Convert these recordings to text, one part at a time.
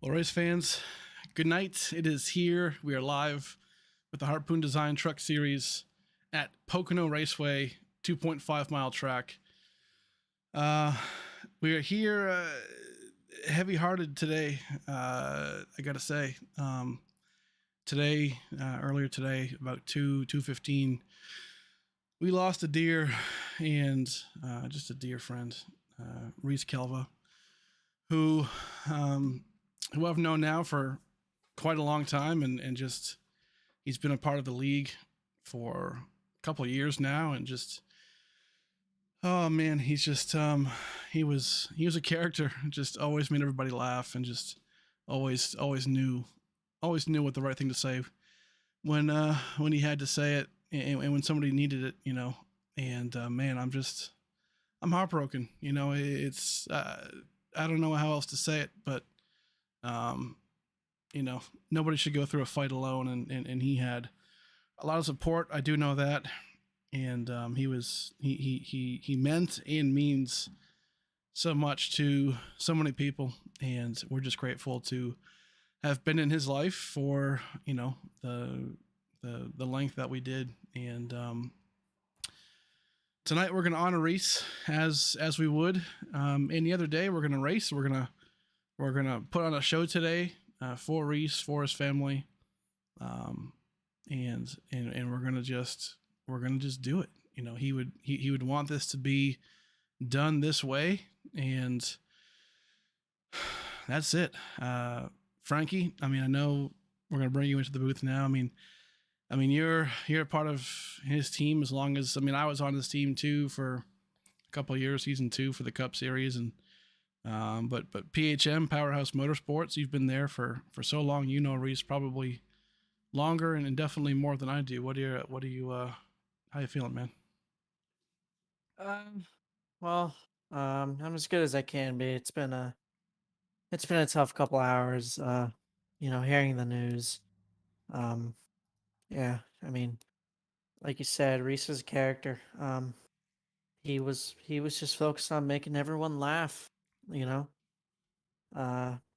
Well, race fans, good night. It is here. We are live with the Harpoon Design Truck Series at Pocono Raceway, 2.5-mile track. We are here heavy-hearted today, I gotta say. Earlier today, about 2:15, we lost a deer and just a dear friend, Reese Calva, who I've known now for quite a long time, and just he's been a part of the league for a couple of years now, and just oh man, he's just he was a character, just always made everybody laugh, and just always knew what the right thing to say when he had to say it, and when somebody needed it, and man, I'm heartbroken. It's I don't know how else to say it, but nobody should go through a fight alone, and he had a lot of support. I do know that, and he meant and means so much to so many people, and we're just grateful to have been in his life for the length that we did. And tonight we're going to honor Reese as we would any other day. We're going to race. We're gonna put on a show today for Reese, for his family, and we're gonna just do it. He would want this to be done this way, and that's it. Frankie, I know we're gonna bring you into the booth now. You're a part of his team as long as I was on his team too for a couple of years, season 2 for the Cup Series, and but PHM, Powerhouse Motorsports, you've been there for so long. Reese probably longer and definitely more than I do. What do you how you feeling, man? I'm as good as I can be. It's been a tough couple hours, hearing the news. Yeah, like you said, Reese is a character. He was just focused on making everyone laugh, you know.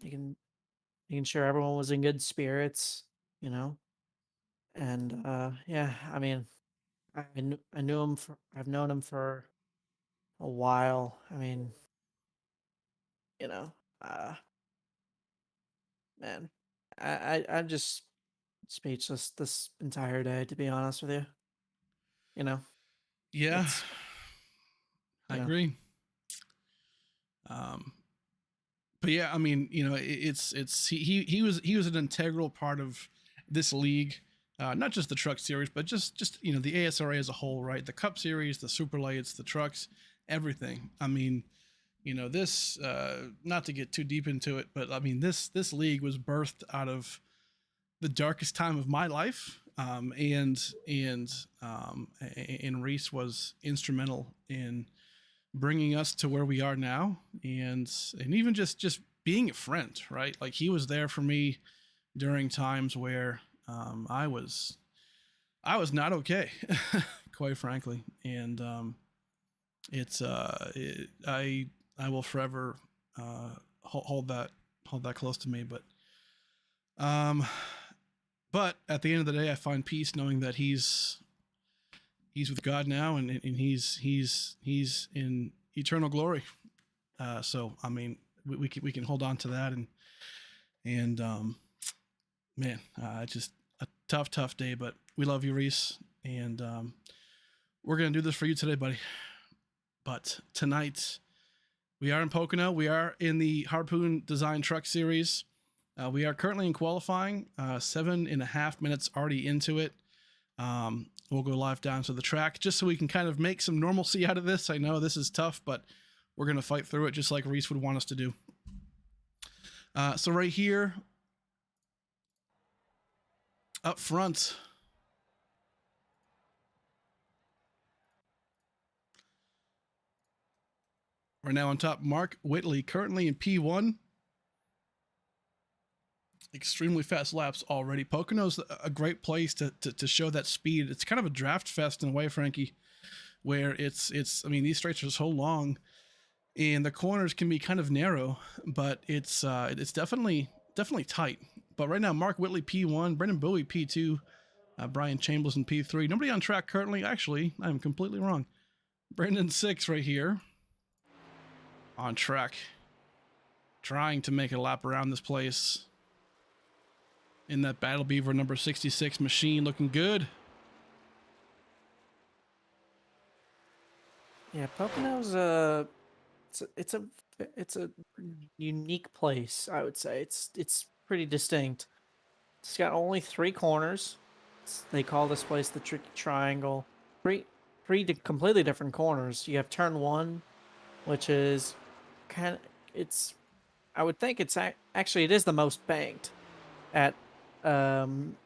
Making sure everyone was in good spirits, you know. And yeah, I knew him I've known him for a while. You know, uh man, I'm just speechless this entire day, to be honest with you. You know, Yeah, it's I you know, agree. Um, but yeah, it's he was an integral part of this league, not just the truck series, but just the ASRA as a whole, right? The Cup Series, the Super Lights, the trucks, everything. This not to get too deep into it, but this league was birthed out of the darkest time of my life, and Reese was instrumental in bringing us to where we are now, and even just being a friend, right? Like, he was there for me during times where I was not okay, quite frankly, and I will forever hold that close to me. Um, but at the end of the day, I find peace knowing that he's with God now, and he's in eternal glory. So we can hold on to that, and man, just a tough day, but we love you, Reese, and we're gonna do this for you today, buddy. But tonight, we are in Pocono. We are in the Harpoon Design Truck Series. We are currently in qualifying, 7.5 minutes already into it. We'll go live down to the track just so we can kind of make some normalcy out of this. I know this is tough, but we're going to fight through it just like Reese would want us to do. So right here, up front, right now on top, Mark Whitley, currently in P1. Extremely fast laps already. Pocono's a great place to show that speed. It's kind of a draft fest in a way, Frankie, where it's these straights are so long and the corners can be kind of narrow, but it's definitely definitely tight. But right now, Mark Whitley P1, Brendan Bowie P2, Brian Chambers in P3. Nobody on track currently. Actually, I'm completely wrong. Brandon 6 right here on track, trying to make a lap around this place in that Battle Beaver number 66 machine, looking good. Yeah, Pocono's it's a unique place, I would say. It's pretty distinct. It's got only 3 corners. They call this place the Tricky Triangle. Completely different corners. You have turn 1, which is it's I would think it's actually it is the most banked at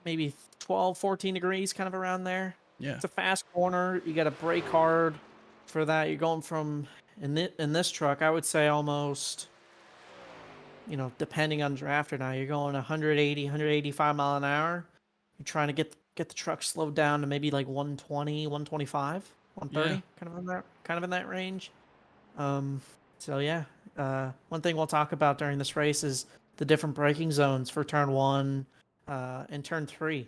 maybe 12, 14 degrees, kind of around there. Yeah. It's a fast corner. You got to brake hard for that. You're going from in this truck, I would say almost, depending on drafter now, you're going 180, 185 mile an hour. You're trying to get the truck slowed down to maybe like 120, 125, 130, Yeah. kind of in that range. So yeah, one thing we'll talk about during this race is the different braking zones for turn 1 and turn 3.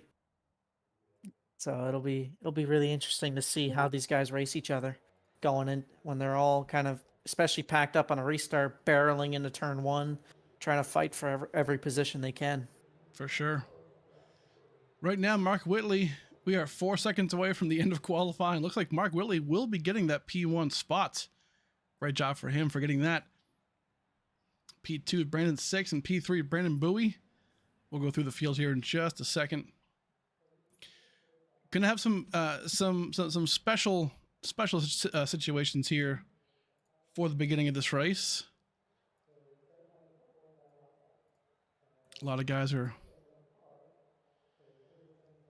So it'll be really interesting to see how these guys race each other going in when they're all kind of, especially packed up on a restart, barreling into turn 1, trying to fight for every position they can. For sure. Right now, Mark Whitley, we are 4 seconds away from the end of qualifying. Looks like Mark Whitley will be getting that P1 spot. Great job for him for getting that. P2 Brandon 6 and P3 Brandon Bowie. We'll go through the field here in just a second. Gonna have some special situations here for the beginning of this race. A lot of guys are,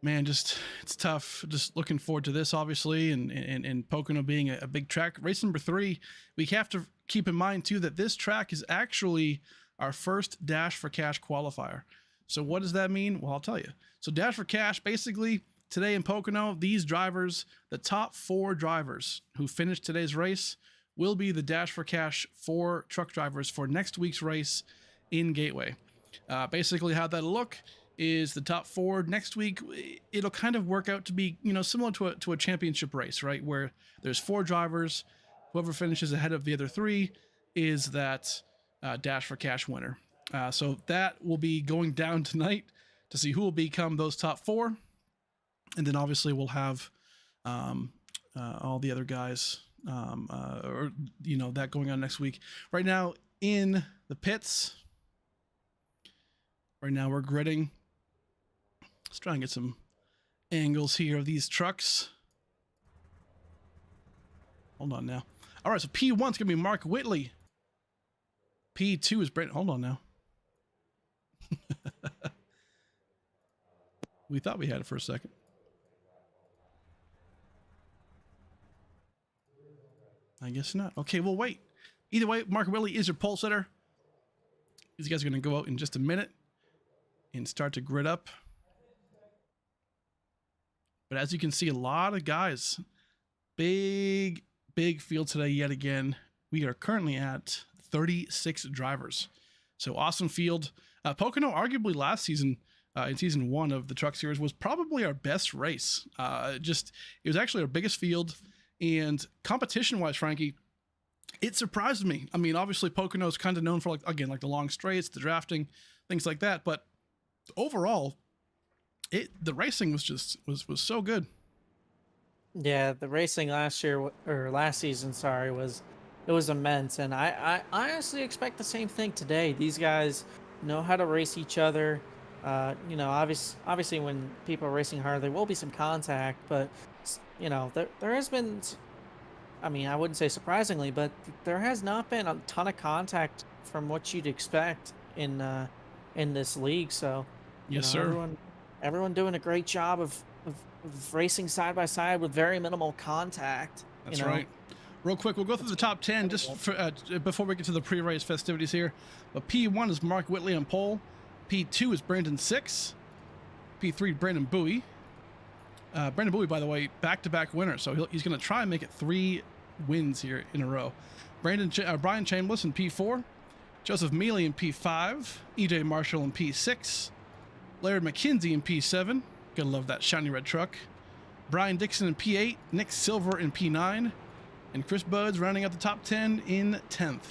man, it's tough. Just looking forward to this, obviously, and Pocono being a big track. Race number 3, we have to keep in mind too that this track is actually our first Dash for Cash qualifier. So what does that mean? Well, I'll tell you. So Dash for Cash, basically today in Pocono, these drivers, the top 4 drivers who finished today's race, will be the Dash for Cash 4 truck drivers for next week's race in Gateway. Basically how that'll look is the top 4 next week. It'll kind of work out to be, similar to a championship race, right? Where there's 4 drivers. Whoever finishes ahead of the other 3 is that Dash for Cash winner. So that will be going down tonight to see who will become those top 4. And then obviously we'll have all the other guys, that going on next week. Right now in the pits, right now we're gridding. Let's try and get some angles here of these trucks. Hold on now. All right, so P1's going to be Mark Whitley. P2 is Brent. Hold on now. We thought we had it for a second. I guess not. Okay, well, wait. Either way, Mark Whitley is your pole sitter. These guys are going to go out in just a minute and start to grid up. But as you can see, a lot of guys. Big field today yet again. We are currently at 36 drivers. So awesome field. Pocono, arguably last season, in season 1 of the Truck Series, was probably our best race. It was actually our biggest field. And competition-wise, Frankie, it surprised me. I mean, obviously Pocono is kind of known for like the long straights, the drafting, things like that. But overall, the racing was so good. Yeah, the racing last season, was immense, and I honestly expect the same thing today. These guys know how to race each other. Obviously when people are racing hard, there will be some contact, but there has been, I mean, I wouldn't say surprisingly, but there has not been a ton of contact from what you'd expect in this league. So yes, sir. Everyone doing a great job of racing side by side with very minimal contact. That's right. Real quick, we'll go through the top 10 just before we get to the pre-race festivities here. But P1 is Mark Whitley on pole. P2 is Brandon 6. P3, Brandon Bowie. Brandon Bowie, by the way, back-to-back winner, so he's going to try and make it 3 wins here in a row. Brian Chambliss in P4. Joseph Mealy in P5, EJ Marshall in P6, Larry McKenzie in P7. Gotta love that shiny red truck. Brian Dixon in P8, Nick Silver in P9, and Chris Buds rounding out the top 10 in 10th.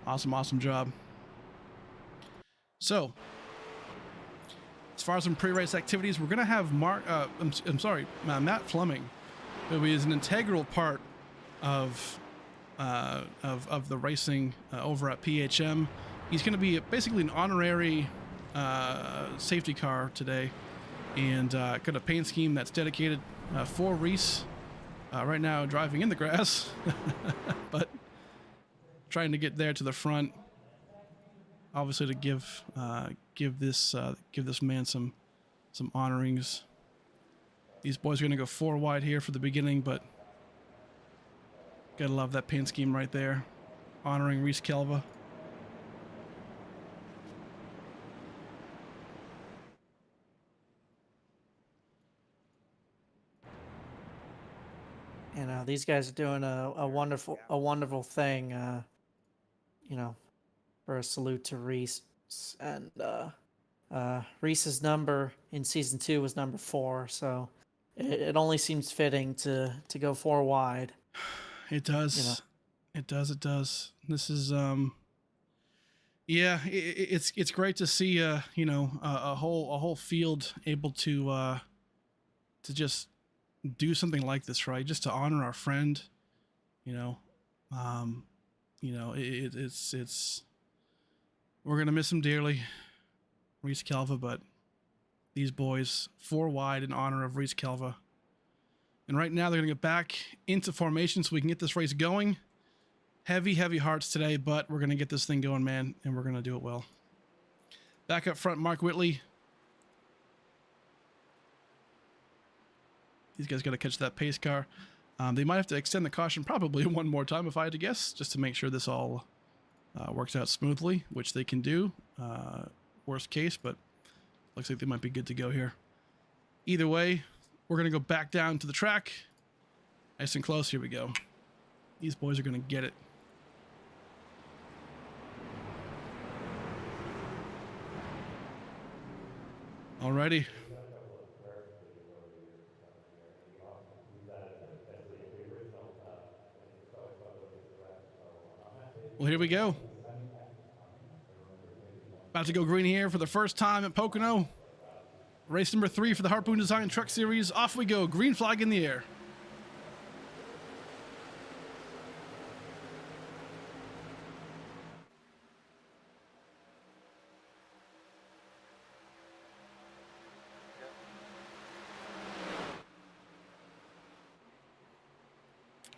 Awesome job. So, as far as some pre-race activities, we're gonna have Matt Fleming, who is an integral part of the racing over at PHM. He's gonna be basically an honorary safety car today, and got a paint scheme that's dedicated for Reese. Right now driving in the grass, but trying to get there to the front, obviously to give this man some honorings. These boys are gonna go 4 wide here for the beginning, but gotta love that paint scheme right there, honoring Reese Calva. You know, these guys are doing a wonderful thing. You know, for a salute to Reese. And Reese's number in season 2 was number 4, so it only seems fitting to go 4 wide. It does. You know? It does. This is yeah, it's great to see a whole field able to just do something like this, right? Just to honor our friend, it's we're gonna miss him dearly, Reese Calva, but these boys 4 wide in honor of Reese Calva. And right now they're gonna get back into formation so we can get this race going. Heavy hearts today, but we're gonna get this thing going, man, and we're gonna do it well. Back up front, Mark Whitley. These guys got to catch that pace car. They might have to extend the caution probably one more time if I had to guess, just to make sure this all works out smoothly, which they can do. Worst case, but looks like they might be good to go here. Either way, we're going to go back down to the track. Nice and close. Here we go. These boys are going to get it. Alrighty. Well, here we go. About to go green here for the first time at Pocono. Race number 3 for the Harpoon Design Truck Series. Off we go. Green flag in the air.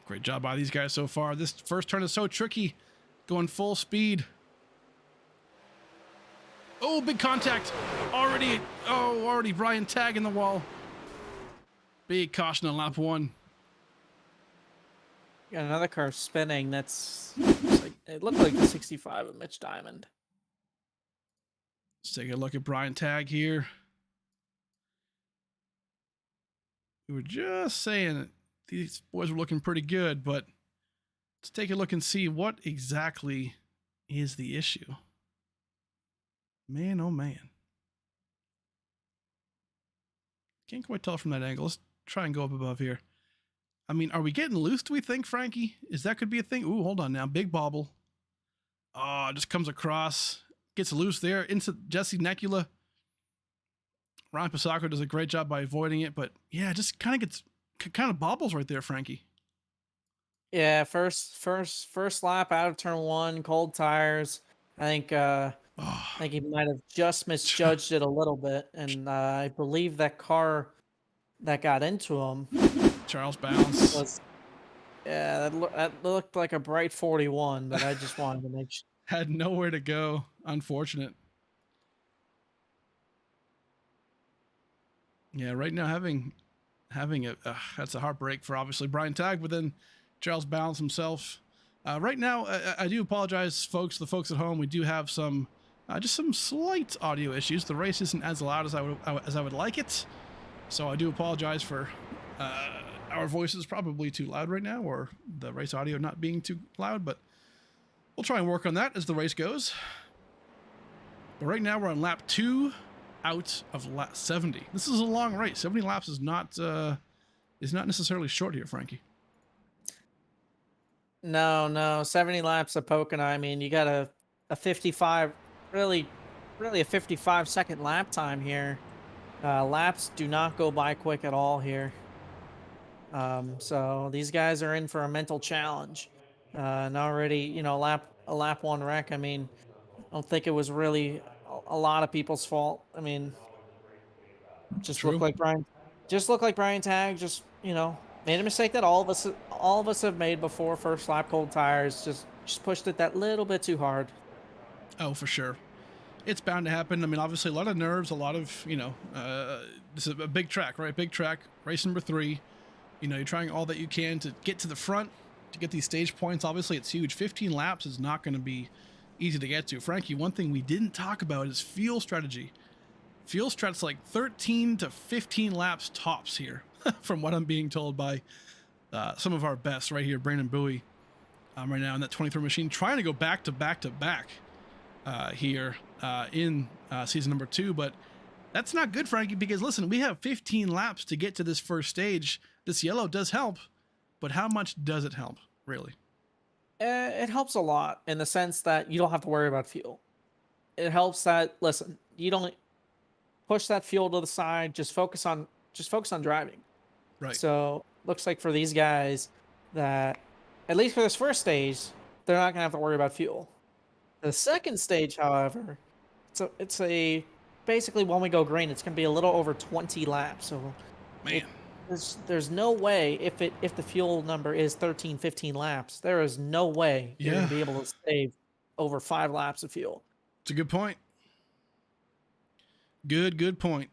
Great job by these guys so far. This first turn is so tricky. Going full speed. Oh, big contact. Already Brian tagging the wall. Big caution on lap 1. Got another car spinning. It looked like the 65 of Mitch Diamond. Let's take a look at Brian Tag here. We were just saying that these boys were looking pretty good, but let's take a look and see what exactly is the issue. Man, oh man. Can't quite tell from that angle. Let's try and go up above here. I mean, are we getting loose, do we think, Frankie? Is that could be a thing? Ooh, hold on now. Big bobble. Oh, just comes across. Gets loose there. Into Jesse Necula. Ryan Pisacco does a great job by avoiding it, but yeah, just kind of bobbles right there, Frankie. Yeah, first lap out of turn 1, cold tires. I think he might have just misjudged it a little bit, and I believe that car that got into him, Charles Bounce, that looked like a bright 41, but I just wanted to make sure. Had nowhere to go. Unfortunate. Yeah, right now having that's a heartbreak for obviously Brian Tagg, but then Charles Bounce himself. Right now, I do apologize, folks. The folks at home, we do have some just some slight audio issues. The race isn't as loud as I would like it, so I do apologize for our voices probably too loud right now, or the race audio not being too loud. But We'll try and work on that as the race goes. But right now we're on lap 2 out of lap 70. This is a long race. 70 laps is not necessarily short here, Frankie. No, 70 laps of Pocono. I mean, you got a 55, really a 55-second lap time here. Laps do not go by quick at all here. So these guys are in for a mental challenge. And already, you know, a lap 1 wreck. I mean, I don't think it was really a lot of people's fault. I mean, just True. looked like Brian Tagg just, you know, made a mistake that all of us have made before. First lap cold tires, just pushed it that little bit too hard. Oh, for sure. It's bound to happen. I mean, obviously a lot of nerves, a lot of, you know, this is a big track, right? Big track, race number 3. You know, you're trying all that you can to get to the front, to get these stage points. Obviously, it's huge. 15 laps is not going to be easy to get to. Frankie, one thing we didn't talk about is fuel strategy. Fuel strat's like 13 to 15 laps tops here, from what I'm being told by some of our best right here, Brandon Bowie, right now in that 23 machine, trying to go back to back to back here in season number 2. But that's not good, Frankie, because listen, we have 15 laps to get to this first stage. This yellow does help, but how much does it help, really? It helps a lot in the sense that you don't have to worry about fuel. It helps that, listen, you don't push that fuel to the side, just focus on driving. Right. So looks like for these guys that, at least for this first stage, they're not gonna have to worry about fuel. The second stage, however, it's a basically when we go green, it's gonna be a little over 20 laps. So Man. there's no way if the fuel number is 13, 15 laps, there is no way you're gonna be able to save over 5 laps of fuel. It's a good point. Good point.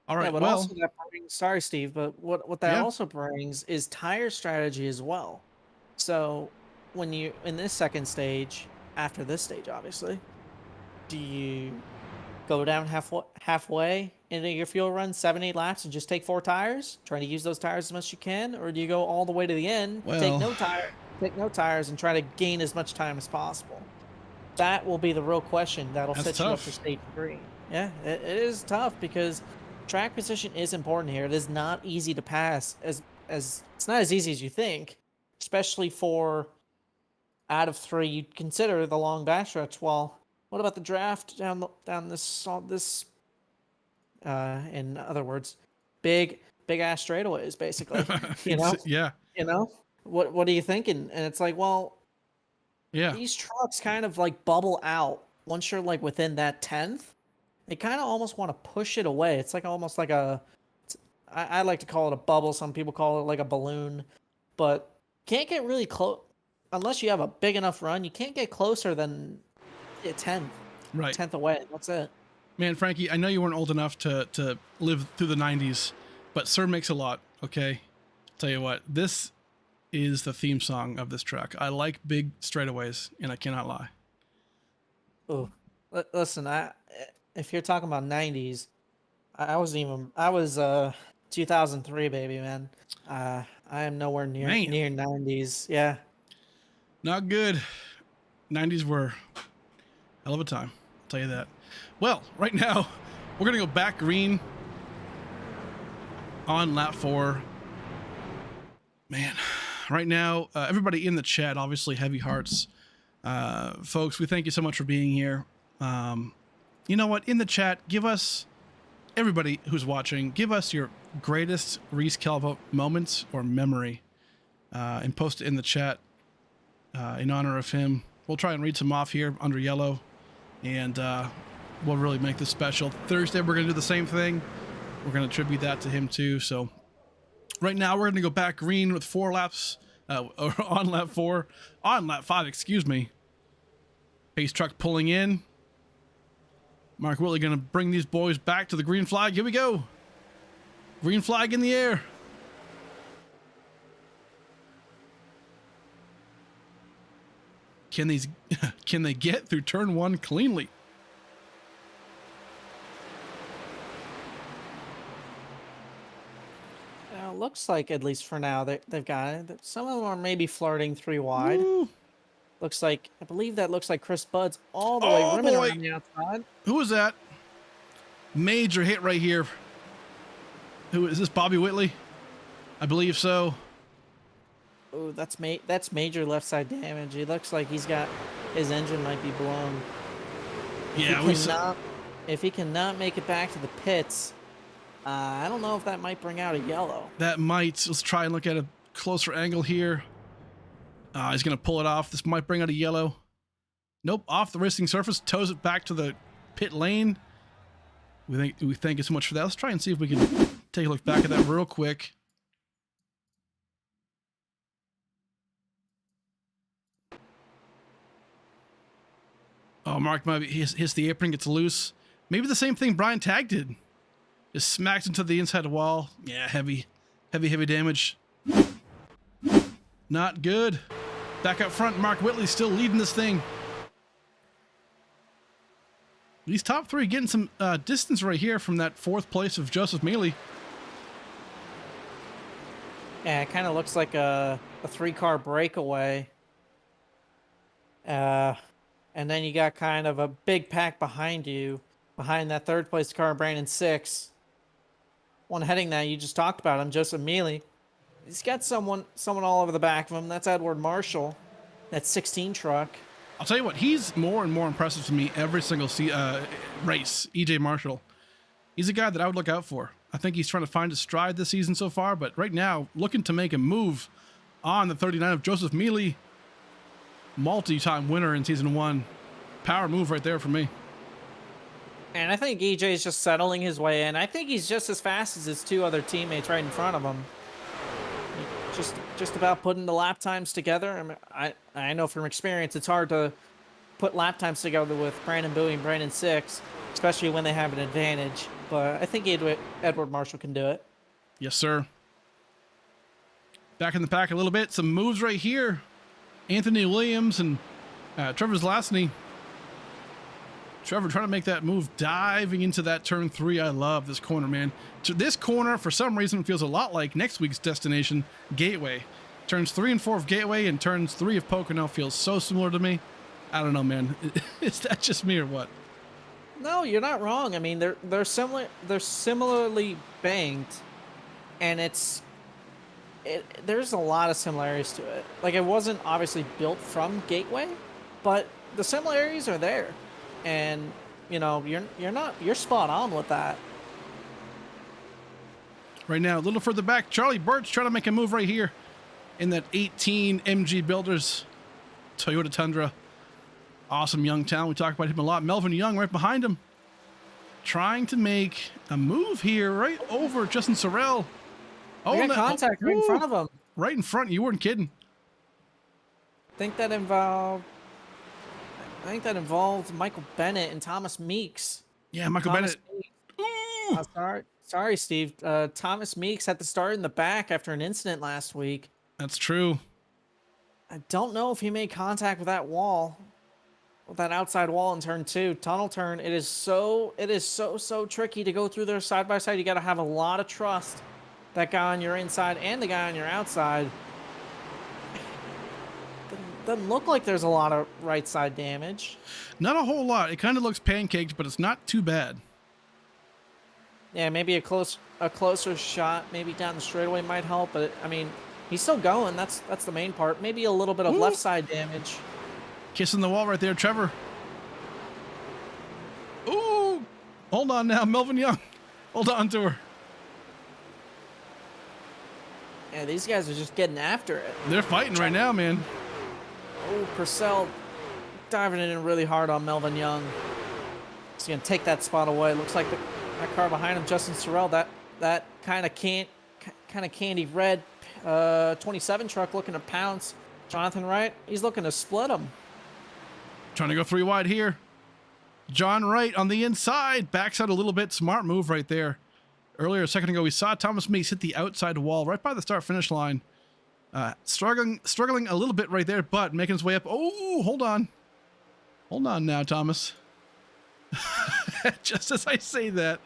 All right. Yeah, but well, also that brings, sorry, Steve, but what that also brings is tire strategy as well. So when you in this second stage, after this stage, obviously, do you go down halfway into your fuel run, 7-8 laps, and just take 4 tires, trying to use those tires as much as you can, or do you go all the way to the end, take no tires, and try to gain as much time as possible? That will be the real question that'll set you up for stage 3. Yeah, it is tough because track position is important here. It is not easy to pass as it's not as easy as you think, especially for out of 3 you'd consider the long backstretch. Well, what about the draft down this in other words, big ass straightaways basically, you know? Yeah. You know? What are you thinking? And it's like, well, yeah, these trucks kind of like bubble out once you're like within that 10th. They kind of almost want to push it away. It's like almost like I like to call it a bubble. Some people call it like a balloon, but can't get really close unless you have a big enough run. You can't get closer than a 10th, right. 10th away. That's it. Man, Frankie, I know you weren't old enough to live through the 90s, but Sir Mix-a-Lot, okay? Tell you what, this is the theme song of this track. I like big straightaways, and I cannot lie. Oh, listen, if you're talking about 90s, I was 2003 baby, man. I am nowhere near 90s. Yeah. Not good. 90s were hell of a time. I'll tell you that. Well, right now we're going to go back green on lap 4. Man, right now, everybody in the chat, obviously heavy hearts. Folks, we thank you so much for being here. You know what? In the chat, give us, everybody who's watching, give us your greatest Reese Calva moments or memory, and post it in the chat in honor of him. We'll try and read some off here under yellow, and we'll really make this special. Thursday, we're going to do the same thing. We're going to attribute that to him too. So right now, we're going to go back green with 4 laps, or on lap 4, on lap 5, excuse me. Pace truck pulling in. Mark Whitley going to bring these boys back to the green flag. Here we go. Green flag in the air. Can they get through turn 1 cleanly? Looks like, at least for now, they've got it. Some of them are maybe flirting 3 wide. Ooh. Looks like, I believe that looks like Chris Budd's all the way Oh, rimming boy. around the outside. Who was that? Major hit right here. Who is this? Bobby Whitley? I believe so. Oh, that's major left side damage. It looks like his engine might be blown. Yeah, If he cannot make it back to the pits, I don't know if that might bring out a yellow. That might. Let's try and look at a closer angle here. He's going to pull it off. This might bring out a yellow. Nope, off the racing surface, tows it back to the pit lane. We thank you so much for that. Let's try and see if we can take a look back at that real quick. Oh, Mark maybe hits the apron, gets loose. Maybe the same thing Brian Tagg did. Just smacked into the inside wall. Yeah, heavy damage. Not good. Back up front, Mark Whitley's still leading this thing. These top three getting some distance right here from that fourth place of Joseph Mealy. Yeah, it kind of looks like a 3-car breakaway. And then you got kind of a big pack behind you, behind that third place car, Brandon 6. One heading that you just talked about him, Joseph Mealy. He's got someone all over the back of him. That's Edward Marshall, that 16 truck. I'll tell you what, he's more and more impressive to me every single race. EJ Marshall. He's a guy that I would look out for. I think he's trying to find his stride this season so far, but right now, looking to make a move on the 39 of Joseph Mealy. Multi-time winner in season 1. Power move right there for me. And I think EJ is just settling his way in. I think he's just as fast as his 2 other teammates right in front of him. Just about putting the lap times together. I know from experience it's hard to put lap times together with Brandon Bowie and Brandon 6, especially when they have an advantage. But I think Edward Marshall can do it. Yes, sir. Back in the pack a little bit. Some moves right here. Anthony Williams and Trevor Zlasny. Trevor trying to make that move, diving into that turn 3. I love this corner, man. This corner, for some reason, feels a lot like next week's destination, Gateway. Turns 3 and 4 of Gateway and turns 3 of Pocono feels so similar to me. I don't know, man. Is that just me or what? No, you're not wrong. I mean, they're similar. They're similarly banked, and there's a lot of similarities to it. Like, it wasn't obviously built from Gateway, but the similarities are there. And, you know, you're spot on with that. Right now, a little further back, Charlie Birch trying to make a move right here in that 18 MG Builders Toyota Tundra. Awesome young talent. We talk about him a lot. Melvin Young right behind him. Trying to make a move here right over Justin Sorrell. Oh, got contact right in front of him. Right in front. You weren't kidding. I think that involved Michael Bennett and Thomas Meeks. Yeah, Michael Bennett. Sorry, Steve. Thomas Meeks had to start in the back after an incident last week. That's true. I don't know if he made contact with that wall, with that outside wall in turn 2. Tunnel turn. It is so tricky to go through there side by side. You got to have a lot of trust. That guy on your inside and the guy on your outside. Doesn't look like there's a lot of right side damage. Not a whole lot. It kind of looks pancaked, but it's not too bad. Yeah, maybe a closer shot, maybe down the straightaway might help. But I mean, he's still going. That's the main part. Maybe a little bit of left side damage. Kissing the wall right there, Trevor. Ooh, hold on now, Melvin Young. Hold on to her. Yeah, these guys are just getting after it. They're fighting right now, man. Oh, Purcell diving in really hard on Melvin Young. He's going to take that spot away. Looks like that car behind him, Justin Sorrell, that kind of candy red 27 truck looking to pounce Jonathan Wright. He's looking to split him. Trying to go 3 wide here. John Wright on the inside. Backs out a little bit. Smart move right there. Earlier, a second ago, we saw Thomas Meeks hit the outside wall right by the start-finish line. Struggling a little bit right there, but making his way up. Oh, hold on. Hold on now, Thomas. Just as I say that,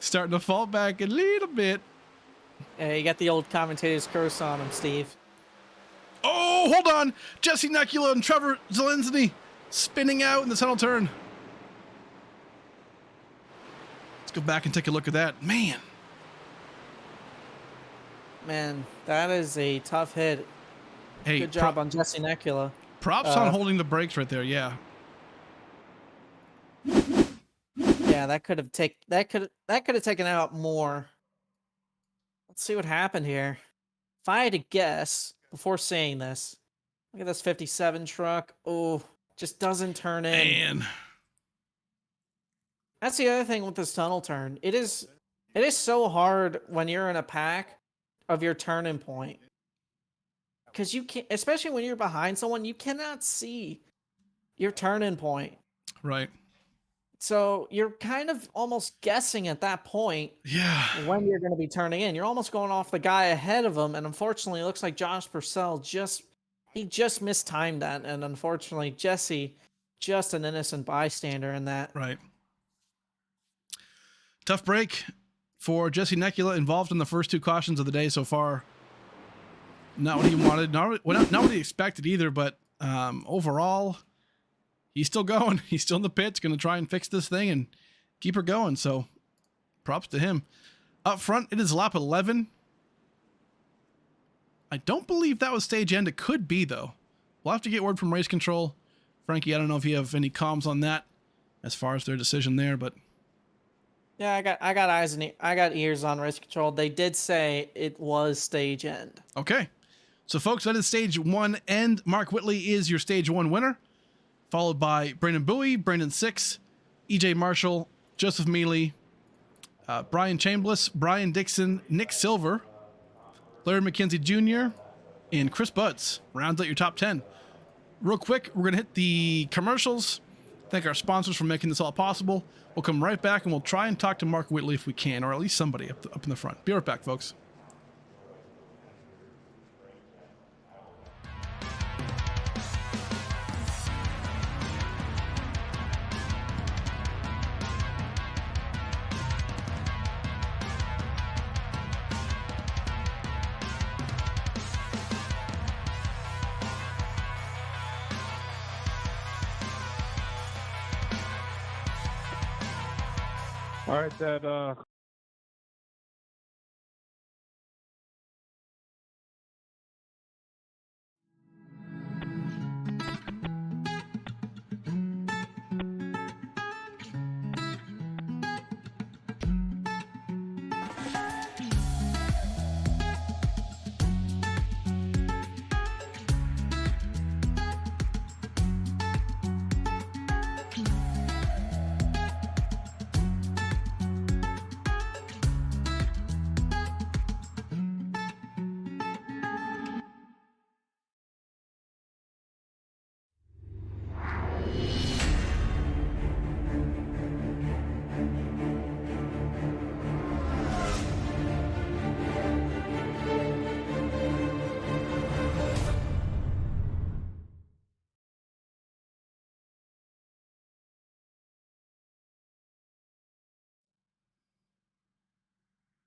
starting to fall back a little bit. Yeah, you got the old commentator's curse on him, Steve. Oh, Oh, hold on. Jesse Nekula and Trevor Zelensny spinning out in the tunnel turn. Let's go back and take a look at that. Man, that is a tough hit. hey, Good job on Jesse Nekula. Props on holding the brakes right there. Yeah. Yeah, that could have taken out more. Let's see what happened here. If I had to guess before saying this, look at this 57 truck. Oh, just doesn't turn in. Man. That's the other thing with this tunnel turn. It is so hard when you're in a pack of your turning point. Because you can't, especially when you're behind someone, you cannot see your turning point. Right. So you're kind of almost guessing at that point when you're going to be turning in. You're almost going off the guy ahead of him. And unfortunately, it looks like Josh Purcell just mistimed that. And unfortunately, Jesse, just an innocent bystander in that. Right. Tough break for Jesse Nekula, involved in the first 2 cautions of the day so far. Not what he wanted, not what he expected either, but overall, he's still going. He's still in the pits, going to try and fix this thing and keep her going. So props to him. Up front, it is lap 11. I don't believe that was stage end. It could be, though. We'll have to get word from race control. Frankie, I don't know if you have any comms on that as far as their decision there, but yeah, I got eyes and I got ears on race control. They did say it was stage end. Okay. So, folks, that is stage 1 end. Mark Whitley is your stage 1 winner, followed by Brandon Bowie, Brandon Six, EJ Marshall, Joseph Mealy, Brian Chambliss, Brian Dixon, Nick Silver, Larry McKenzie Jr., and Chris Buds rounds out your top 10. Real quick, we're going to hit the commercials. Thank our sponsors for making this all possible. We'll come right back and we'll try and talk to Mark Whitley if we can, or at least somebody up in the front. Be right back, folks. All right, that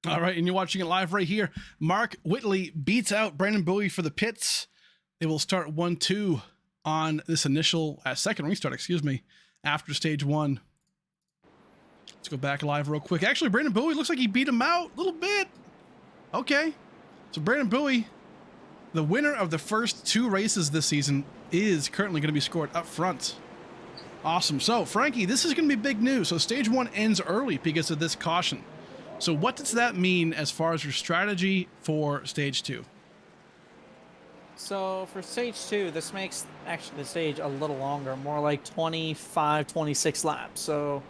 All right, and you're watching it live right here. Mark Whitley beats out Brandon Bowie for the pits. They will start 1-2 on this initial second restart, after stage 1. Let's go back live real quick. Actually, Brandon Bowie looks like he beat him out a little bit. Okay, so Brandon Bowie, the winner of the first 2 races this season, is currently going to be scored up front. Awesome. So, Frankie, this is going to be big news. So stage 1 ends early because of this caution. So what does that mean as far as your strategy for stage 2? So for stage 2, this makes actually the stage a little longer, more like 25, 26 laps. So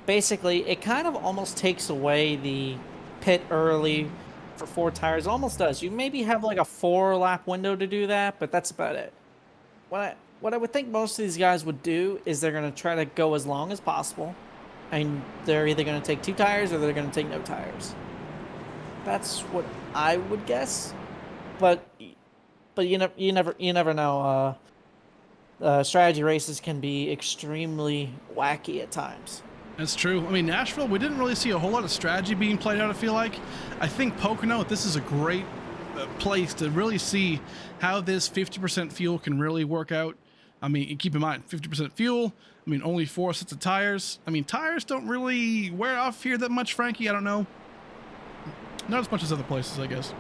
basically, it kind of almost takes away the pit early for 4 tires. Almost does. You maybe have like a 4-lap window to do that, but that's about it. What I would think most of these guys would do is they're going to try to go as long as possible. And they're either going to take 2 tires or they're going to take no tires. That's what I would guess. But you never know. Strategy races can be extremely wacky at times. That's true. I mean, Nashville, we didn't really see a whole lot of strategy being played out, I feel like. I think Pocono, this is a great place to really see how this 50% fuel can really work out. I mean, keep in mind, 50% fuel. I mean, only 4 sets of tires. I mean, tires don't really wear off here that much, Frankie. I don't know. Not as much as other places, I guess.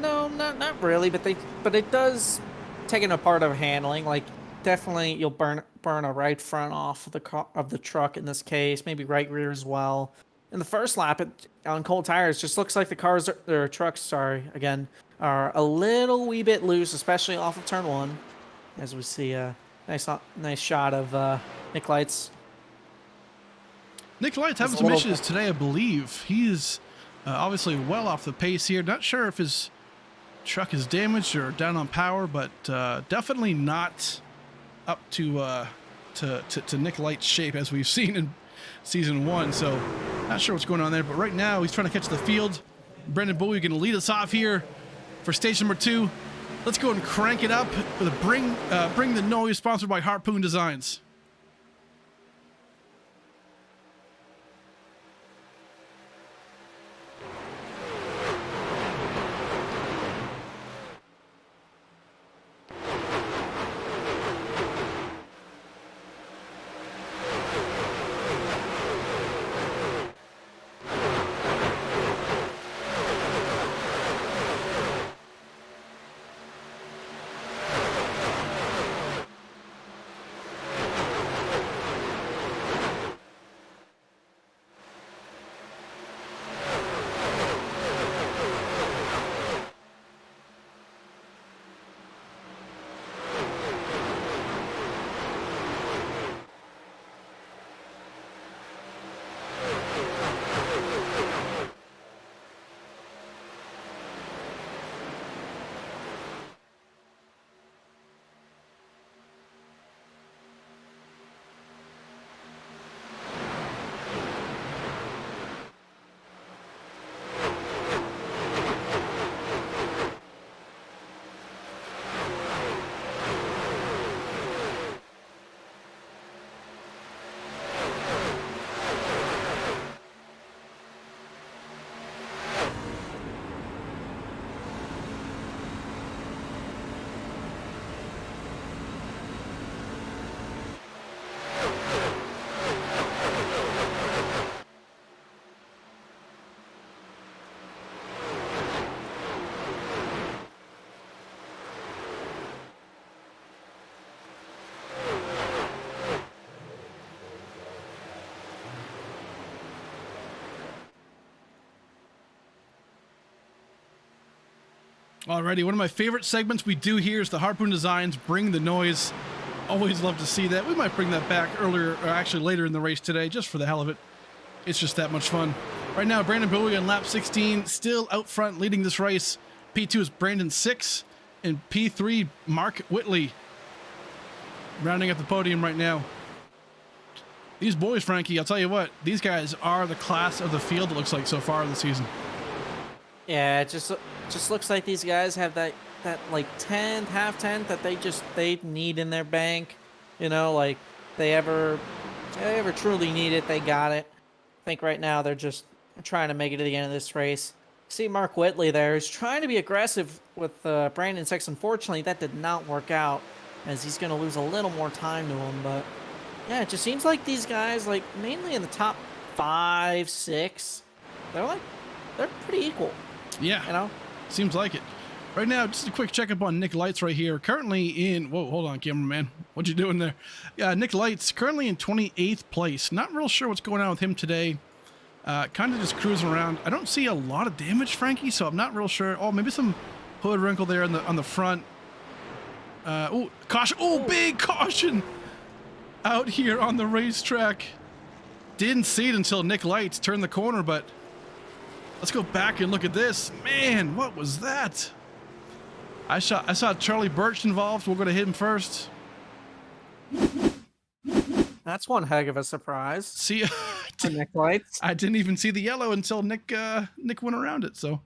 No, not really, but it does take it apart of handling. Like definitely, you'll burn a right front off of the truck in this case, maybe right rear as well. In the first lap, on cold tires, just looks like the trucks, sorry, again, are a wee bit loose, especially off of turn 1, as we see a nice shot of Nick Lights. Nick Lights having some issues today, I believe. He's obviously well off the pace here. Not sure if his truck is damaged or down on power, but definitely not up to Nick Light's shape as we've seen in season 1. So not sure what's going on there, but right now he's trying to catch the field. Brendan Bowie going to lead us off here for stage number 2. Let's go and crank it up with a Bring the Noise, sponsored by Harpoon Designs. Alrighty, one of my favorite segments we do here is the Harpoon Designs Bring the Noise. Always love to see that. We might bring that back earlier, or actually later in the race today, just for the hell of it. It's just that much fun. Right now, Brandon Bowie on lap 16, still out front leading this race. P2 is Brandon 6, and P3, Mark Whitley, rounding up the podium right now. These boys, Frankie, I'll tell you what, these guys are the class of the field, it looks like, so far this season. Yeah, it just looks like these guys have that like half tenth that they need in their bank. You know, like they ever truly need it, they got it. I think right now they're just trying to make it to the end of this race. See Mark Whitley there is trying to be aggressive with Brandon 6. Unfortunately, that did not work out, as he's going to lose a little more time to him. But yeah, it just seems like these guys, like mainly in the top 5, 6, they're pretty equal. Yeah, you know, seems like it. Right now, just a quick checkup on Nick Lights right here. Currently in, whoa, hold on, cameraman. What you doing there? Yeah, Nick Lights currently in 28th place. Not real sure what's going on with him today. Kind of just cruising around. I don't see a lot of damage, Frankie, so I'm not real sure. Oh, maybe some hood wrinkle there on the front. Oh, caution! Oh, big caution out here on the racetrack. Didn't see it until Nick Lights turned the corner, but let's go back and look at this. Man, what was that? I saw Charlie Birch involved. We're going to hit him first. That's one heck of a surprise. See, Nick Lights. I didn't even see the yellow until Nick went around it. So,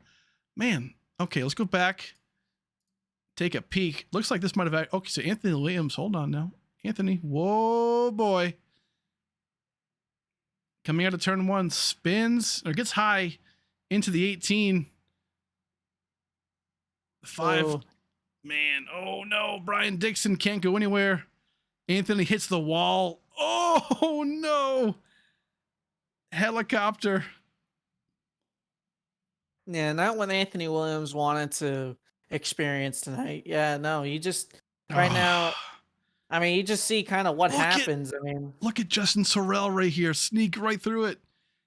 man. Okay, let's go back. Take a peek. Looks like this might have. Okay, so Anthony Williams. Hold on now, Anthony. Whoa, boy. Coming out of turn 1, spins or gets high into the 18. 5. Oh, Man, oh no, Brian Dixon can't go anywhere. Anthony hits the wall. Oh no. Helicopter. yeah, not what Anthony Williams wanted to experience tonight. Yeah, no, you just right now. Oh, I mean, you just see kind of what look at happens. I mean, look at Justin Sorrell right here. Sneak right through it.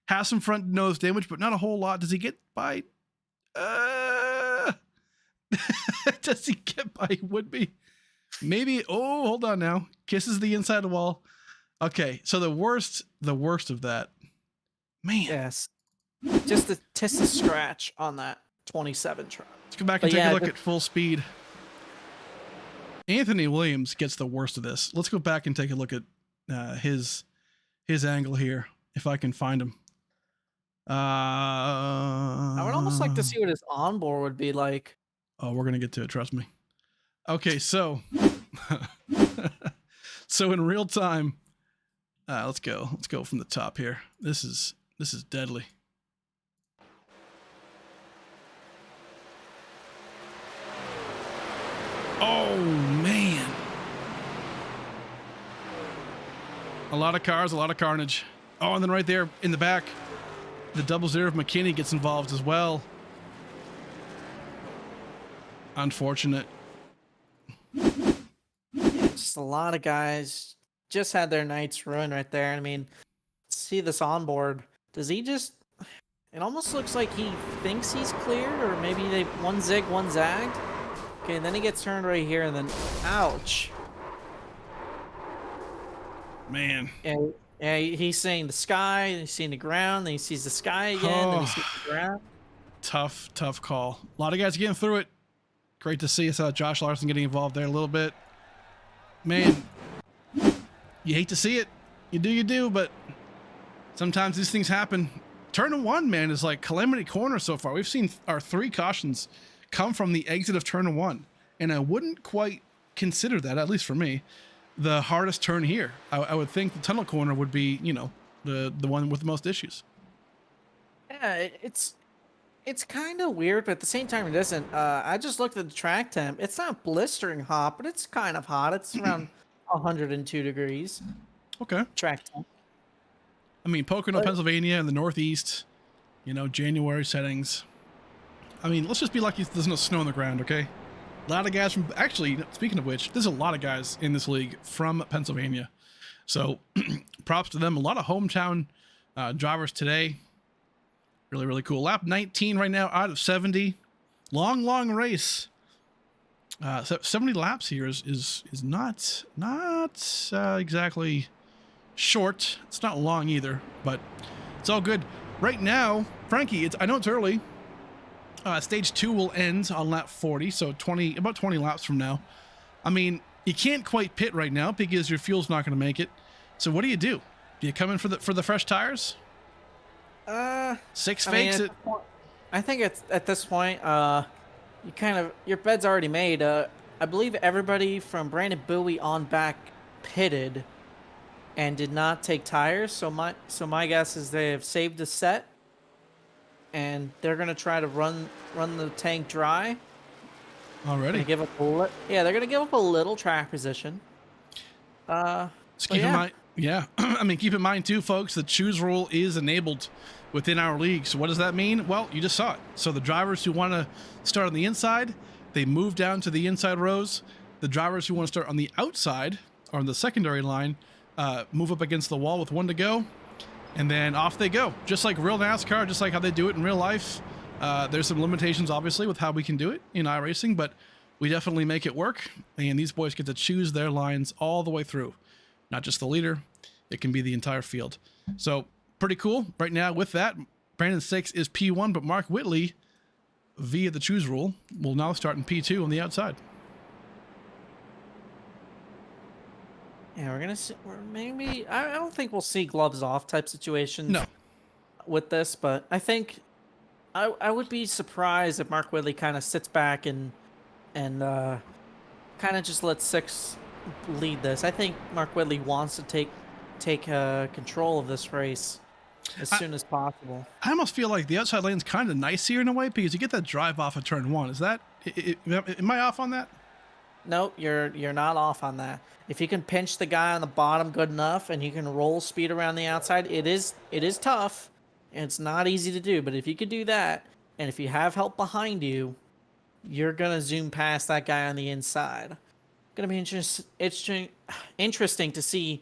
Has some front nose damage, but not a whole lot. Does he get by? Does he get by? He would be. Maybe. Oh, hold on now. Kisses the inside of the wall. Okay, so the worst of that. Man. yes, just a scratch on that 27 truck. Let's go back and take a look at full speed. Anthony Williams gets the worst of this. Let's go back and take a look at his angle here, if I can find him. I would almost like to see what his onboard would be like. Oh, we're gonna get to it. Trust me. Okay, so so in real time, let's go from the top here. This is deadly. Oh man, a lot of cars, a lot of carnage. Oh, and then right there in the back, the 00 of McKinney gets involved as well. Unfortunate. Yeah, just a lot of guys just had their nights ruined right there. I mean, see this onboard. Does he just? It almost looks like he thinks he's clear, or maybe they one zig, one zagged. Okay, and then he gets turned right here, and then ouch. Man. Yeah, he's seeing the sky, he's seeing the ground, then he sees the sky again, then he sees the ground. Tough call. A lot of guys getting through it. Great to see us. Josh Larson getting involved there a little bit. Man, you hate to see it. You do, but sometimes these things happen. Turn 1, man, is like calamity corner so far. We've seen our 3 cautions come from the exit of turn 1, and I wouldn't quite consider that, at least for me, the hardest turn here. I would think the tunnel corner would be, the one with the most issues. Yeah, it's kind of weird, but at the same time it isn't. I just looked at the track temp. It's not blistering hot, but it's kind of hot. It's around 102 degrees. Okay. Track temp. I mean, Pocono, Pennsylvania in the Northeast, January settings. I mean, let's just be lucky there's no snow on the ground, okay? A lot of guys from, actually, speaking of which, there's a lot of guys in this league from Pennsylvania. So props to them. A lot of hometown drivers today. Really, really cool. Lap 19 right now out of 70. Long race. 70 laps here is not exactly short. It's not long either, but it's all good. Right now, Frankie, I know it's early. Stage 2 will end on lap 40, so about 20 laps from now. I mean, you can't quite pit right now because your fuel's not going to make it. So what do? Do you come in for the fresh tires? 6 fakes it. I think it's at this point, your bed's already made. I believe everybody from Brandon Bowie on back pitted and did not take tires. So my guess is they have saved a set, and they're gonna try to run the tank dry. Already. They're gonna give up a little track position. Just keep in mind. Yeah, I mean, keep in mind too, folks, the choose rule is enabled within our league. So what does that mean? Well, you just saw it. So the drivers who want to start on the inside, they move down to the inside rows. The drivers who want to start on the outside or on the secondary line, move up against the wall with 1 to go, and then off they go. Just like real NASCAR, just like how they do it in real life. There's some limitations, obviously, with how we can do it in iRacing, but we definitely make it work. And these boys get to choose their lines all the way through. Not just the leader, it can be the entire field. So pretty cool. Right now with that, Brandon 6 is P1, but Mark Whitley, via the choose rule, will now start in P2 on the outside. Yeah, we're gonna see. Maybe I don't think we'll see gloves off type situations. With this, but I think I would be surprised if Mark Whitley kind of sits back and kind of just lets 6 lead this. I think Mark Whitley wants to take control of this race as soon as possible. I almost feel like the outside lane's kind of nice here in a way because you get that drive off of turn 1. Is that Am I off on that? Nope, you're not off on that. If you can pinch the guy on the bottom good enough and you can roll speed around the outside, it is tough and it's not easy to do, but if you could do that and if you have help behind you, you're gonna zoom past that guy on the inside. Gonna be interesting to see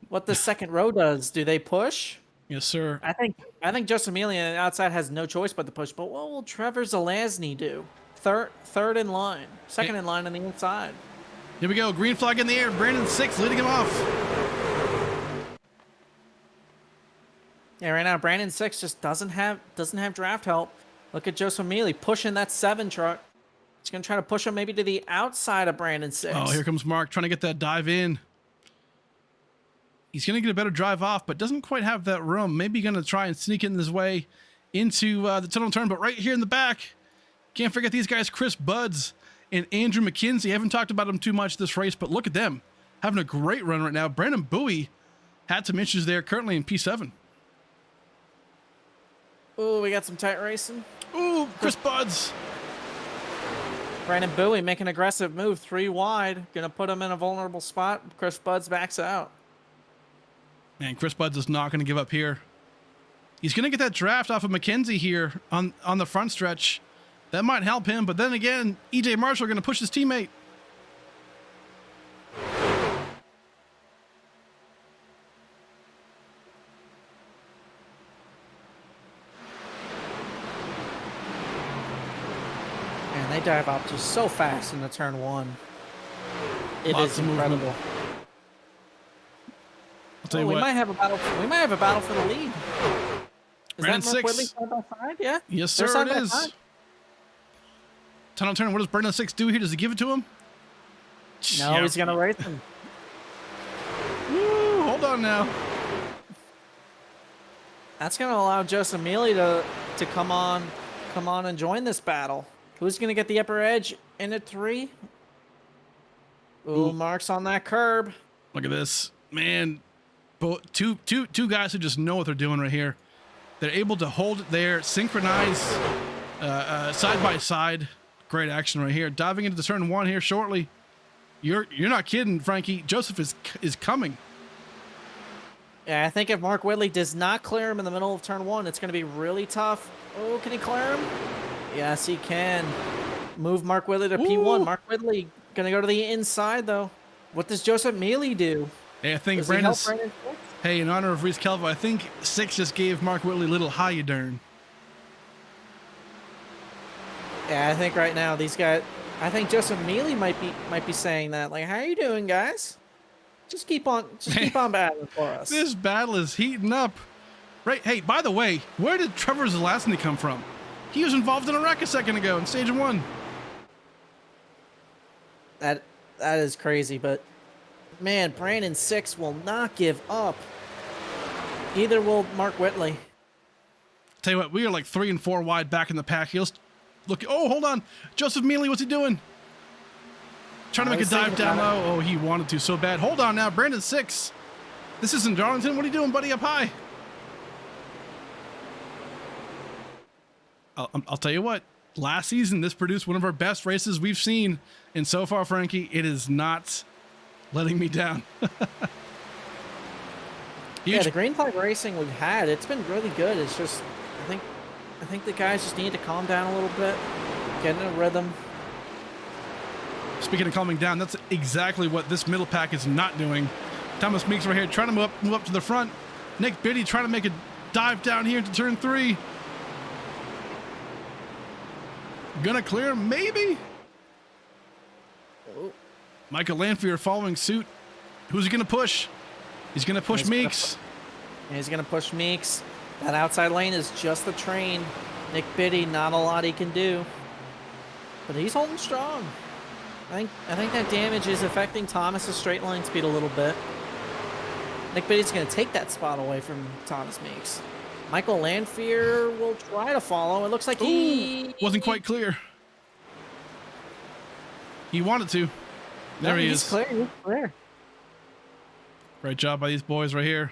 what the second row does. Do they push? Yes, sir. I think Justin Mealy on the outside has no choice but to push. But what will Trevor Zelazny do? Third in line, second in line on the inside. Here we go. Green flag in the air. Brandon 6 leading him off. Yeah, right now Brandon 6 just doesn't have draft help. Look at Joseph Mealy pushing that 7 truck. He's gonna try to push him maybe to the outside of Brandon 6. Oh, here comes Mark trying to get that dive in. He's going to get a better drive off, but doesn't quite have that room. Maybe going to try and sneak in his way into the tunnel turn, but right here in the back, can't forget these guys, Chris Buds and Andrew McKenzie. I haven't talked about them too much this race, but look at them having a great run right now. Brandon Bowie had some issues there, currently in P7. Ooh, we got some tight racing. Ooh, Chris Buds. Brandon Bowie making an aggressive move, 3 wide. Gonna put him in a vulnerable spot. Chris Buds backs out. Man, Chris Buds is not going to give up here. He's going to get that draft off of McKenzie here on the front stretch. That might help him, but then again, EJ Marshall going to push his teammate. Man, they dive up just so fast into turn 1. It Lots is of incredible. movement. I'll tell you we what. might have a battle. We might have a battle for the lead. Is Brandon that Mark 6. Whitley side by side? Yeah. Yes, They're sir, side it by is. side. Tunnel turn. What does Brandon 6 do here? Does he give it to him? No, Yeah. he's gonna race him. Woo, hold on now. That's gonna allow Joseph Mealy to come on and join this battle. Who's gonna get the upper edge in at 3? Ooh, Mark's on that curb. Look at this, man. Two guys who just know what they're doing right here. They're able to hold it there, synchronize side by side. Great action right here. Diving into the turn 1 here shortly. You're not kidding, Frankie. Joseph is coming. Yeah, I think if Mark Whitley does not clear him in the middle of turn 1, it's going to be really tough. Oh, can he clear him? Yes, he can. Move Mark Whitley to P1. Ooh. Mark Whitley going to go to the inside, though. What does Joseph Mealy do? Hey, I think Does he help Brandon's. Brandon Six? Hey, in honor of Reese Calva, I think 6 just gave Mark Whitley a little how you darn. Yeah, I think right now these guys. I think Joseph Mealy might be saying that. Like, how you doing, guys? Just keep on battling for us. This battle is heating up. Right. Hey, by the way, where did Trevor Zelazny come from? He was involved in a wreck a second ago in stage 1. That is crazy, but man, Brandon 6 will not give up. Either will Mark Whitley. Tell you what, we are like 3 and 4 wide back in the pack. He'll look. Oh, hold on. Joseph Mealy, what's he doing? Trying to make a dive down low. Oh, he wanted to so bad. Hold on now. Brandon 6. This isn't Darlington. What are you doing, buddy, up high? I'll tell you what. Last season, this produced one of our best races we've seen. And so far, Frankie, it is not letting me down. Yeah, the green flag racing we've had, it's been really good. It's just, I think the guys just need to calm down a little bit, get in a rhythm. Speaking of calming down, that's exactly what this middle pack is not doing. Thomas Meeks right here trying to move up to the front. Nick Biddy trying to make a dive down here into turn 3. Gonna clear, maybe? Oh. Michael Lanfear following suit. Who's he gonna push? He's gonna push Meeks. He's gonna push Meeks. That outside lane is just the train. Nick Biddy, not a lot he can do. But he's holding strong. I think that damage is affecting Thomas's straight line speed a little bit. Nick Biddy's gonna take that spot away from Thomas Meeks. Michael Lanfear will try to follow. It looks like he wasn't quite clear. He wanted to. There he is. He's clear. He's clear. Great job by these boys right here.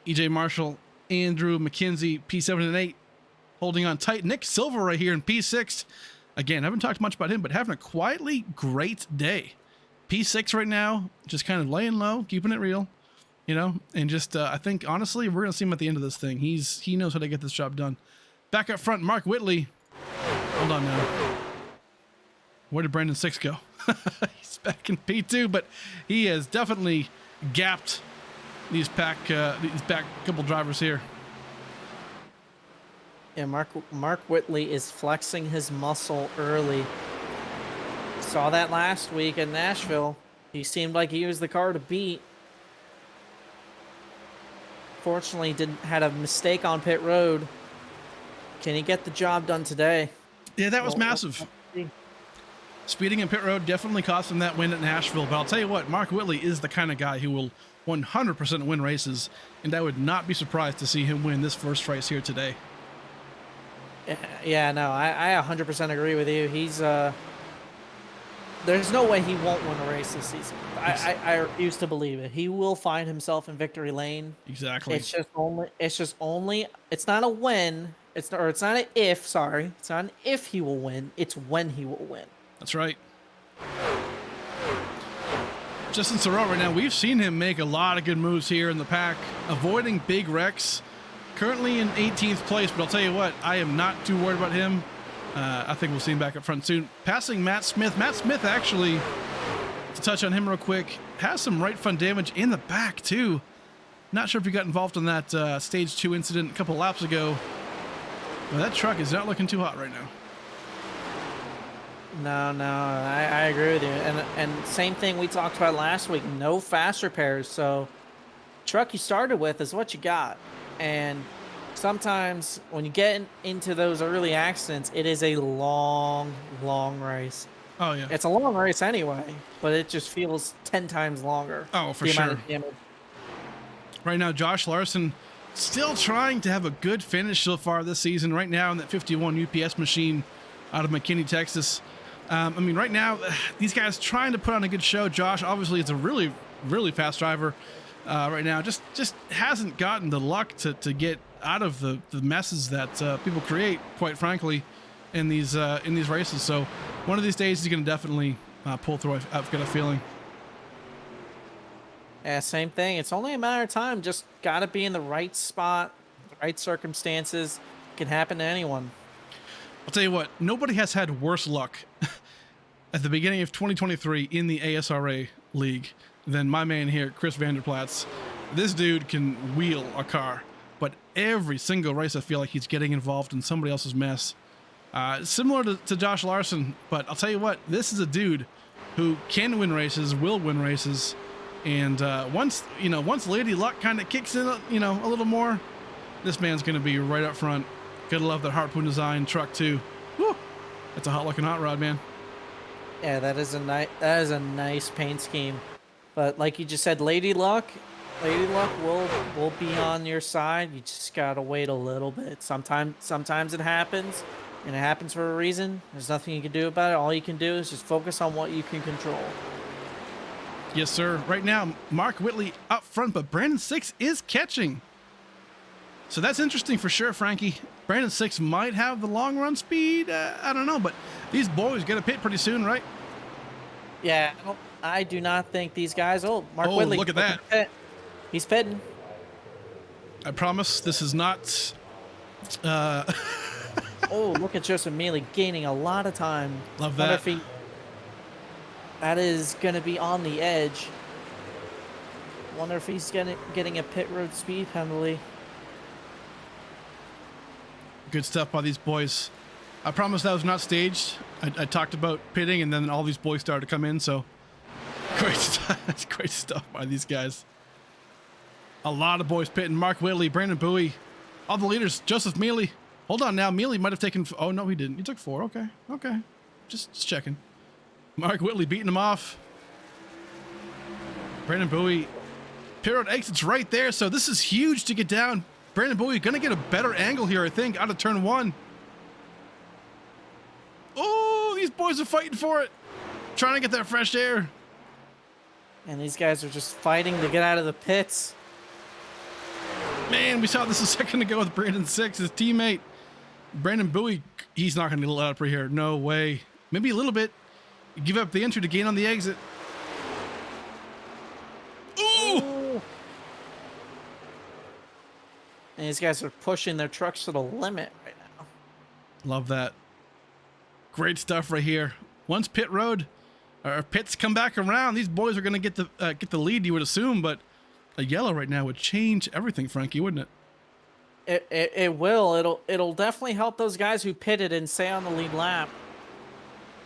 EJ Marshall, Andrew McKenzie, P7 and 8, holding on tight. Nick Silver right here in P6. again, I haven't talked much about him, but having a quietly great day. P6 right now, just kind of laying low, keeping it real, you know, and just I think honestly we're gonna see him at the end of this thing. He knows how to get this job done. Back up front, Mark Whitley. Hold on now. Where did Brandon 6 go? He's back in P2, but he has definitely gapped these back couple drivers here. Yeah, Mark Whitley is flexing his muscle early. Saw that last week in Nashville. He seemed like he was the car to beat. Fortunately, had a mistake on pit road. Can he get the job done today? Yeah, that was massive. Speeding in pit road definitely cost him that win at Nashville, but I'll tell you what, Mark Whitley is the kind of guy who will 100% win races, and I would not be surprised to see him win this first race here today. Yeah, no, I 100% agree with you. He's there's no way he won't win a race this season. I refuse to believe it. He will find himself in victory lane. Exactly. It's not a when. It's not an if. Sorry, it's not an if he will win. It's when he will win. That's right. Justin Sorrell right now, we've seen him make a lot of good moves here in the pack, avoiding big wrecks. Currently in 18th place, but I'll tell you what, I am not too worried about him. I think we'll see him back up front soon. Passing Matt Smith. Matt Smith actually, to touch on him real quick, has some right front damage in the back too. Not sure if he got involved in that stage 2 incident a couple laps ago. But that truck is not looking too hot right now. No, I agree with you. And same thing we talked about last week. No fast repairs. So truck you started with is what you got. And sometimes when you get into those early accidents, it is a long race. Oh, yeah. It's a long race anyway, but it just feels 10 times longer. Oh, for sure. Right now, Josh Larson still trying to have a good finish so far this season. Right now in that 51 UPS machine out of McKinney, Texas. I mean, right now, these guys trying to put on a good show. Josh, obviously, is a really, really fast driver. Right now, just hasn't gotten the luck to get out of the messes that people create, quite frankly, in these races. So one of these days he's going to definitely pull through. I've got a feeling. Yeah, same thing. It's only a matter of time. Just got to be in the right spot, the right circumstances. It can happen to anyone. I'll tell you what, nobody has had worse luck at the beginning of 2023 in the ASRA league than my man here, Chris Vanderplatz. This dude can wheel a car, but every single race I feel like he's getting involved in somebody else's mess. Similar to Josh Larson, but I'll tell you what, this is a dude who can win races, will win races, and once Lady Luck kind of kicks in, a little more, this man's going to be right up front. Gotta love that Harpoon design truck too. Woo! That's a hot looking hot rod, man. Yeah, that is a nice paint scheme. But like you just said, Lady Luck will be on your side. You just gotta wait a little bit. Sometimes it happens, and it happens for a reason. There's nothing you can do about it. All you can do is just focus on what you can control. Yes, sir. Right now, Mark Whitley up front, but Brandon 6 is catching. So that's interesting for sure, Frankie. Brandon 6 might have the long run speed. I don't know, but these boys got to pit pretty soon, right? Yeah, I do not think these guys. Mark Whitley. Look at that. He's pitting. I promise this is not. Oh, look at Joseph Mealy gaining a lot of time. Love that. That is going to be on the edge. Wonder if he's getting a pit road speed penalty. Good stuff by these boys. I promise that was not staged. I talked about pitting, and then all these boys started to come in, so great stuff. Great stuff by these guys. A lot of boys pitting. Mark Whitley, Brandon Bowie, all the leaders. Joseph Mealy. Hold on now. Mealy might have taken... Oh, no, he didn't. He took 4. Okay. Just checking. Mark Whitley beating him off. Brandon Bowie. Pit road exit's right there, so this is huge to get down. Brandon Bowie going to get a better angle here, I think, out of turn 1. Oh, these boys are fighting for it. Trying to get that fresh air. And these guys are just fighting to get out of the pits. Man, we saw this a second ago with Brandon 6, his teammate. Brandon Bowie He's not going to let up right here. No way. Maybe a little bit. Give up the entry to gain on the exit. Ooh! Ooh. And these guys are pushing their trucks to the limit right now. Love that. Great stuff right here. Once pit road or pits come back around, these boys are going to get the lead, you would assume, but a yellow right now would change everything, Frankie, wouldn't it? It will. It'll definitely help those guys who pitted and stay on the lead lap.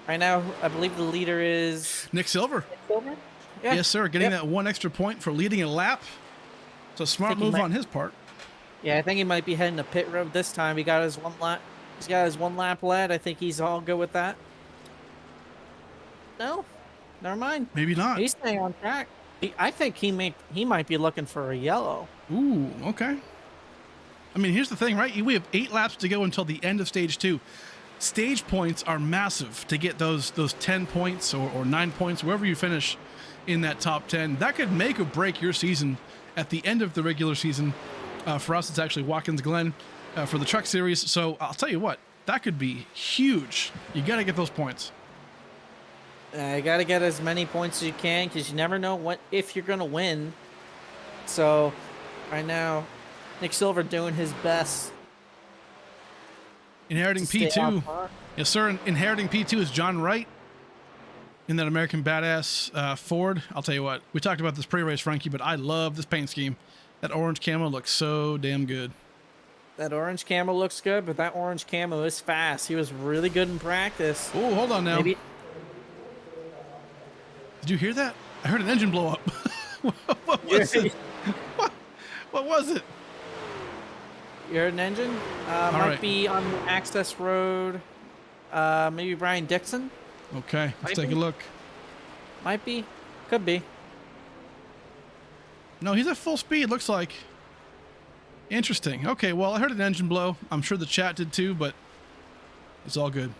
Right now, I believe the leader is Nick Silver. Silver? Yeah. Yes, sir. Getting that one extra point for leading a lap. So smart move on his part. Yeah, I think he might be heading to pit road this time. He got his one lap. He's got his one lap led. I think he's all good with that. No, never mind. Maybe not. He's staying on track. I think he might be looking for a yellow. Ooh, okay. I mean, here's the thing, right? We have 8 laps to go until the end of stage 2. Stage points are massive to get those 10 points or 9 points, wherever you finish in that top 10. That could make or break your season at the end of the regular season. For us, it's actually Watkins Glen for the Truck Series. So I'll tell you what, that could be huge. You got to get those points. You got to get as many points as you can because you never know if you're going to win. So right now, Nick Silver doing his best. Inheriting P2. Yes, sir. Inheriting P2 is John Wright in that American Badass Ford. I'll tell you what, we talked about this pre-race, Frankie, but I love this paint scheme. That orange camo looks so damn good. That orange camo looks good, but that orange camo is fast. He was really good in practice. Oh, hold on now. Maybe. Did you hear that? I heard an engine blow up. What was it? What was it? You heard an engine? Might be on the access road. Maybe Brian Dixon? Okay, let's take a look. Might be. Could be. No, he's at full speed, looks like. Interesting. Okay, well, I heard an engine blow. I'm sure the chat did too, but it's all good.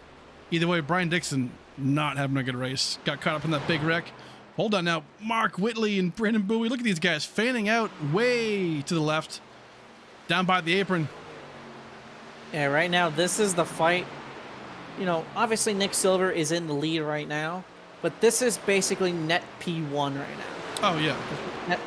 Either way, Brian Dixon not having a good race. Got caught up in that big wreck. Hold on now. Mark Whitley and Brandon Bowie. Look at these guys fanning out way to the left. Down by the apron. Yeah, right now, this is the fight. You know, obviously Nick Silver is in the lead right now, but this is basically net P1 right now. Oh, yeah.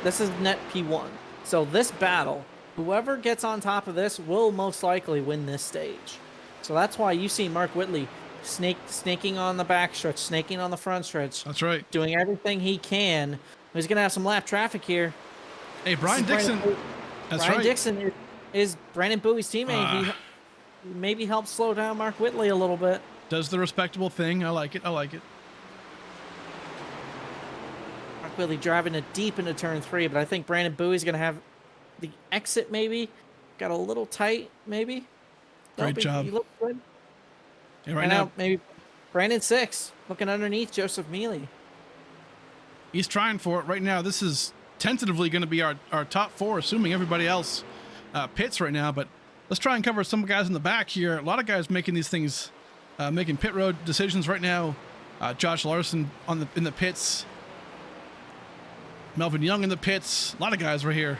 This is net P1. So this battle, whoever gets on top of this will most likely win this stage. So that's why you see Mark Whitley snaking on the backstretch, snaking on the front stretch. That's right. Doing everything he can. He's going to have some lap traffic here. Hey, Brian Dixon. Brian Dixon is Brandon Bowie's teammate. He maybe helped slow down Mark Whitley a little bit. Does the respectable thing. I like it. I like it. Mark Whitley driving it deep into turn 3, but I think Brandon Bowie's going to have the exit maybe. Got a little tight maybe. Great job. He looked good. Yeah, right now, maybe Brandon 6 looking underneath Joseph Mealy. He's trying for it right now. This is tentatively going to be our top 4, assuming everybody else pits right now. But let's try and cover some guys in the back here. A lot of guys making these things, making pit road decisions right now. Josh Larson in the pits. Melvin Young in the pits. A lot of guys right here.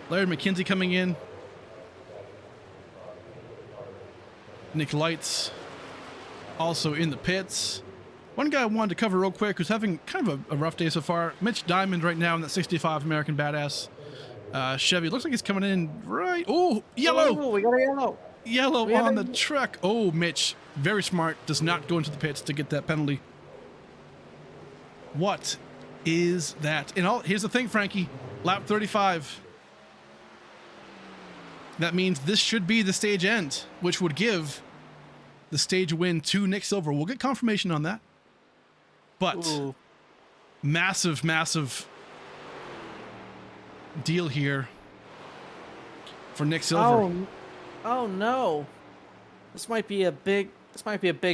Larry McKenzie coming in. Nick Lights also in the pits. One guy I wanted to cover real quick who's having kind of a rough day so far. Mitch Diamond right now in that 65 American Badass Chevy. Looks like he's coming in right. Oh, yellow. Ooh, we got a yellow. Yellow on the truck. Oh, Mitch, very smart. Does not go into the pits to get that penalty. What is that? And here's the thing, Frankie. Lap 35. That means this should be the stage end, which would give the stage win to Nick Silver. We'll get confirmation on that. But massive, massive deal here for Nick Silver. Oh no. This might be a big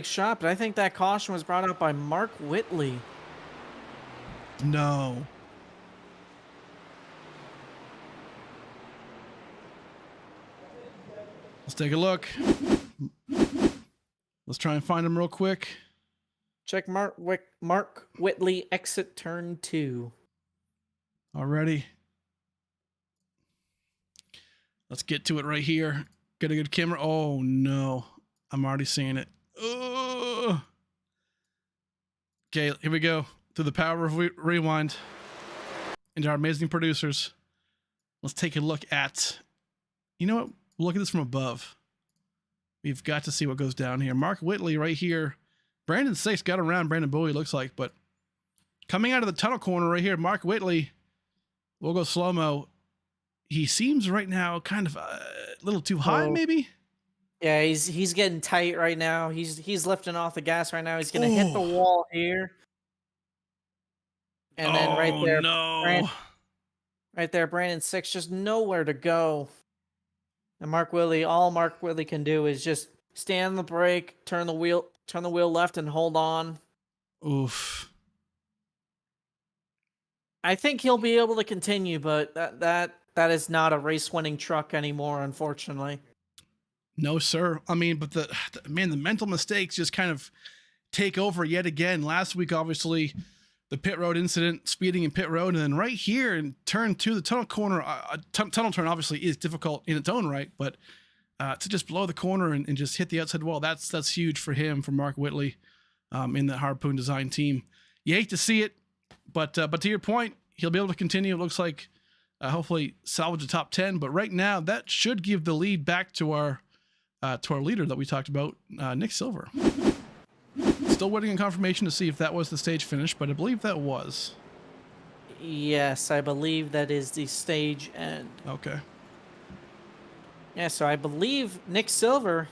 shot, but I think that caution was brought out by Mark Whitley. No. Let's take a look. Let's try and find him real quick. Check Mark Whitley exit turn 2. Alrighty. Let's get to it right here. Get a good camera. Oh no. I'm already seeing it. Okay, here we go. Through the power of rewind and our amazing producers. Let's take a look at, you know what? We'll look at this from above. We've got to see what goes down here. Mark Whitley right here. Brandon Six got around Brandon Bowie, looks like, but coming out of the tunnel corner right here, Mark Whitley, we'll go slow-mo. He seems right now kind of a little too high, maybe? Yeah, he's getting tight right now. He's lifting off the gas right now. He's gonna hit the wall here. And then right there, no. right there, Brandon Six, just nowhere to go. And Mark Whitley, all Mark Whitley can do is just stand on the brake, turn the wheel left, and hold on. Oof. I think he'll be able to continue, but that is not a race-winning truck anymore, unfortunately. No, sir. I mean, but the mental mistakes just kind of take over yet again. Last week, obviously, the pit road incident, speeding in pit road, and then right here in turn 2, the tunnel corner, tunnel turn obviously is difficult in its own right, but to just blow the corner and just hit the outside wall, that's huge for him, for Mark Whitley, in the Harpoon design team. You hate to see it, but to your point, he'll be able to continue. It looks like hopefully salvage the top 10, but right now that should give the lead back to our leader that we talked about, Nick Silver. Still waiting on confirmation to see if that was the stage finish, but I believe that was. Yes, I believe that is the stage end. Okay. Yeah, so I believe Nick Silver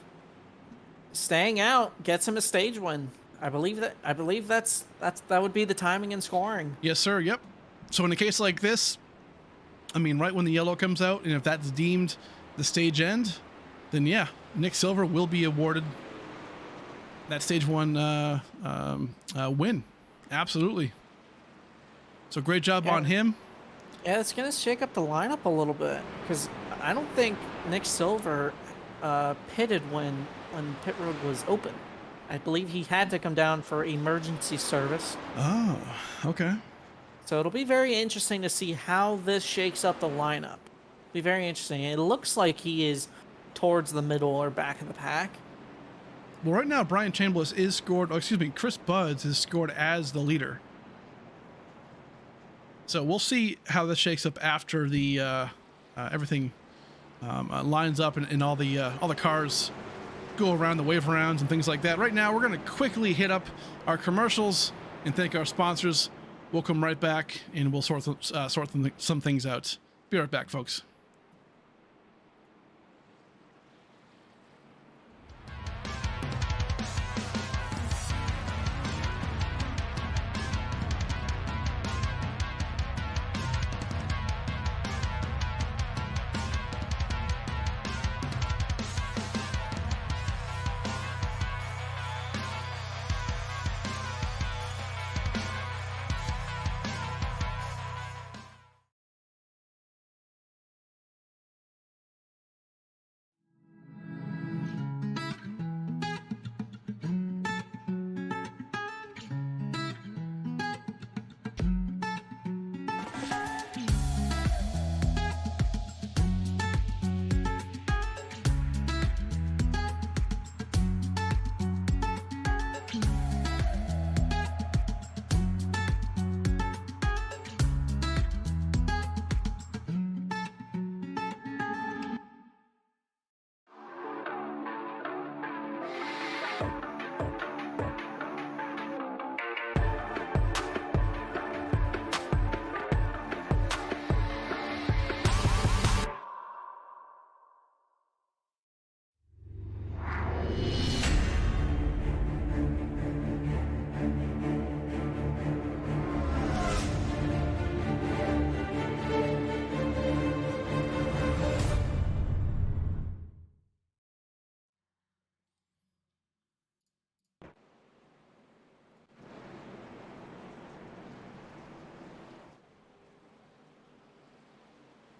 staying out gets him a stage win. I believe that would be the timing and scoring. Yes, sir. Yep. So in a case like this, I mean, right when the yellow comes out, and if that's deemed the stage end, then yeah, Nick Silver will be awarded that stage 1 win. Absolutely. So great job on him. Yeah, it's gonna shake up the lineup a little bit, because I don't think Nick Silver pitted when pit road was open. I believe he had to come down for emergency service. Oh, okay. So it'll be very interesting to see how this shakes up the lineup. Be very interesting. It looks like he is towards the middle or back of the pack. Well, right now, Brian Chambliss is scored, Chris Buds is scored as the leader. So we'll see how this shakes up after the everything lines up and all the cars go around the wave rounds and things like that. Right now, we're going to quickly hit up our commercials and thank our sponsors. We'll come right back and we'll sort some things out. Be right back, folks.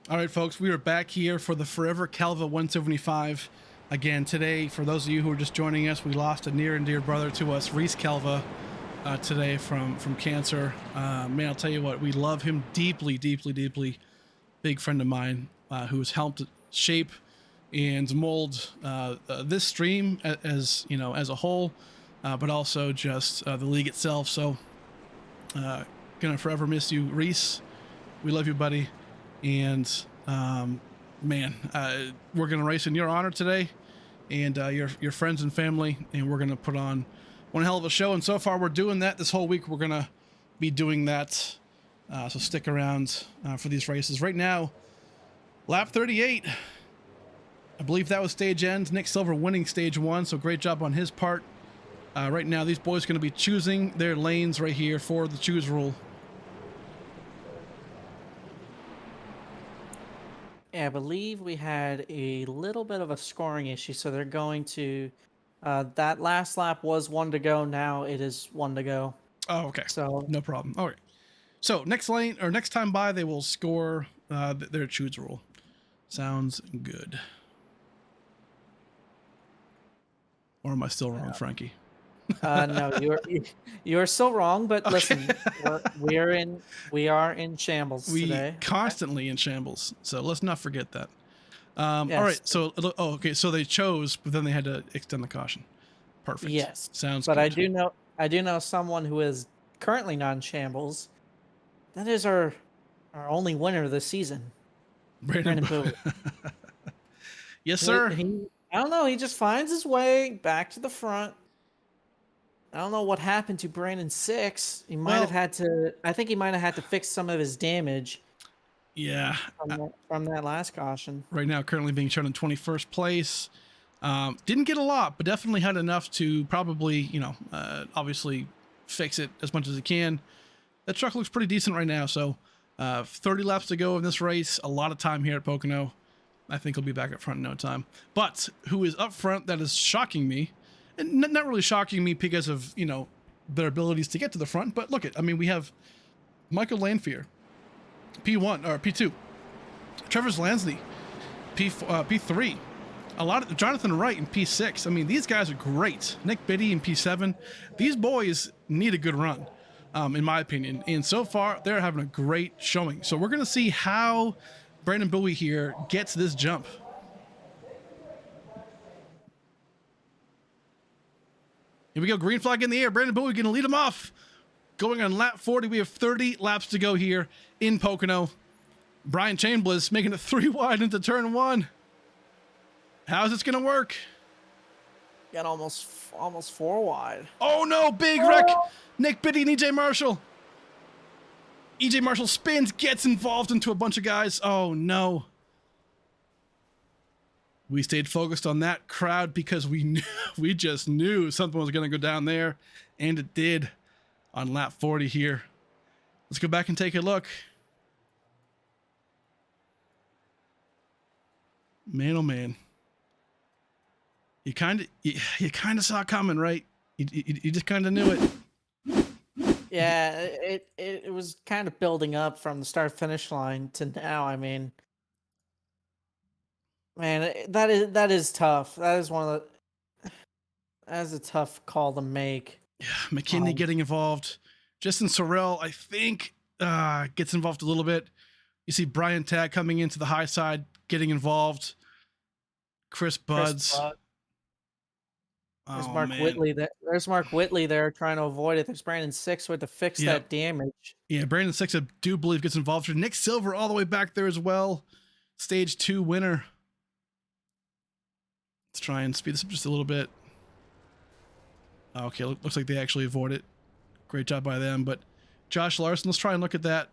All right, folks, we are back here for the Forever Calva 175. Again, today, for those of you who are just joining us, we lost a near and dear brother to us, Reese Calva, today from cancer. Man, I'll tell you what, we love him deeply, deeply, deeply. Big friend of mine who's helped shape and mold this stream as a whole. but also just the league itself. So, gonna forever miss you, Reese. We love you, buddy. And man, we're gonna race in your honor today, and your friends and family, and we're gonna put on one hell of a show. And so far, we're doing that this whole week. We're gonna be doing that. So stick around for these races. Right now, lap 38. I believe that was stage end. Nick Silver winning stage 1, so great job on his part. Right now, these boys are going to be choosing their lanes right here for the choose rule. Yeah, I believe we had a little bit of a scoring issue, so they're going to. That last lap was 1 to go. Now it is 1 to go. Oh, okay. So No problem. All right. So next lane or next time by, they will score their choose rule. Sounds good. Or am I still wrong, Frankie? no, you're still wrong. But Okay. listen, we are in shambles today. Constantly in shambles. So let's not forget that. All Yes. right. So okay. So they chose, but then they had to extend the caution. Perfect. Yes. Sounds But good. I do know someone who is currently not in shambles. That is our only winner this season. Brandon Bowie. Yes, sir. I don't know. He just finds his way back to the front. I don't know what happened to Brandon 6. He might have had to. I think he might have had to fix some of his damage. Yeah. From that last caution. Right now, currently being shown in 21st place. Didn't get a lot, but definitely had enough to probably, obviously fix it as much as he can. That truck looks pretty decent right now. So 30 laps to go in this race. A lot of time here at Pocono. I think he'll be back up front in no time. But who is up front that is shocking me, and not really shocking me because of, their abilities to get to the front. But look we have Michael Lanfear, P1 or P2, Trevor Lansney, P3, a lot of Jonathan Wright in P6. I mean, these guys are great. Nick Biddy in P7. These boys need a good run, in my opinion. And so far, they're having a great showing. So we're going to see how Brandon Bowie here gets this jump. Here we go. Green flag in the air. Brandon Bowie going to lead him off. Going on lap 40. We have 30 laps to go here in Pocono. Brian Chambliss making it 3 wide into turn 1. How's this going to work? Got almost 4 wide. Oh, no. Big wreck. Nick Biddy and EJ Marshall. EJ Marshall spins, gets involved into a bunch of guys. Oh, no. We stayed focused on that crowd because we just knew something was going to go down there, and it did on lap 40 here. Let's go back and take a look. Man, oh, man. You kind of saw it coming, right? You just kind of knew it. Yeah, it was kind of building up from the start finish line to now. I mean, man, that is tough. That is a tough call to make. Yeah, McKinney getting involved. Justin Sorrell, I think, gets involved a little bit. You see Brian Tagg coming into the high side, getting involved. Chris Buds. There's Mark Whitley. There's Mark Whitley there trying to avoid it. There's Brandon 6 with to fix that damage. Yeah, Brandon 6, I do believe, gets involved. Nick Silver all the way back there as well. Stage 2 winner. Let's try and speed this up just a little bit. Okay, looks like they actually avoid it. Great job by them. But Josh Larson, let's try and look at that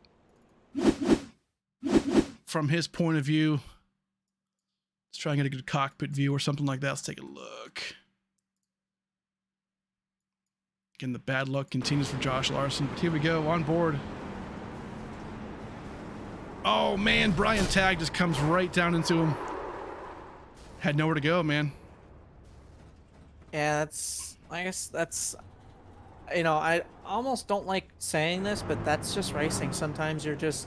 from his point of view. Let's try and get a good cockpit view or something like that. Let's take a look. Again, the bad luck continues for Josh Larson. But here we go, on board. Oh, man, Brian Tagg just comes right down into him. Had nowhere to go, man. Yeah, I guess that's, I almost don't like saying this, but that's just racing. Sometimes you're just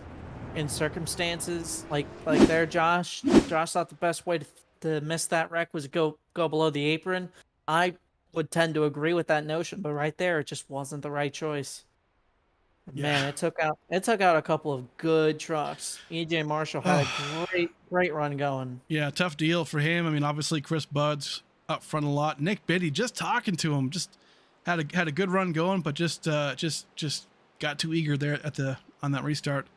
in circumstances like there, Josh. Josh thought the best way to miss that wreck was go below the apron. I would tend to agree with that notion, but right there, it just wasn't the right choice. Yeah. Man, it took out a couple of good trucks. EJ Marshall had a great run going. Yeah, tough deal for him. I mean, obviously Chris Buds up front a lot. Nick Biddy just talking to him, just had a good run going, but just got too eager there on that restart.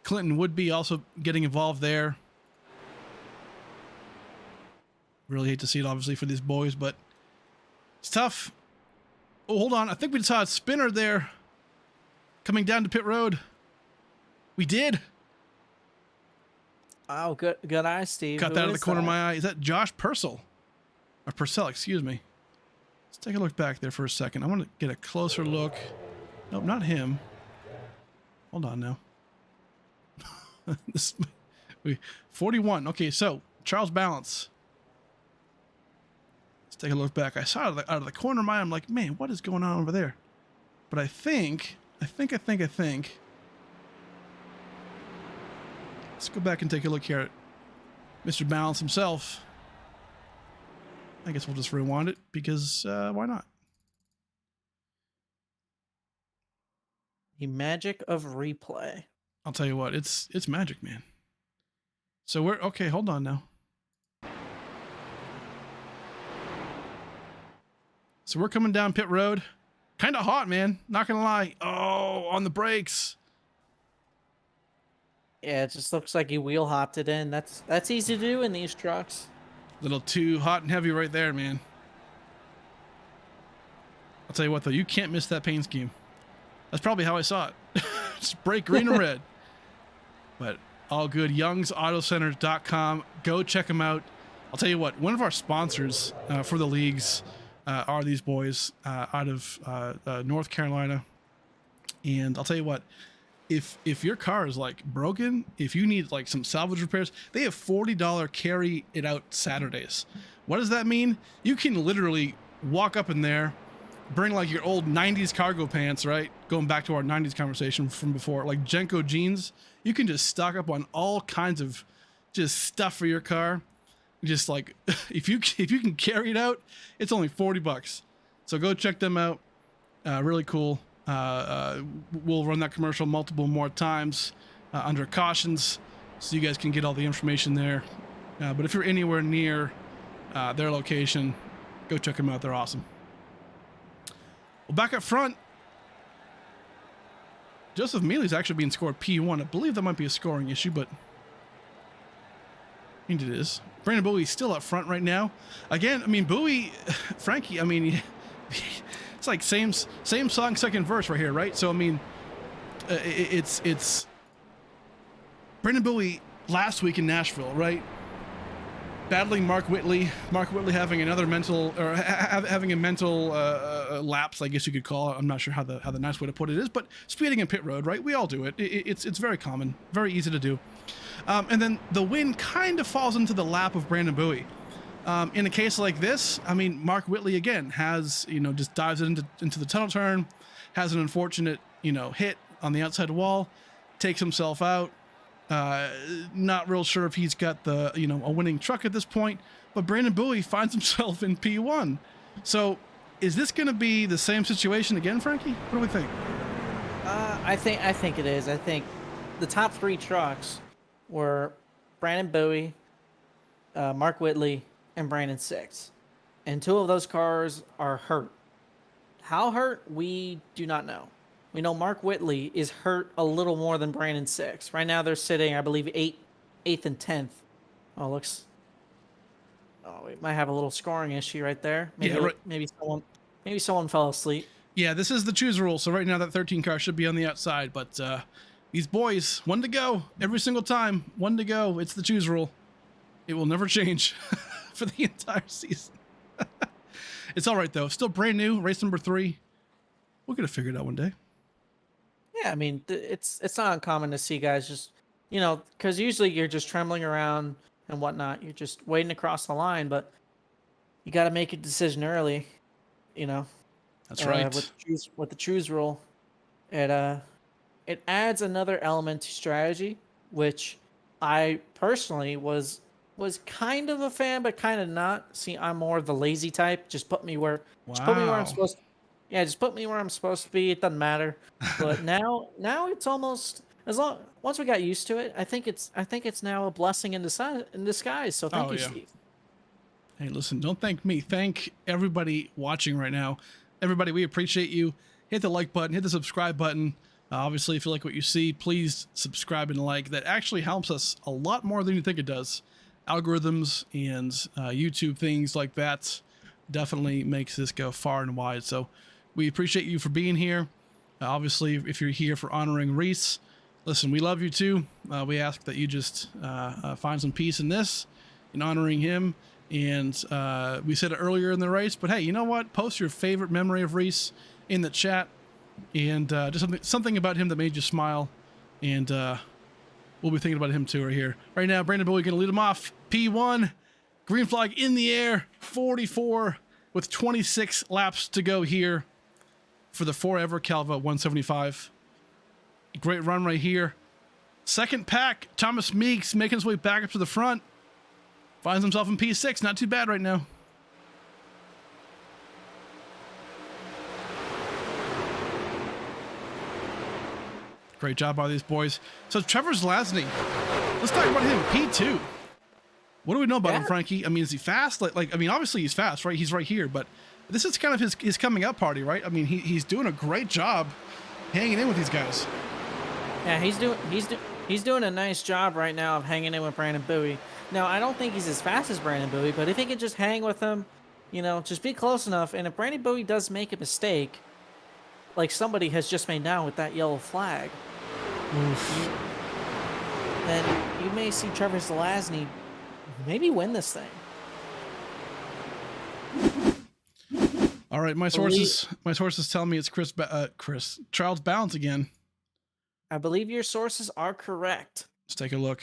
Clinton Woodby also getting involved there. Really hate to see it, obviously, for these boys, but it's tough. Oh, hold on. I think we saw a spinner there coming down to pit road. We did. Oh, good eye, Steve. Got that out of the corner of my eye. Is that Josh Purcell? Or Purcell, excuse me. Let's take a look back there for a second. I want to get a closer look. Nope, not him. Hold on now. 41. Okay, so Charles Balance. Let's take a look back. I saw it out of the corner of my eye. I'm like, man, what is going on over there? But I think. Let's go back and take a look here at Mr. Balance himself. I guess we'll just rewind it because why not? The magic of replay. I'll tell you what, it's magic, man. So we're okay. Hold on now. So we're coming down pit road. Kind of hot, man. Not gonna lie. Oh, on the brakes. Yeah, it just looks like he wheel hopped it in. That's easy to do in these trucks. A little too hot and heavy right there, man. I'll tell you what, though, you can't miss that paint scheme. That's probably how I saw it. Just break green or red. But all good. YoungsAutoCenter.com. Go check them out. I'll tell you what, one of our sponsors for the leagues are these boys out of North Carolina. And I'll tell you what, if your car is like broken, if you need like some salvage repairs, they have $40 carry it out Saturdays. What does that mean? You can literally walk up in there, bring like your old 90s cargo pants, right? Going back to our 90s conversation from before, like Jenko jeans. You can just stock up on all kinds of just stuff for your car. Just like if you can carry it out, it's only $40. So go check them out. Really cool. We'll run that commercial multiple more times under cautions, so you guys can get all the information there. But if you're anywhere near their location, go check them out. They're awesome. Well, back up front, Joseph Mealy's actually being scored P1. I believe that might be a scoring issue, but I think it is. Brandon Bowie's still up front right now. Again, I mean, Bowie, Frankie, I mean, it's like same song, second verse right here, right? So, I mean, it's Brandon Bowie last week in Nashville, right? Battling Mark Whitley. Mark Whitley having another mental, or having a mental lapse, I guess you could call it. I'm not sure how the nice way to put it is, but speeding in pit road, right? We all do it. It's very common, very easy to do. And then the win kind of falls into the lap of Brandon Bowie. In a case like this, I mean, Mark Whitley again has, just dives into the tunnel turn, has an unfortunate, hit on the outside wall, takes himself out. Not real sure if he's got the, a winning truck at this point, but Brandon Bowie finds himself in P1. So is this going to be the same situation again, Frankie? What do we think? I think it is. I think the top three trucks were Brandon Bowie, Mark Whitley, and Brandon Six. And two of those cars are hurt. How hurt, we do not know. We know Mark Whitley is hurt a little more than Brandon Six. Right now they're sitting, I believe, 8th and 10th. Oh, we might have a little scoring issue right there. Maybe, yeah, right. Maybe someone fell asleep. Yeah, this is the choose rule. So right now that 13 car should be on the outside, but these boys, one to go every single time. One to go. It's the choose rule. It will never change for the entire season. It's all right though. Still brand new. Race number 3. We'll get it figured out one day. Yeah, I mean, it's not uncommon to see guys just, because usually you're just trembling around and whatnot. You're just waiting to cross the line, but you got to make a decision early, That's right. With the choose rule, it adds another element to strategy, which I personally was kind of a fan, but kind of not. See, I'm more of the lazy type. Just put me where I'm supposed to. Yeah, just put me where I'm supposed to be. It doesn't matter. But now it's almost once we got used to it. I think it's now a blessing in disguise. So thank you, yeah. Steve. Hey, listen, don't thank me. Thank everybody watching right now. Everybody, we appreciate you. Hit the like button, hit the subscribe button. Obviously, if you like what you see, please subscribe and like. That actually helps us a lot more than you think it does. Algorithms and YouTube, things like that, definitely makes this go far and wide. So we appreciate you for being here. Obviously, if you're here for honoring Reese, listen, we love you too. We ask that you just find some peace in this, in honoring him. And we said it earlier in the race, but hey, you know what? Post your favorite memory of Reese in the chat, and just something about him that made you smile. And we'll be thinking about him too right here. Right now, Brandon Bowie going to lead him off. P1, green flag in the air, 44 with 26 laps to go here for the Forever Calva 175. Great run right here. Second pack, Thomas Meeks making his way back up to the front. Finds himself in P6. Not too bad right now. Great job by these boys. So Trevor Zlasny, let's talk about him. P2. What do we know about him, Frankie? I mean, is he fast? Like, I mean, obviously he's fast, right? He's right here, but this is kind of his coming up party, right? I mean, he's doing a great job hanging in with these guys. Yeah, he's doing a nice job right now of hanging in with Brandon Bowie. Now, I don't think he's as fast as Brandon Bowie, but if he can just hang with him, you know, just be close enough. And if Brandon Bowie does make a mistake, like somebody has just made now with that yellow flag, then you may see Trevor Zlasny maybe win this thing. All right, my sources tell me it's Charles Bounce again. I believe your sources are correct. Let's take a look.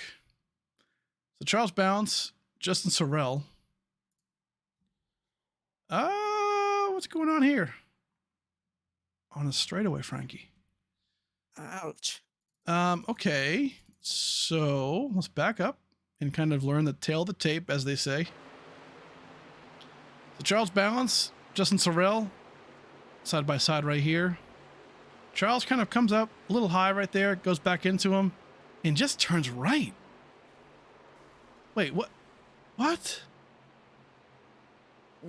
So Charles Bounce, Justin Sorrell. What's going on here? On a straightaway, Frankie. Ouch. Okay. So let's back up and kind of learn the tale of the tape, as they say. So Charles Bounce, Justin Sorrell, side by side right here. Charles kind of comes up a little high right there, goes back into him, and just turns right. Wait, what? What?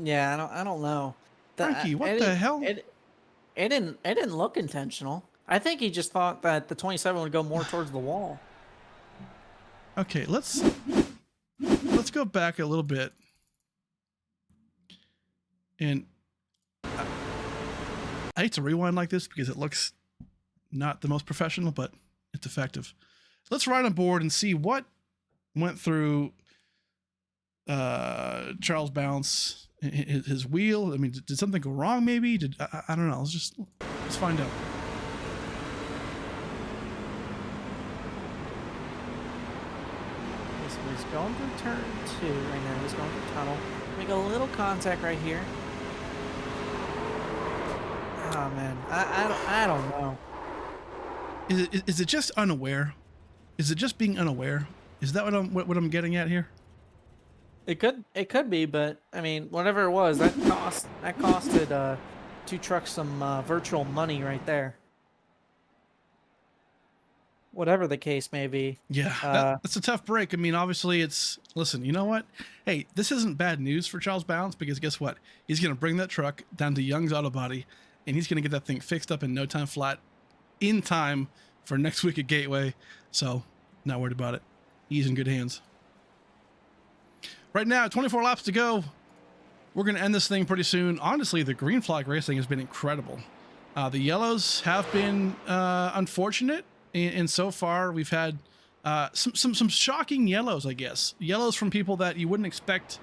Yeah, I don't know. Frankie, what the hell? It didn't look intentional. I think he just thought that the 27 would go more towards the wall. Okay, let's go back a little bit. And I hate to rewind like this because it looks not the most professional, but it's effective. Let's ride on board and see what went through Charles Bounce, his wheel. I mean, did something go wrong maybe? I don't know. Let's find out. So he's going through turn 2 right now. He's going through tunnel. Make a little contact right here. Oh man, I don't know. Is it just unaware? Is it just being unaware? Is that what I'm getting at here? It could be, but I mean, whatever it was, that costed 2 trucks some virtual money right there. Whatever the case may be. Yeah, that's a tough break. I mean, obviously listen, you know what? Hey, this isn't bad news for Charles Bounce because guess what? He's going to bring that truck down to Young's Auto Body and he's going to get that thing fixed up in no time flat in time for next week at Gateway. So not worried about it. He's in good hands. Right now, 24 laps to go. We're going to end this thing pretty soon. Honestly, the green flag racing has been incredible. The yellows have been unfortunate. And so far, we've had some shocking yellows, I guess. Yellows from people that you wouldn't expect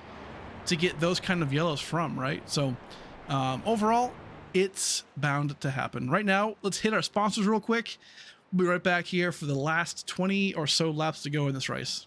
to get those kind of yellows from, right? So overall, it's bound to happen. Right now, let's hit our sponsors real quick. We'll be right back here for the last 20 or so laps to go in this race.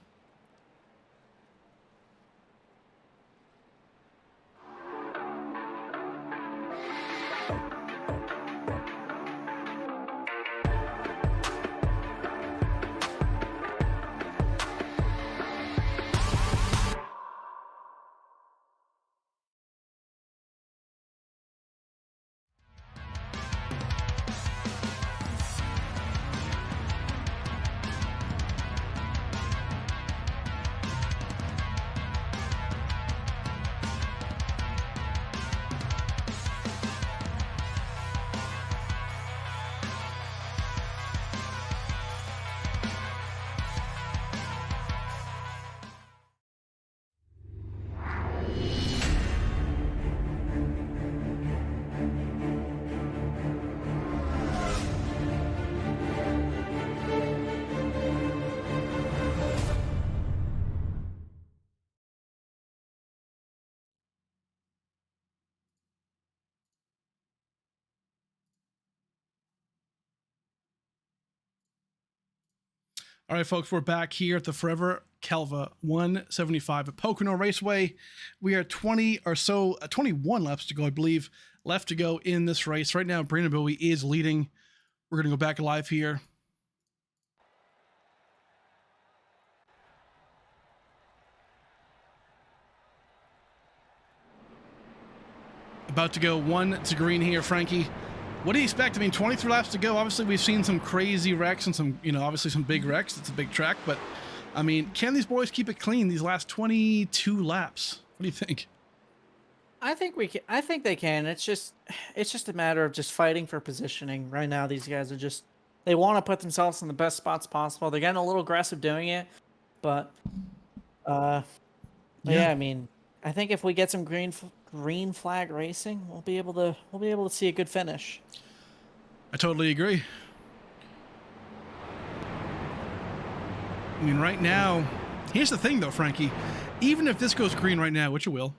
All right, folks, we're back here at the Forever Calva 175 at Pocono Raceway. We are 21 laps to go, I believe, left to go in this race. Right now, Brandon Bowie is leading. We're going to go back live here. About to go 1 to green here, Frankie. What do you expect? I mean, 23 laps to go. Obviously, we've seen some crazy wrecks and some, obviously some big wrecks. It's a big track, but I mean, can these boys keep it clean these last 22 laps? What do you think? I think we can. I think they can. It's just a matter of just fighting for positioning. Right now, these guys are just, they want to put themselves in the best spots possible. They're getting a little aggressive doing it, but yeah, I mean, I think if we get some green flag racing, we'll be able to see a good finish. I totally agree. I mean, right now, here's the thing though, Frankie. Even if this goes green right now, which it will,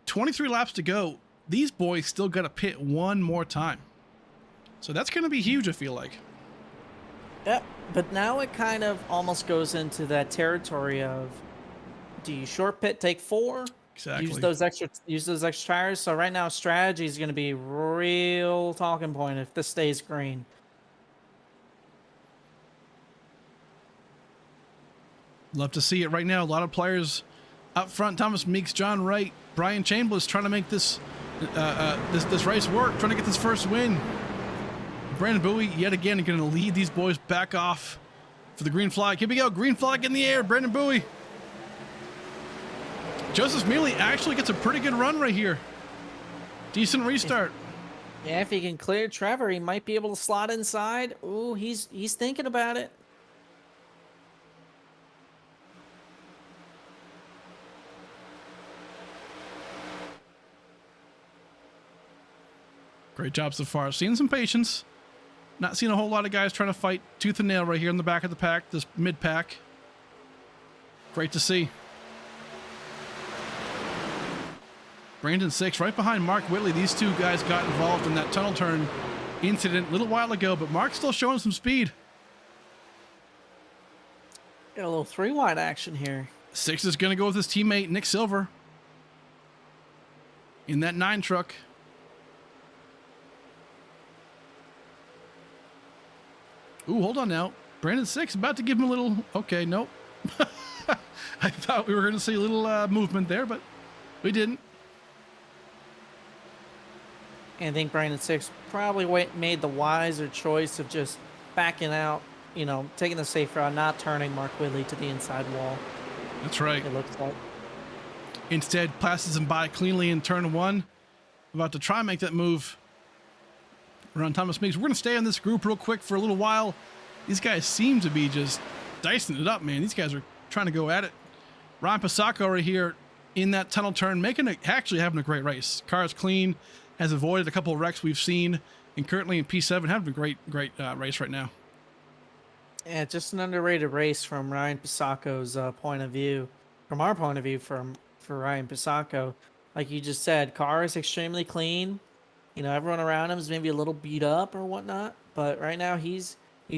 23 laps to go, these boys still got to pit one more time. So that's going to be huge, I feel like. Yep, but now it kind of almost goes into that territory of, do you short pit, take 4? Exactly. Use those extra tires. So right now, strategy is going to be a real talking point if this stays green. Love to see it right now. A lot of players up front. Thomas Meeks, John Wright, Brian Chambliss trying to make this this race work, trying to get this first win. Brandon Bowie yet again going to lead these boys back off for the green flag. Here we go. Green flag in the air. Brandon Bowie. Joseph Mealy actually gets a pretty good run right here. Decent restart. Yeah, if he can clear Trevor, he might be able to slot inside. Ooh, he's thinking about it. Great job so far. Seeing some patience. Not seeing a whole lot of guys trying to fight tooth and nail right here in the back of the pack, this mid-pack. Great to see. Brandon 6 right behind Mark Whitley. These two guys got involved in that tunnel turn incident a little while ago, but Mark's still showing some speed. Got a little 3-wide action here. 6 is going to go with his teammate, Nick Silver, in that 9 truck. Ooh, hold on now. Brandon 6 about to give him a little... Okay, nope. I thought we were going to see a little movement there, but we didn't. And I think Brandon 6 probably made the wiser choice of just backing out, taking the safe route, not turning Mark Whitley to the inside wall. That's right. It looks like. Instead, passes him by cleanly in turn 1. About to try and make that move around Thomas Meeks. We're going to stay on this group real quick for a little while. These guys seem to be just dicing it up, man. These guys are trying to go at it. Ryan Pisacco right here in that tunnel turn, actually having a great race. Car is clean. Has avoided a couple of wrecks we've seen, and currently in P7 having a great race right now. Yeah, just an underrated race from Ryan Pisacco's point of view. From our point of view, for Ryan Pisacco, like you just said, car is extremely clean. Everyone around him is maybe a little beat up or whatnot, but right now he's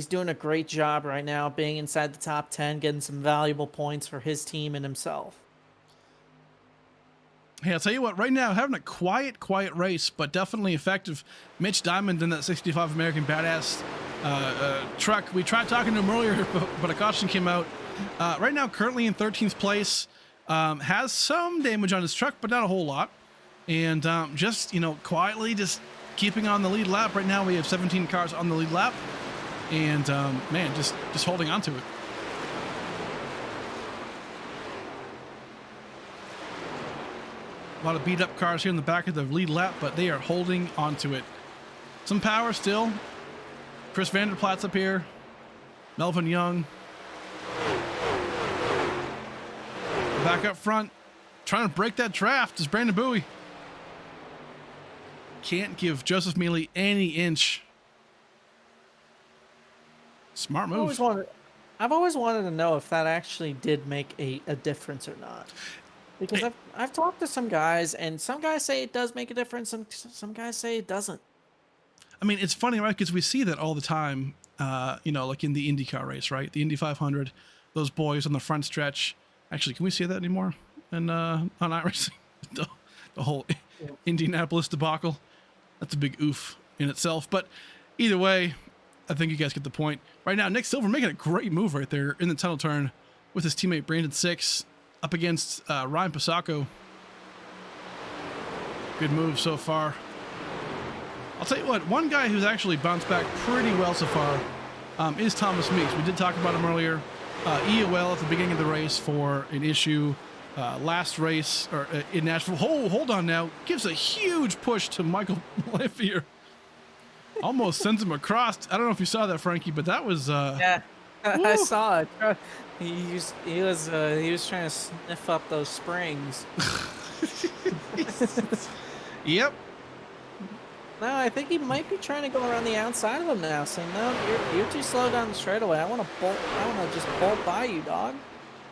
doing a great job right now, being inside the top 10, getting some valuable points for his team and himself. Hey, I'll tell you what, right now, having a quiet race, but definitely effective. Mitch Diamond in that 65 American Badass truck. We tried talking to him earlier, but a caution came out. Right now, currently in 13th place. Has some damage on his truck, but not a whole lot. And just, quietly just keeping on the lead lap. Right now, we have 17 cars on the lead lap. And, man, just holding on to it. A lot of beat up cars here in the back of the lead lap, but they are holding onto it. Some power still. Chris Vanderplat's up here. Melvin Young. Back up front. Trying to break that draft is Brandon Bowie. Can't give Joseph Mealy any inch. Smart move. I've always wanted to know if that actually did make a difference or not. Because I've talked to some guys, and some guys say it does make a difference, and some guys say it doesn't. I mean, it's funny, right? Because we see that all the time like in the IndyCar race, right? The Indy 500, those boys on the front stretch. Actually, can we say that anymore? And on iRacing, the whole Indianapolis debacle. That's a big oof in itself. But either way, I think you guys get the point. Right now, Nick Silver making a great move right there in the tunnel turn with his teammate Brandon Six up against Ryan Pasacco. Good move so far. I'll tell you what, one guy who's actually bounced back pretty well so far is Thomas Meeks. We did talk about him earlier. EOL at the beginning of the race for an issue. Last race or in Nashville. Hold on now. Gives a huge push to Michael Lanphier. Almost sends him across. I don't know if you saw that, Frankie, but that was Yeah, I saw it. He was trying to sniff up those springs. Yep. No, I think he might be trying to go around the outside of him now, saying, "No, you're too slow down the straightaway. I want to just bolt by you, dog."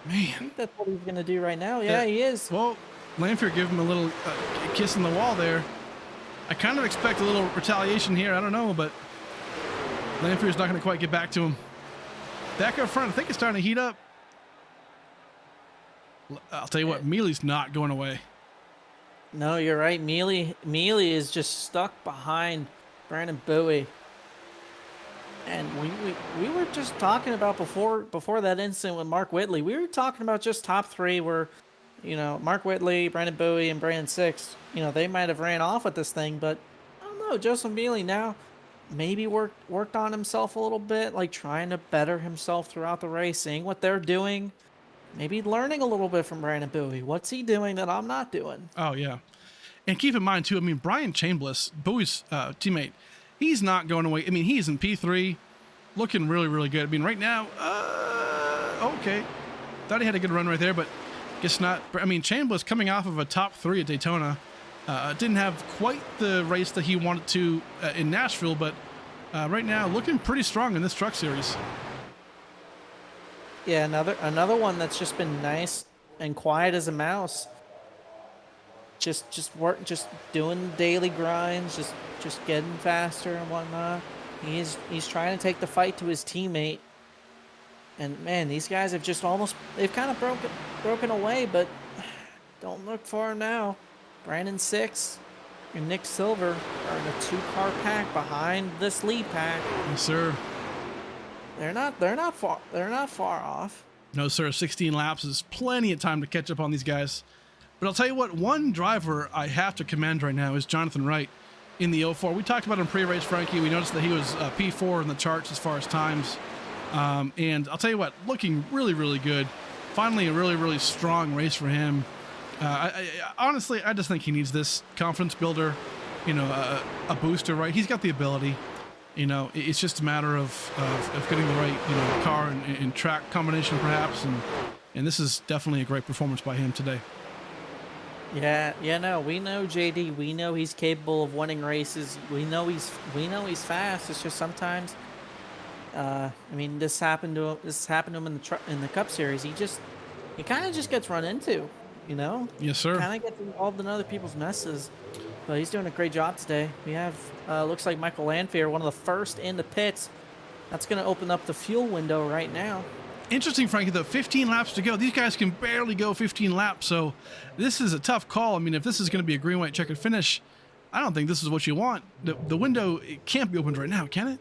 I Man. think that's what he's gonna do right now. Yeah, he is. Well, Lanphier gave him a little kiss in the wall there. I kind of expect a little retaliation here. I don't know, but Lanphier's not going to quite get back to him. Back up front, I think it's starting to heat up. I'll tell you what, Mealy's not going away. No, you're right. Mealy is just stuck behind Brandon Bowie. And we were just talking about before that incident with Mark Whitley. We were talking about just top three where, Mark Whitley, Brandon Bowie, and Brandon Six, they might have ran off with this thing, but I don't know. Joseph Mealy now maybe worked on himself a little bit, like trying to better himself throughout the race, seeing what they're doing. Maybe learning a little bit from Brandon Bowie. What's he doing that I'm not doing? Oh, yeah. And keep in mind, too, Brian Chambliss, Bowie's teammate, he's not going away. He's in P3, looking really, really good. Right now, okay. Thought he had a good run right there, but guess not. Chambliss coming off of a top 3 at Daytona. Didn't have quite the race that he wanted to in Nashville, but right now looking pretty strong in this truck series. Yeah, another one that's just been nice and quiet as a mouse. Just doing the daily grinds, just getting faster and whatnot. He's trying to take the fight to his teammate. And man, these guys have they've kind of broken away, but don't look for him now. Brandon Six and Nick Silver are in a 2-car pack behind this lead pack. Yes, sir. They're not far off. No, sir. 16 laps is plenty of time to catch up on these guys. But I'll tell you what, one driver I have to commend right now is Jonathan Wright in the 04. We talked about him pre-race, Frankie. We noticed that he was P4 in the charts as far as times. And I'll tell you what, looking really, really good. Finally, a really, really strong race for him. Honestly, I just think he needs this confidence builder, a booster, right? He's got the ability. It's just a matter of getting the right, car and track combination perhaps. And this is definitely a great performance by him today. Yeah, no, we know JD. We know he's capable of winning races. We know he's fast. It's just sometimes, this happened to him in the Cup Series. He kind of just gets run into, Yes, sir. Kind of gets involved in other people's messes. But he's doing a great job today. We have looks like Michael Lanphier, one of the first in the pits. That's going to open up the fuel window right now. Interesting, Frankie, though, 15 laps to go. These guys can barely go 15 laps, so this is a tough call. If this is going to be a green, white, checkered finish, I don't think this is what you want. The window, it can't be opened right now, can it?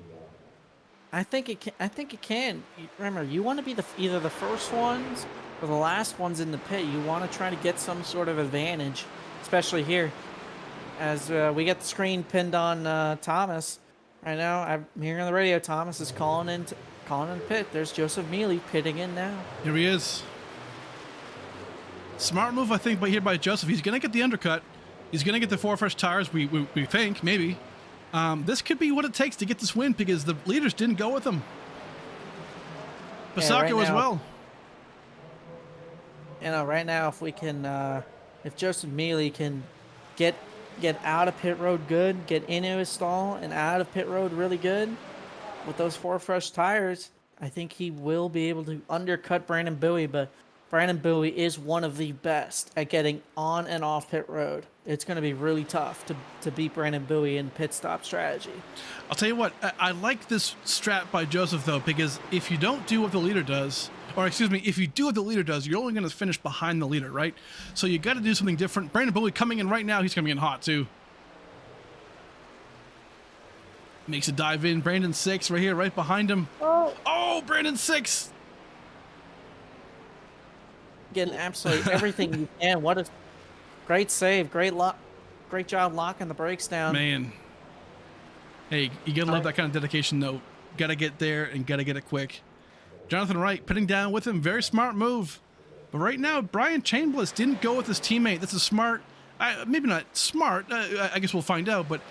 I think it can. Remember, you want to be either the first ones or the last ones in the pit. You want to try to get some sort of advantage, especially here. As we get the screen pinned on Thomas. Right now, I'm hearing on the radio, Thomas is calling in the pit. There's Joseph Mealy pitting in now. Here he is. Smart move, I think, by Joseph. He's going to get the undercut. He's going to get the 4 fresh tires, we think, maybe. This could be what it takes to get this win because the leaders didn't go with him. Pasacco as well. Right now, if Joseph Mealy can get out of pit road good, get into his stall and out of pit road really good with those 4 fresh tires, I think he will be able to undercut Brandon Bowie, but Brandon Bowie is one of the best at getting on and off pit road. it's going to be really tough to beat Brandon Bowie in pit stop strategy. I'll tell you what, I like this strat by Joseph, though, because if you don't do what the leader does, or excuse me, if you do what the leader does, you're only going to finish behind the leader, right? So you got to do something different. Brandon Bowie coming in right now. He's coming in hot, too. Makes a dive in. Brandon 6 right here, right behind him. Oh, Brandon 6. Getting absolutely everything you can. What a great save. Great job locking the brakes down. Man. Hey, you got to love that kind of dedication, though. Got to get there and got to get it quick. Jonathan Wright pitting down with him. Very smart move. But right now, Brian Chambliss didn't go with his teammate. That's a smart, maybe not smart. I guess we'll find out. But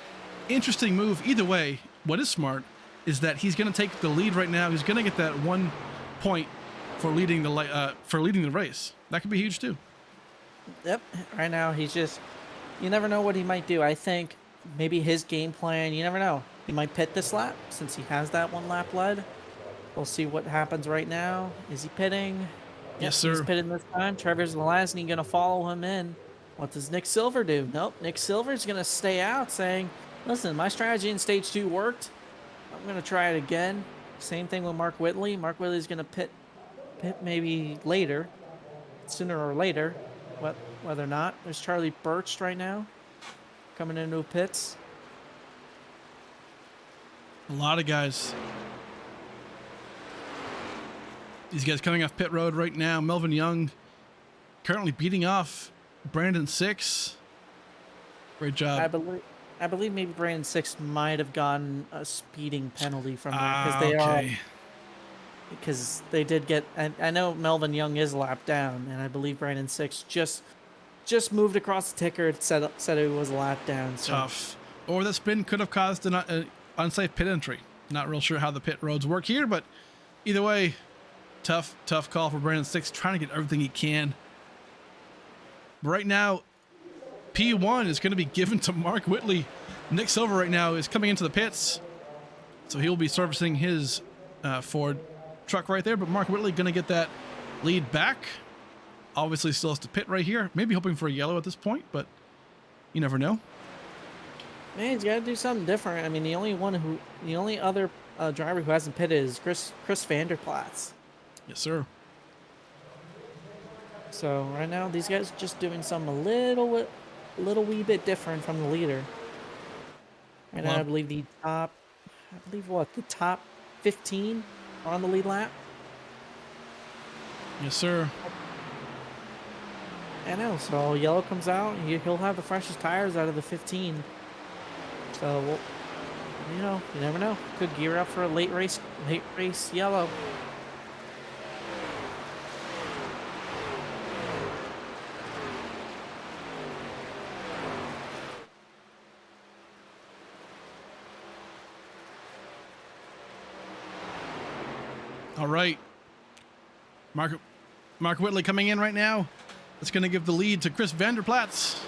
interesting move. Either way, what is smart is that he's going to take the lead right now. He's going to get that 1 point for leading the race. That could be huge too. Yep. Right now, he's just, you never know what he might do. I think maybe his game plan, you never know. He might pit this lap since he has that 1 lap lead. We'll see what happens right now. Is he pitting? Yes, sir. He's pitting this time. Trevor's Lasny going to follow him in. What does Nick Silver do? Nope. Nick Silver's going to stay out saying, listen, my strategy in stage 2 worked. I'm going to try it again. Same thing with Mark Whitley. Mark Whitley's going to pit maybe later, sooner or later, whether or not. There's Charlie Birch right now coming into pits. A lot of guys. These guys coming off pit road right now. Melvin Young currently beating off Brandon 6. Great job. I believe maybe Brandon 6 might have gotten a speeding penalty from them because they did get. I know Melvin Young is lapped down, and I believe Brandon 6 just moved across the ticker. It said it was a lap down. So. Tough. Or the spin could have caused an unsafe pit entry. Not real sure how the pit roads work here, but either way, tough call for Brandon 6, trying to get everything he can. But right now, P1 is going to be given to Mark Whitley. Nick Silver right now is coming into the pits, so he'll be servicing his Ford truck right there. But Mark Whitley going to get that lead back. Obviously still has to pit right here. Maybe hoping for a yellow at this point, but you never know. Man, he's got to do something different. I mean, the only other driver who hasn't pitted is Chris Vanderplatz. Yes, sir. So right now, these guys are just doing something a little wee bit different from the leader. Right now, I believe the top 15 are on the lead lap. Yes, sir. I know. So yellow comes out, he'll have the freshest tires out of the 15. So, you never know. Could gear up for a late race yellow. All right. Mark Whitley coming in right now. That's going to give the lead to Chris Vanderplatz.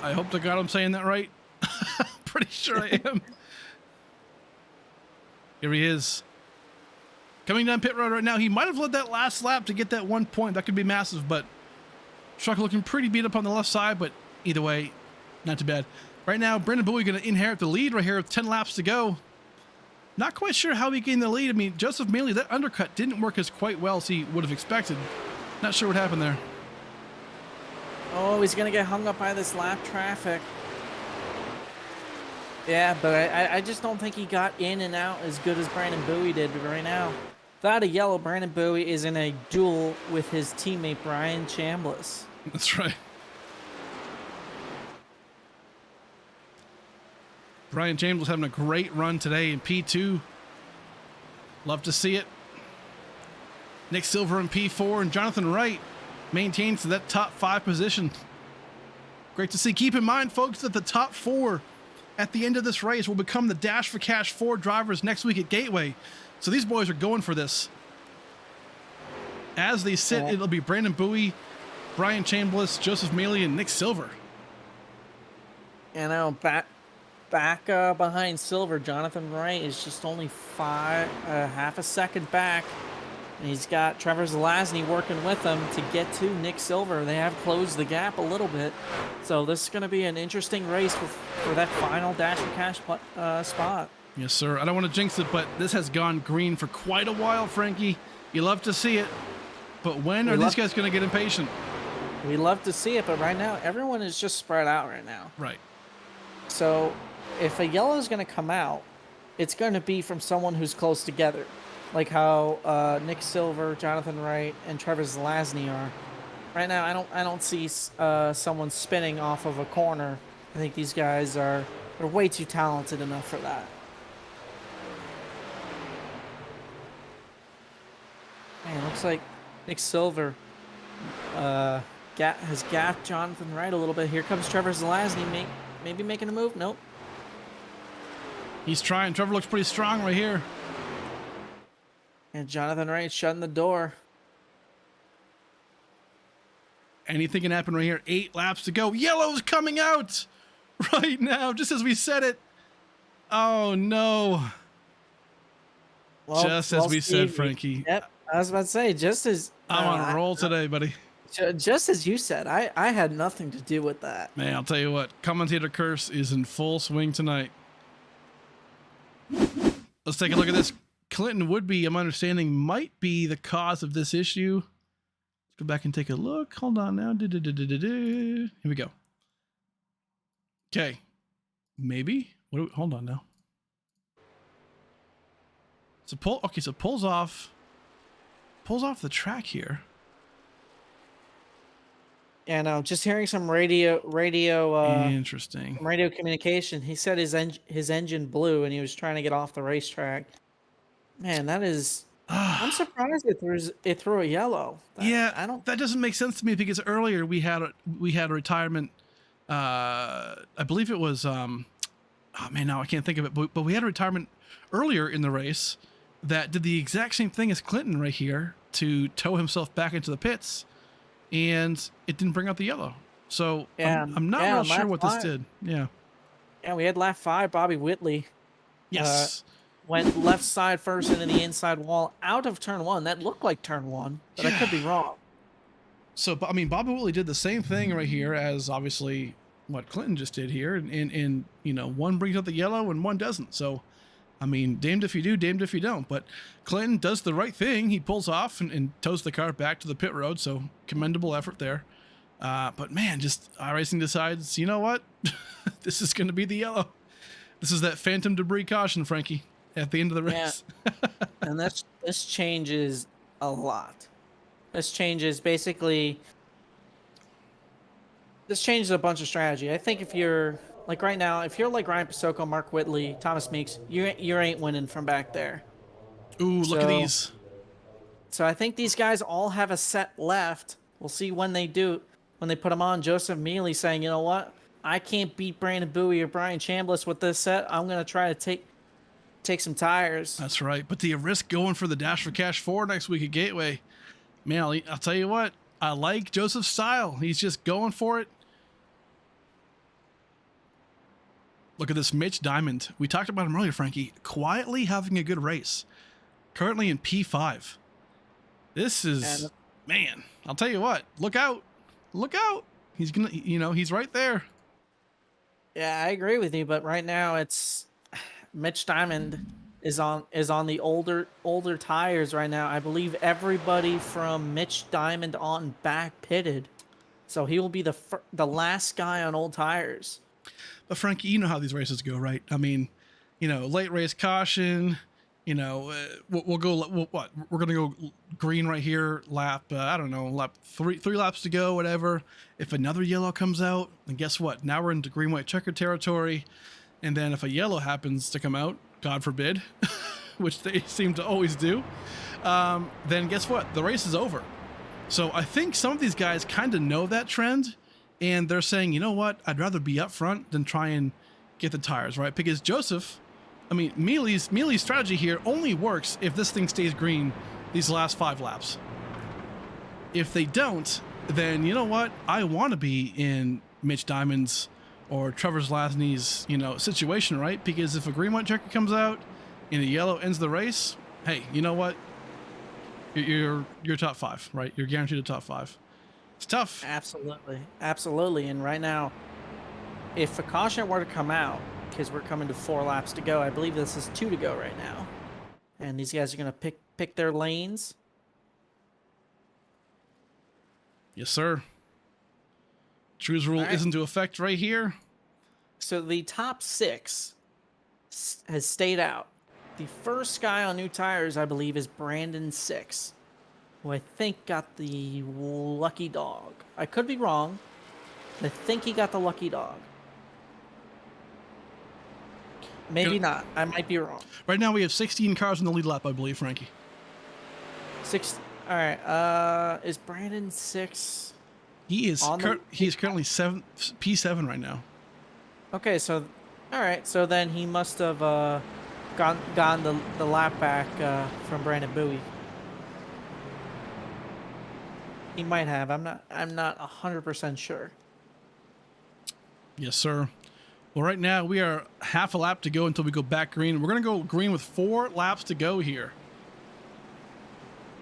I hope to God I'm saying that right. Pretty sure I am. Here he is. Coming down pit road right now. He might have led that last lap to get that 1 point. That could be massive, but truck looking pretty beat up on the left side, but either way, not too bad. Right now, Brandon Bowie going to inherit the lead right here with 10 laps to go. Not quite sure how he gained the lead. I mean, Joseph Maley, that undercut didn't work as quite well as he would have expected. Not sure what happened there. Oh, he's going to get hung up by this lap traffic. Yeah, but I just don't think he got in and out as good as Brandon Bowie did right now. Without a yellow, Brandon Bowie is in a duel with his teammate Brian Chambliss. That's right. Brian Chambliss having a great run today in P2. Love to see it. Nick Silver in P4 and Jonathan Wright maintains that top 5 position. Great to see. Keep in mind, folks, that the top 4 at the end of this race will become the Dash for Cash 4 drivers next week at Gateway. So these boys are going for this. As they sit, it'll be Brandon Bowie, Brian Chambliss, Joseph Maley, and Nick Silver. And now back behind Silver, Jonathan Wright is just only half a second back. And he's got Trevor Zelazny working with him to get to Nick Silver. They have closed the gap a little bit. So this is going to be an interesting race for that final Dash for Cash spot. Yes, sir. I don't want to jinx it, but this has gone green for quite a while, Frankie. You love to see it. But when are these guys going to get impatient? We love to see it, but right now, everyone is just spread out right now. Right. So if a yellow is going to come out, it's going to be from someone who's close together. Like how Nick Silver, Jonathan Wright, and Trevor Zelazny are. Right now, I don't see someone spinning off of a corner. I think these guys are way too talented enough for that. Man, looks like Nick Silver has gapped Jonathan Wright a little bit. Here comes Trevor Zelazny, maybe making a move. Nope. He's trying. Trevor looks pretty strong right here. And Jonathan Wright shutting the door. Anything can happen right here. 8 laps to go. Yellow's coming out right now, just as we said it. Oh, no. Just as we said, Frankie. Yep. I was about to say, just as... I'm on a roll today, buddy. Just as you said, I had nothing to do with that. Man, I'll tell you what. Commentator curse is in full swing tonight. Let's take a look at this. Clinton Woodby, I'm understanding, might be the cause of this issue. Let's go back and take a look. Hold on now. Here we go. Okay. Maybe. Hold on now. So pulls off the track here. Yeah, no, just hearing some radio interesting. Radio communication. He said his engine blew and he was trying to get off the racetrack. Man, that is... I'm surprised it threw a yellow. That doesn't make sense to me, because earlier we had a retirement. I believe it was oh man, now I can't think of it, but we had a retirement earlier in the race that did the exact same thing as Clinton right here to tow himself back into the pits, and it didn't bring out the yellow. So yeah, I'm not real sure what this did. Yeah, we had lap 5, Bobby Whitley. Yes. Went left side first into the inside wall out of turn 1. That looked like turn 1, but I could be wrong. So, I mean, Bobby Whitley did the same thing right here as obviously what Clinton just did here. And you know, one brings out the yellow and one doesn't. So, I mean, damned if you do, damned if you don't. But Clinton does the right thing. He pulls off and tows the car back to the pit road. So, commendable effort there. But man, just iRacing decides, you know what? This is going to be the yellow. This is that phantom debris caution, Frankie, at the end of the race. Yeah. And this changes a lot. This changes basically... This changes a bunch of strategy. I think if you're... Like right now, if you're like Ryan Pasoko, Mark Whitley, Thomas Meeks, you ain't winning from back there. Ooh, look at these. So I think these guys all have a set left. We'll see when they do. When they put them on, Joseph Mealy saying, you know what? I can't beat Brandon Bowie or Brian Chambliss with this set. I'm going to try to take some tires. That's right. But do you risk going for the Dash for Cash 4 next week at Gateway? Man, I'll tell you what. I like Joseph's style. He's just going for it. Look at this Mitch Diamond. We talked about him earlier, Frankie. Quietly having a good race. Currently in P5. This is... Man, I'll tell you what. Look out. Look out. He's gonna, he's right there. Yeah, I agree with you, but right now it's Mitch Diamond is on the older tires right now. I believe everybody from Mitch Diamond on back pitted, so he will be the last guy on old tires. But Frankie, you know how these races go, right? I mean, late race caution. We'll go. What we're gonna go green right here. Lap I don't know. Lap three laps to go. Whatever. If another yellow comes out, then guess what? Now we're into green white checker territory. And then if a yellow happens to come out, God forbid, which they seem to always do, then guess what? The race is over. So I think some of these guys kind of know that trend, and they're saying, you know what? I'd rather be up front than try and get the tires, right? Because Mealy's strategy here only works if this thing stays green these last 5 laps. If they don't, then you know what? I want to be in Mitch Diamond's or Trevor Zelazny's, situation, right? Because if a green white checker comes out and a yellow ends the race, hey, you know what? You're top 5, right? You're guaranteed a top 5. It's tough. Absolutely. Absolutely. And right now, if a caution were to come out, because we're coming to 4 laps to go, I believe this is 2 to go right now. And these guys are going to pick their lanes. Yes, sir. Drew's rule is into effect right here. So the top 6 has stayed out. The first guy on new tires, I believe, is Brandon 6, who I think got the lucky dog. I could be wrong. I think he got the lucky dog. Maybe not. I might be wrong. Right now we have 16 cars in the lead lap, I believe, Frankie. 6. All right. Is Brandon 6? He is. He's currently P7 right now. Okay, so all right. So then he must have gone the lap back from Brandon Bowie. He might have. I'm not 100% sure. Yes, sir. Well, right now we are half a lap to go until we go back green. We're going to go green with 4 laps to go here.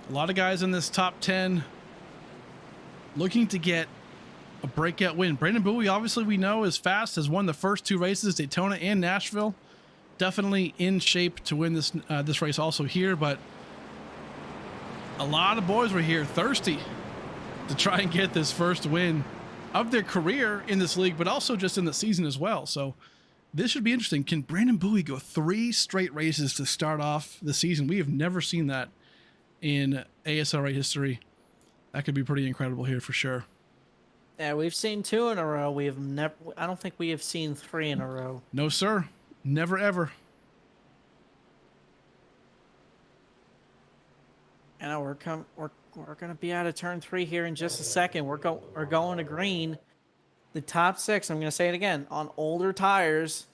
A lot of guys in this top 10 looking to get a breakout win. Brandon Bowie, obviously we know, is fast, has won the first 2 races, Daytona and Nashville. Definitely in shape to win this race also here, but a lot of boys were here thirsty to try and get this first win of their career in this league, but also just in the season as well. So this should be interesting. Can Brandon Bowie go 3 straight races to start off the season? We have never seen that in ASRA history. That could be pretty incredible here for sure. Yeah, we've seen 2 in a row. We have never. I don't think we have seen 3 in a row. No, sir. Never ever. And we're gonna be out of turn 3 here in just a second. We're going to green. The top 6. I'm gonna say it again, on older tires.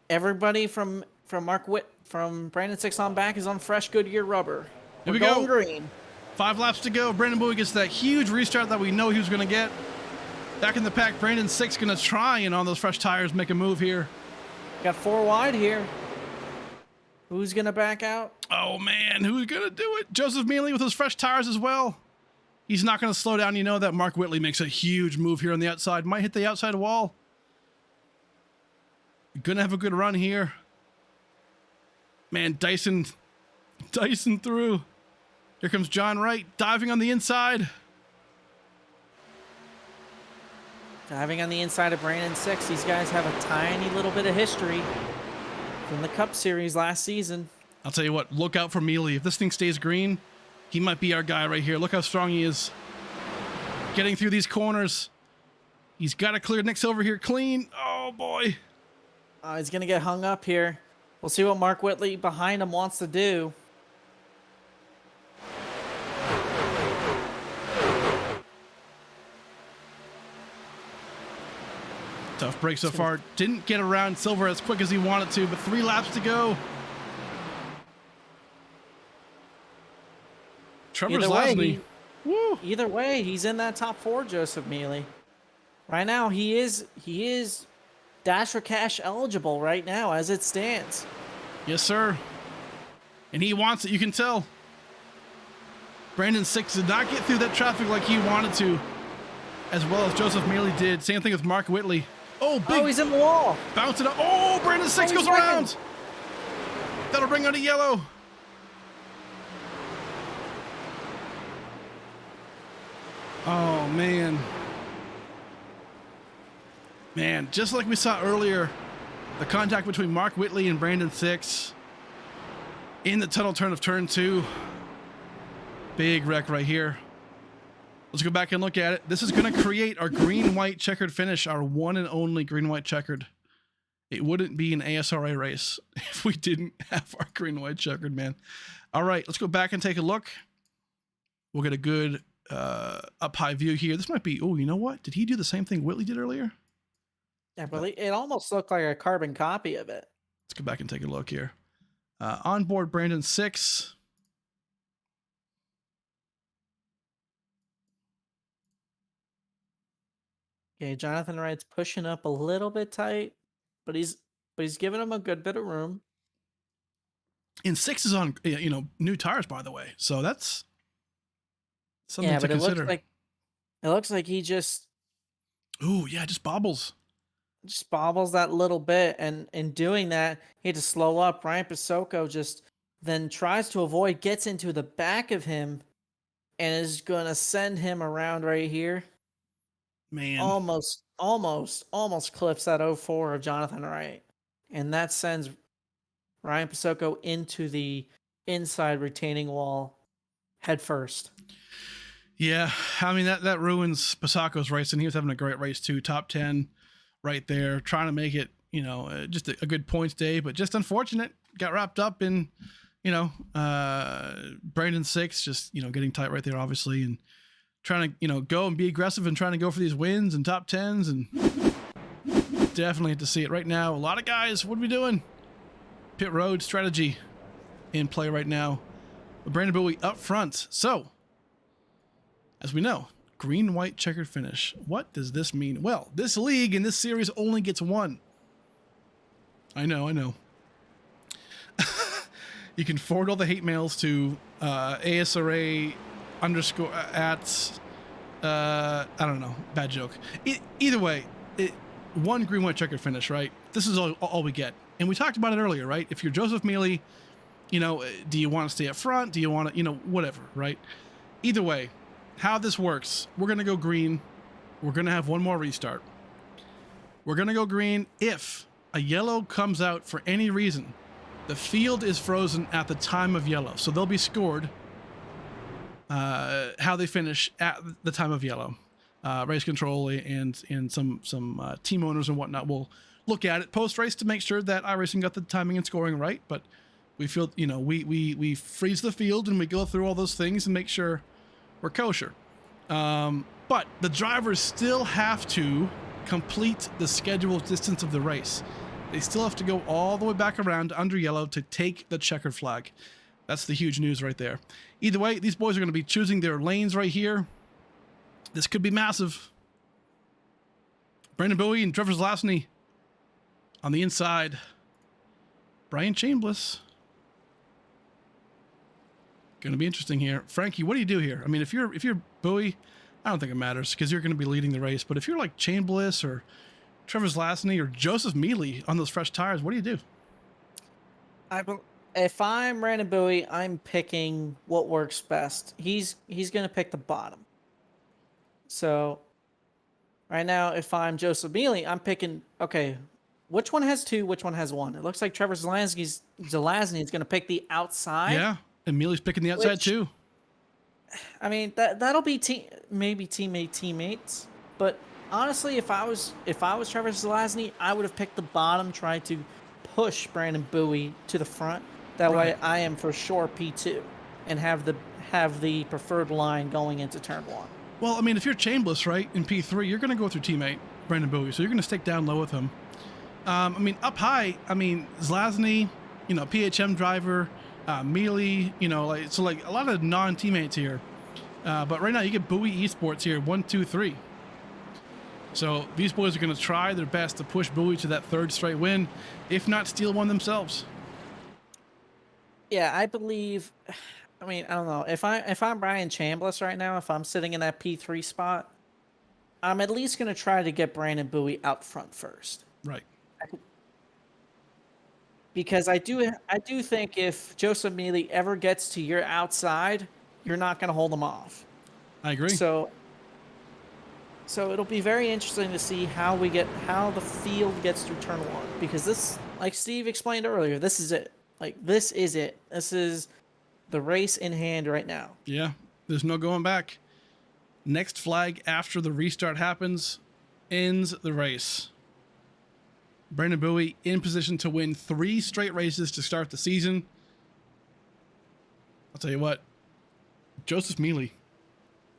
Everybody from Brandon 6 on back is on fresh Goodyear rubber. Here we going go. Green. 5 laps to go. Brandon Bowie gets that huge restart that we know he was going to get. Back in the pack, Brandon 6 going to try and on those fresh tires make a move here. Got 4 wide here. Who's going to back out? Oh, man. Who's going to do it? Joseph Mealy with his fresh tires as well. He's not going to slow down. You know that Mark Whitley makes a huge move here on the outside. Might hit the outside wall. Going to have a good run here. Man, Dyson through. Here comes John Wright diving on the inside. Diving on the inside of Brandon 6. These guys have a tiny little bit of history from the Cup Series last season. I'll tell you what, look out for Mealy. If this thing stays green, he might be our guy right here. Look how strong he is. Getting through these corners. He's got to clear Nick Silver here clean. Oh, boy. He's going to get hung up here. We'll see what Mark Whitley behind him wants to do. Tough break so far. Didn't get around Silver as quick as he wanted to, but 3 laps to go. Trevor's Lasney. Either way, he's in that top 4, Joseph Mealy. Right now, he is Dash for Cash eligible right now as it stands. Yes, sir. And he wants it, you can tell. Brandon 6 did not get through that traffic like he wanted to, as well as Joseph Mealy did. Same thing with Mark Whitley. Oh, big. Oh, he's in the wall. Bounce it up. Oh, Brandon 6 goes around. That'll bring out a yellow. Oh, man. Man, just like we saw earlier, the contact between Mark Whitley and Brandon 6 in the tunnel turn of turn 2. Big wreck right here. Let's go back and look at it. This is going to create our green-white checkered finish, our one and only green-white checkered. It wouldn't be an ASRA race if we didn't have our green-white checkered, man. All right, let's go back and take a look. We'll get a good up-high view here. This might be, oh, you know what? Did he do the same thing Whitley did earlier? Yeah, but it almost looked like a carbon copy of it. Let's go back and take a look here. On board Brandon 6. Okay, Jonathan Wright's pushing up a little bit tight, but he's giving him a good bit of room. And 6 is on, new tires, by the way. So that's something Yeah, to but it consider. looks like he Ooh, yeah, just bobbles. just bobbles that little bit, and in doing that, he had to slow up. Ryan Pasoko just then tries to avoid, gets into the back of him, and is gonna send him around right here. Man. Almost clips that 04 of Jonathan Wright, and that sends Ryan Pasoko into the inside retaining wall head first. Yeah, I mean that ruins Pasako's race, and he was having a great race too. Top 10, right there, trying to make it, just a good points day, but just unfortunate. Got wrapped up in, Brandon 6, just getting tight right there, obviously, and trying to go and be aggressive and trying to go for these wins and top 10s, and definitely have to see it right now. A lot of guys, what are we doing? Pit road strategy in play right now. Brandon Bowie up front. So, as we know, green, white, checkered finish. What does this mean? Well, this league in this series only gets one. I know. You can forward all the hate mails to ASRA underscore at, I don't know, bad joke. Either way, one green, white, checkered finish, right? This is all we get. And we talked about it earlier, right? If you're Joseph Mealy, do you want to stay up front? Do you want to, whatever, right? Either way, how this works, we're going to go green. We're going to have one more restart. We're going to go green if a yellow comes out for any reason. The field is frozen at the time of yellow, so they'll be scored how they finish at the time of yellow. Race control and some team owners and whatnot will look at it post-race to make sure that iRacing got the timing and scoring right, but we feel, we freeze the field and we go through all those things and make sure we're kosher. But the drivers still have to complete the scheduled distance of the race. They still have to go all the way back around under yellow to take the checkered flag. That's the huge news right there. Either way, these boys are going to be choosing their lanes right here. This could be massive. Brandon Bowie and Trevor Zlasny on the inside. Brian Chambliss. Going to be interesting here. Frankie, what do you do here? I mean, if you're Bowie, I don't think it matters because you're going to be leading the race. But if you're like Chambliss or Trevor Zlasny or Joseph Mealy on those fresh tires, what do you do? If I'm Brandon Bowie, I'm picking what works best. He's going to pick the bottom. So right now, if I'm Joseph Mealy, I'm picking, okay, which one has 2? Which one has 1? It looks like Trevor Zlasny is going to pick the outside. Yeah, and Mealy's picking the outside too. I mean, that'll be maybe teammates. But honestly, if I was Trevor Zlasny, I would have picked the bottom, tried to push Brandon Bowie to the front. That way, I am for sure P2 and have the preferred line going into turn 1. Well, I mean, if you're Chambliss, right, in P3, you're going to go through teammate Brandon Bowie, so you're going to stick down low with him. I mean, up high, Zlasny, PHM driver, Mealy, so a lot of non-teammates here. But right now, you get Bowie Esports here, 1, 2, 3. So these boys are going to try their best to push Bowie to that 3rd straight win, if not steal one themselves. Yeah, I believe. I mean, I don't know. If I'm Brian Chambliss right now, if I'm sitting in that P3 spot, I'm at least going to try to get Brandon Bowie out front first. Right. Because I do think if Joseph Mealy ever gets to your outside, you're not going to hold him off. I agree. So it'll be very interesting to see how the field gets through turn 1, because this, like Steve explained earlier, this is it. This is it. This is the race in hand right now. Yeah, there's no going back. Next flag after the restart happens ends the race. Brandon Bowie in position to win 3 straight races to start the season. I'll tell you what, Joseph Mealy,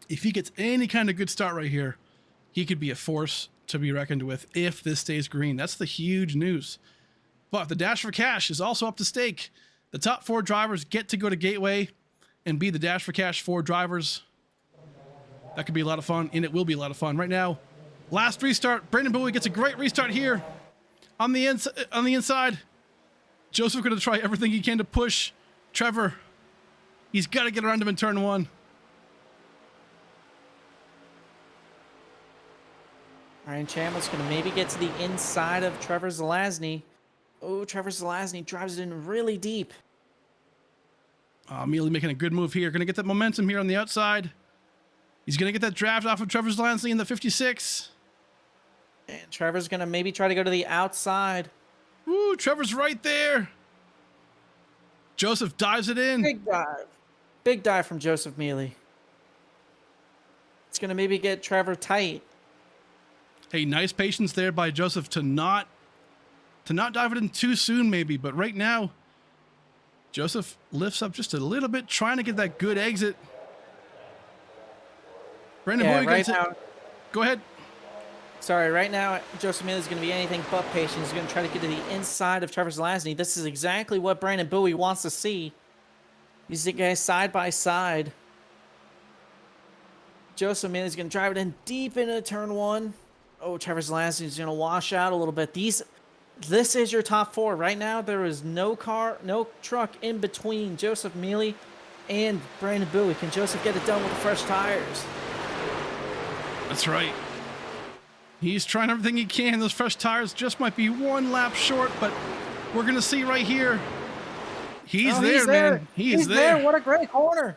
if he gets any kind of good start right here, he could be a force to be reckoned with if this stays green. That's the huge news. But the Dash for Cash is also up to stake. The top 4 drivers get to go to Gateway and be the Dash for Cash 4 drivers. That could be a lot of fun, and it will be a lot of fun. Right now, last restart. Brandon Bowie gets a great restart here on the inside. Joseph going to try everything he can to push Trevor. He's got to get around him in turn 1. Ryan Chandler's going to maybe get to the inside of Trevor Zelazny. Oh, Trevor Zelazny drives it in really deep. Mealy making a good move here. Going to get that momentum here on the outside. He's going to get that draft off of Trevor Zelazny in the 56. And Trevor's going to maybe try to go to the outside. Woo, Trevor's right there. Joseph dives it in. Big dive. Big dive from Joseph Mealy. It's going to maybe get Trevor tight. Hey, nice patience there by Joseph to not dive it in too soon maybe, but right now Joseph lifts up just a little bit, trying to get that good exit. Brandon Bowie right now. Go ahead. Sorry, right now Joseph Mealy is going to be anything but patient. He's going to try to get to the inside of Trevor Zelazny. This is exactly what Brandon Bowie wants to see. These guys side by side. Joseph Mealy is going to drive it in deep into turn 1. Oh, Trevor Zelazny is going to wash out a little bit. This is your top 4 right now. There is no truck in between Joseph Mealy and Brandon Bowie. Can Joseph get it done with the fresh tires? That's right. He's trying everything he can. Those fresh tires just might be 1 lap short, but we're going to see right here. He's there, man. He's there. What a great corner.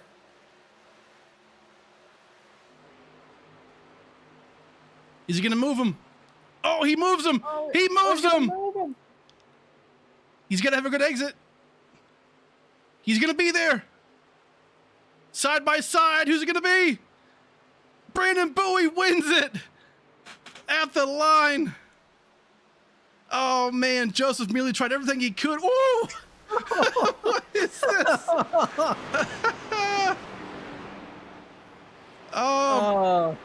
Is he going to move him? Oh, he moves him. He moves him. He's going to have a good exit. He's going to be there. Side by side. Who's it going to be? Brandon Bowie wins it at the line. Oh, man. Joseph Mealy tried everything he could. Ooh. What is this? Oh.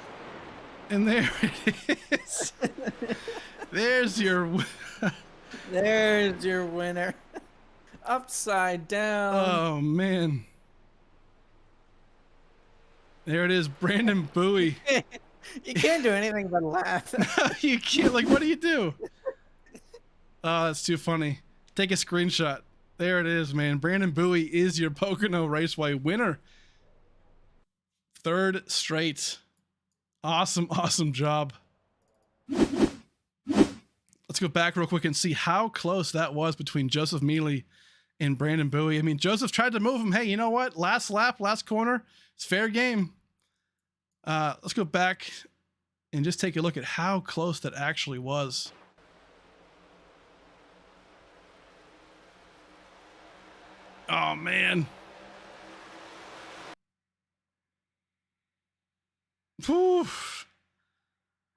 And there it is. There's your winner. Upside down. Oh, man. There it is, Brandon Bowie. You can't do anything but laugh. You can't. Like, what do you do? Oh, that's too funny. Take a screenshot. There it is, man. Brandon Bowie is your Pocono Raceway winner. 3rd straight. Awesome, awesome job. Let's go back real quick and see how close that was between Joseph Mealy and Brandon Bowie. I mean, Joseph tried to move him. Hey, you know what? Last lap, last corner. It's fair game. Let's go back and just take a look at how close that actually was. Oh, man. Whew.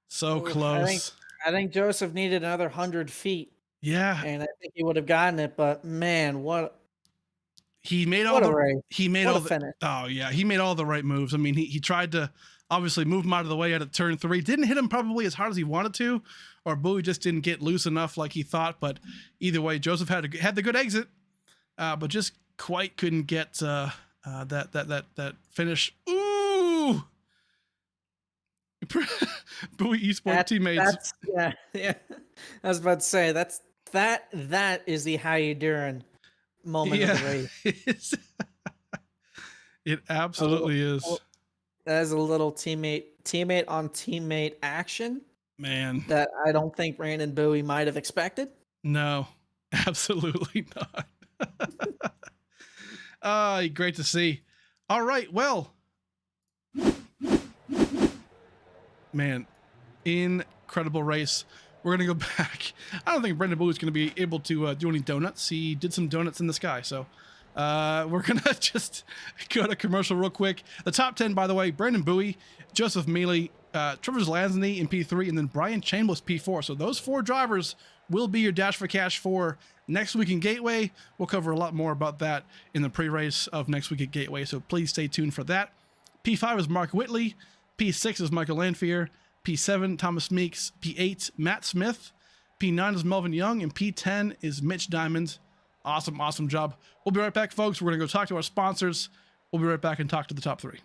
So close. I think Joseph needed another 100 feet. Yeah. And I think he would have gotten it, but man, he made all the right moves. I mean, he tried to obviously move him out of the way out of turn 3. Didn't hit him probably as hard as he wanted to, or Bowie just didn't get loose enough like he thought. But either way, Joseph had the good exit, but just quite couldn't get that finish. Ooh. Bowie Esports teammates. Yeah. I was about to say that is the how you doing moment of the race. It absolutely is. That is a little teammate on teammate action, man, that I don't think Brandon Bowie might have expected. No, absolutely not. Great to see. All right, well, man, incredible race. We're going to go back. I don't think Brandon Bowie's going to be able to do any donuts. He did some donuts in the sky. So we're going to just go to commercial real quick. The top 10, by the way, Brandon Bowie, Joseph Mealy, Trevor Zelazny in P3, and then Brian Chambliss P4. So those 4 drivers will be your Dash for Cash for next week in Gateway. We'll cover a lot more about that in the pre-race of next week at Gateway. So please stay tuned for that. P5 is Mark Whitley. P6 is Michael Lanphier. P7, Thomas Meeks. P8, Matt Smith. P9 is Melvin Young. And P10 is Mitch Diamond. Awesome job. We'll be right back, folks. We're going to go talk to our sponsors. We'll be right back and talk to the top 3.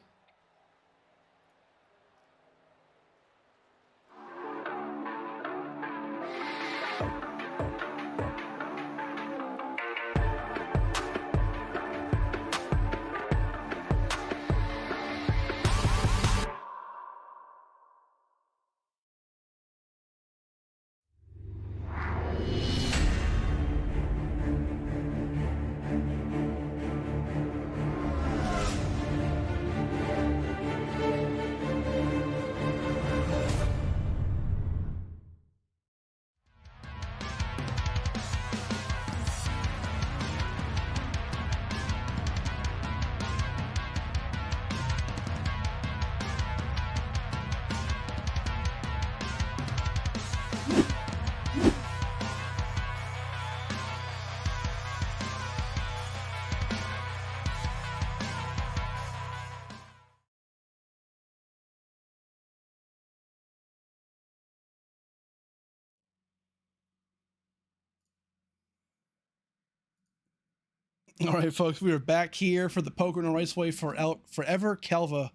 All right, folks, we are back here for the Pocono Raceway for Forever Calva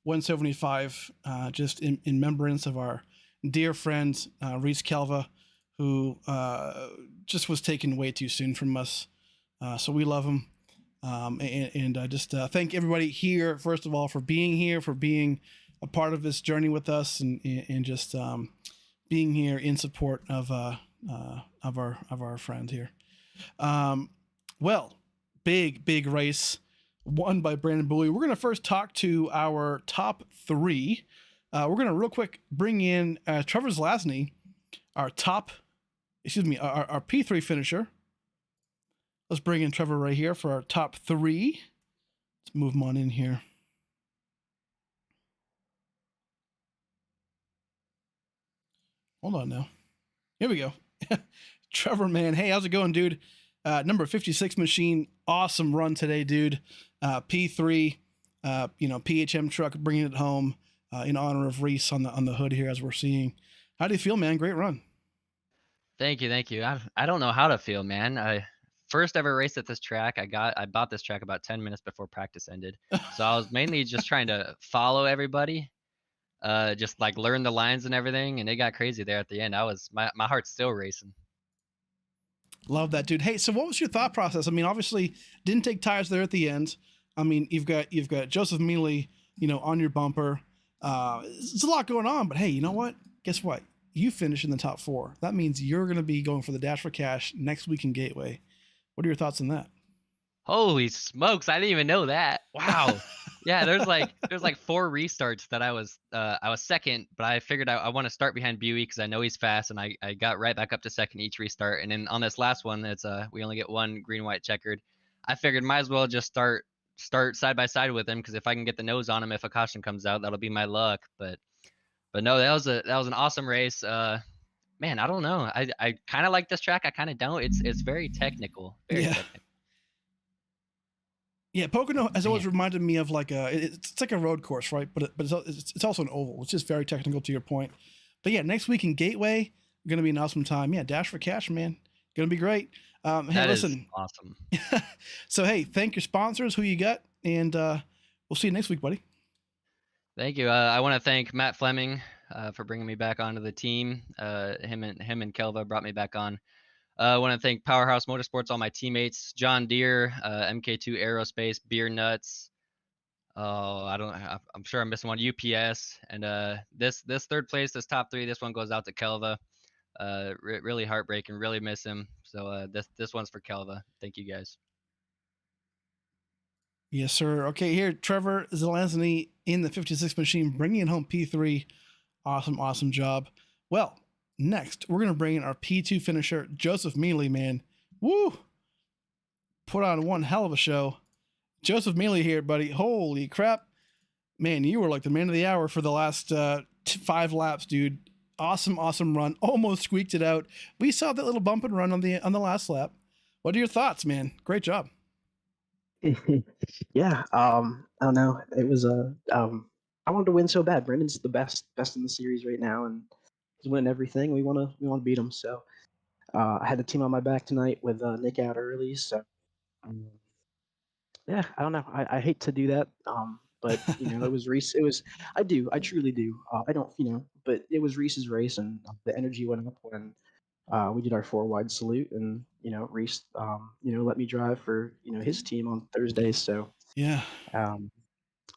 175, just in remembrance of our dear friend Reese Calva, who just was taken way too soon from us. So we love him. And just thank everybody here, first of all, for being here, for being a part of this journey with us, and just being here in support of our friend here. Well, big race won by Brandon Bowie. We're gonna first talk to our top three. We're gonna real quick bring in Trevor Zlasny, our our P3 finisher. Let's bring in Trevor right here for our top three. Let's move him on in here. Hold on now. Here we go. Trevor, man. Hey, how's it going, dude? Number 56 machine. Awesome run today, dude. P3, PHM truck bringing it home in honor of Reese on the hood here, as we're seeing. How do you feel, man? Great run. Thank you, thank you. I don't know how to feel, man. I first ever race at this track. I bought this track about 10 minutes before practice ended. So I was mainly just trying to follow everybody, just like learn the lines and everything, and it got crazy there at the end. My heart's still racing. Love that, dude. Hey, so what was your thought process? I mean, obviously didn't take tires there at the end. I mean, you've got Joseph Mealy, on your bumper. It's a lot going on, but hey, you know what? Guess what? You finish in the top four. That means you're going to be going for the Dash for Cash next week in Gateway. What are your thoughts on that? Holy smokes, I didn't even know that. Wow. Yeah, there's like 4 restarts that I was second, but I figured I want to start behind Buey because I know he's fast, and I got right back up to second each restart. And then on this last one, it's we only get one green white checkered. I figured might as well just start side by side with him, because if I can get the nose on him if a caution comes out, that'll be my luck. But no, that was an awesome race. Man, I don't know. I kind of like this track. I kind of don't. It's very technical. Very Yeah. technical. Yeah, Pocono has always Man. reminded me of like it's like a road course, right? But it's also an oval, which is very technical to your point. But yeah, next week in Gateway, going to be an awesome time. Yeah, Dash for Cash, man, going to be great. Hey, That is listen. awesome. So hey, thank your sponsors, who you got, and we'll see you next week, buddy. Thank you. I want to thank Matt Fleming for bringing me back onto the team. Him and Kelva brought me back on. I want to thank Powerhouse Motorsports, all my teammates, John Deere, MK2 Aerospace, Beer Nuts. Oh, I'm sure I'm missing one. UPS, and this third place, this top 3, this one goes out to Kelva. Really heartbreaking. Really miss him. So this one's for Kelva. Thank you guys. Yes, sir. Okay, here, Trevor Zelazny in the 56 machine, bringing home P3. Awesome job. Well, next, we're going to bring in our P2 finisher, Joseph Mealy, man. Woo! Put on one hell of a show. Joseph Mealy here, buddy. Holy crap. Man, you were like the man of the hour for the last 5 laps, dude. Awesome run. Almost squeaked it out. We saw that little bump and run on the last lap. What are your thoughts, man? Great job. Yeah, I don't know. It was I wanted to win so bad. Brendan's the best in the series right now, and he's winning everything. We want to beat him. So I had the team on my back tonight with Nick out early. So um, yeah, I don't know. I hate to do that, but it was Reese. I truly do. I don't, but it was Reese's race, and the energy went up when we did our 4 wide salute, and Reese, let me drive for his team on Thursdays. So Yeah. um,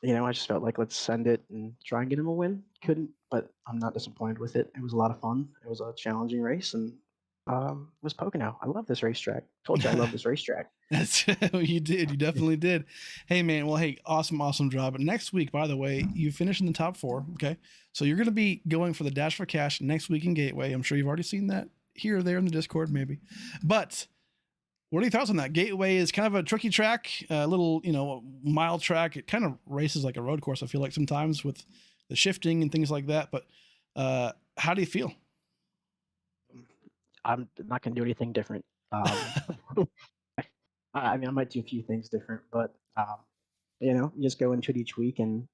I just felt like let's send it and try and get him a win. Couldn't, but I'm not disappointed with it. It was a lot of fun. It was a challenging race, and it was Pocono. I love this racetrack. Told you I love this racetrack. That's you did. You definitely did. Hey man, well hey, awesome job. But next week, by the way, you finish in the top 4. Okay, so you're going to be going for the Dash for Cash next week in Gateway. I'm sure you've already seen that here or there in the Discord, maybe. But what are your thoughts on that? Gateway is kind of a tricky track, a little mile track. It kind of races like a road course. I feel like sometimes with the shifting and things like that. But how do you feel? I'm not going to do anything different. I mean, I might do a few things different, but you just go into it each week and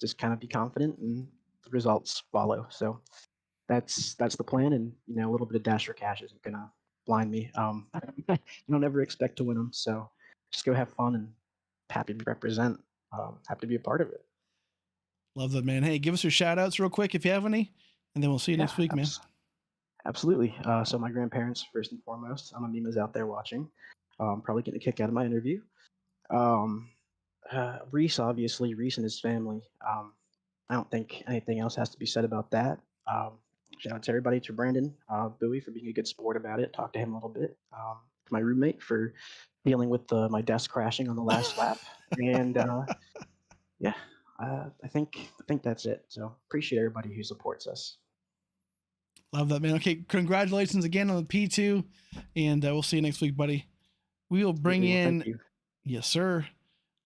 just kind of be confident, and the results follow. So that's the plan, and a little bit of Dash for Cash isn't gonna blind me. I don't ever expect to win them, so just go have fun and happy to represent. Happy to be a part of it. Love that, man. Hey, give us your shout outs real quick if you have any, and then we'll see you next week, man. Absolutely. So my grandparents, first and foremost. I'm Mima's out there watching. Probably getting a kick out of my interview. Reese, obviously, Reese and his family. I don't think anything else has to be said about that. Shout out to everybody, to Brandon Bowie for being a good sport about it. Talk to him a little bit. To my roommate for dealing with my desk crashing on the last lap. And yeah, I think that's it. So appreciate everybody who supports us. Love that, man. Okay, congratulations again on the P2, and we'll see you next week, buddy. We will bring in, Thank you. Yes, sir.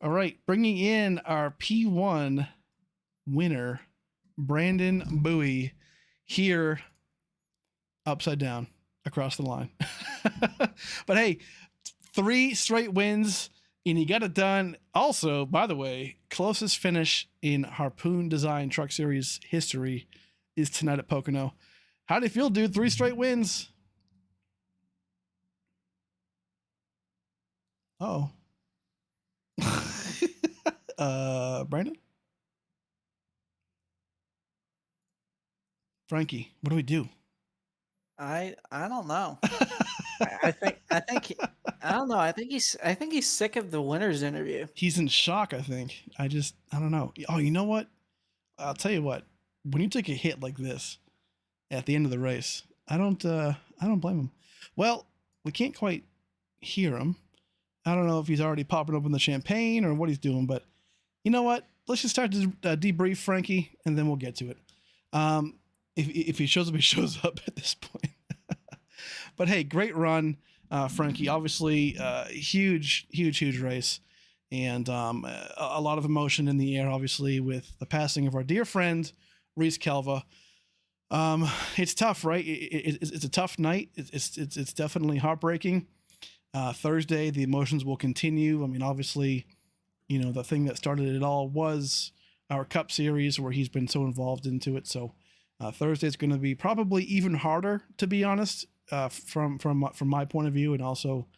All right, bringing in our P1 winner, Brandon Bowie, here, upside down, across the line. But hey, 3 straight wins, and he got it done. Also, by the way, closest finish in Harpoon Design Truck Series history is tonight at Pocono. How do you feel, dude? 3 straight wins. Oh. Brandon? Frankie, what do we do? I don't know. I think I don't know. I think he's sick of the winner's interview. He's in shock, I think. I don't know. Oh, you know what? I'll tell you what. When you take a hit like this at the end of the race, I don't blame him. Well, we can't quite hear him. I don't know if he's already popping open the champagne or what he's doing, but you know what? Let's just start to debrief Frankie, and then we'll get to it. If he shows up, he shows up at this point. But hey, great run, Frankie. Obviously, huge race, and a lot of emotion in the air, obviously, with the passing of our dear friend, Reese Calva. It's tough, right? It's a tough night. It's definitely heartbreaking. Thursday, the emotions will continue. I mean, obviously, you know, the thing that started it all was our Cup Series, where he's been so involved into it. So Thursday is going to be probably even harder, to be honest, from my point of view, and also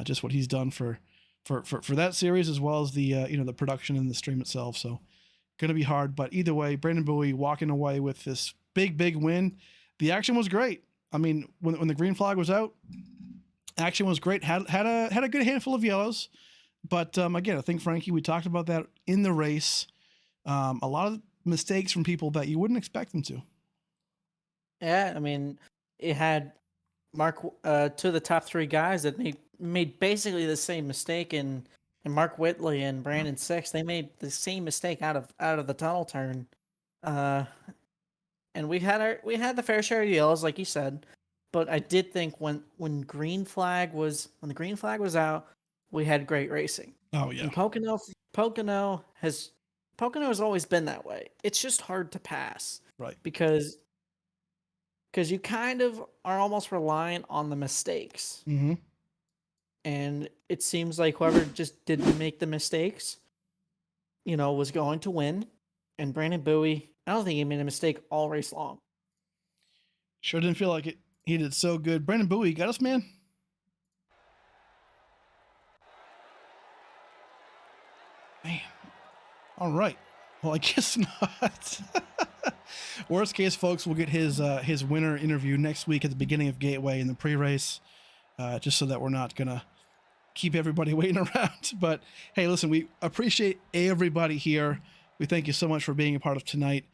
just what he's done for that series, as well as the the production and the stream itself. So going to be hard, but either way, Brandon Bowie walking away with this big win. The action was great. I mean, when the green flag was out, action was great. Had a good handful of yellows, but again, I think, Frankie, we talked about that in the race. A lot of mistakes from people that you wouldn't expect them to. Yeah, I mean, it had Mark two of the top 3 guys that made basically the same mistake, and Mark Whitley and Brandon Six, they made the same mistake out of the tunnel turn. And we had the fair share of yellows, like you said, but I did think when the green flag was out, we had great racing. Oh yeah. And Pocono has always been that way. It's just hard to pass. Right. Because you kind of are almost reliant on the mistakes. Mm-hmm. And it seems like whoever just didn't make the mistakes, was going to win. And Brandon Bowie, I don't think he made a mistake all race long. Sure didn't feel like it. He did so good. Brandon Bowie, you got us, man? Man. All right. Well, I guess not. Worst case, folks, we'll get his winner interview next week at the beginning of Gateway in the pre-race, just so that we're not going to keep everybody waiting around. But hey, listen, we appreciate everybody here. We thank you so much for being a part of tonight.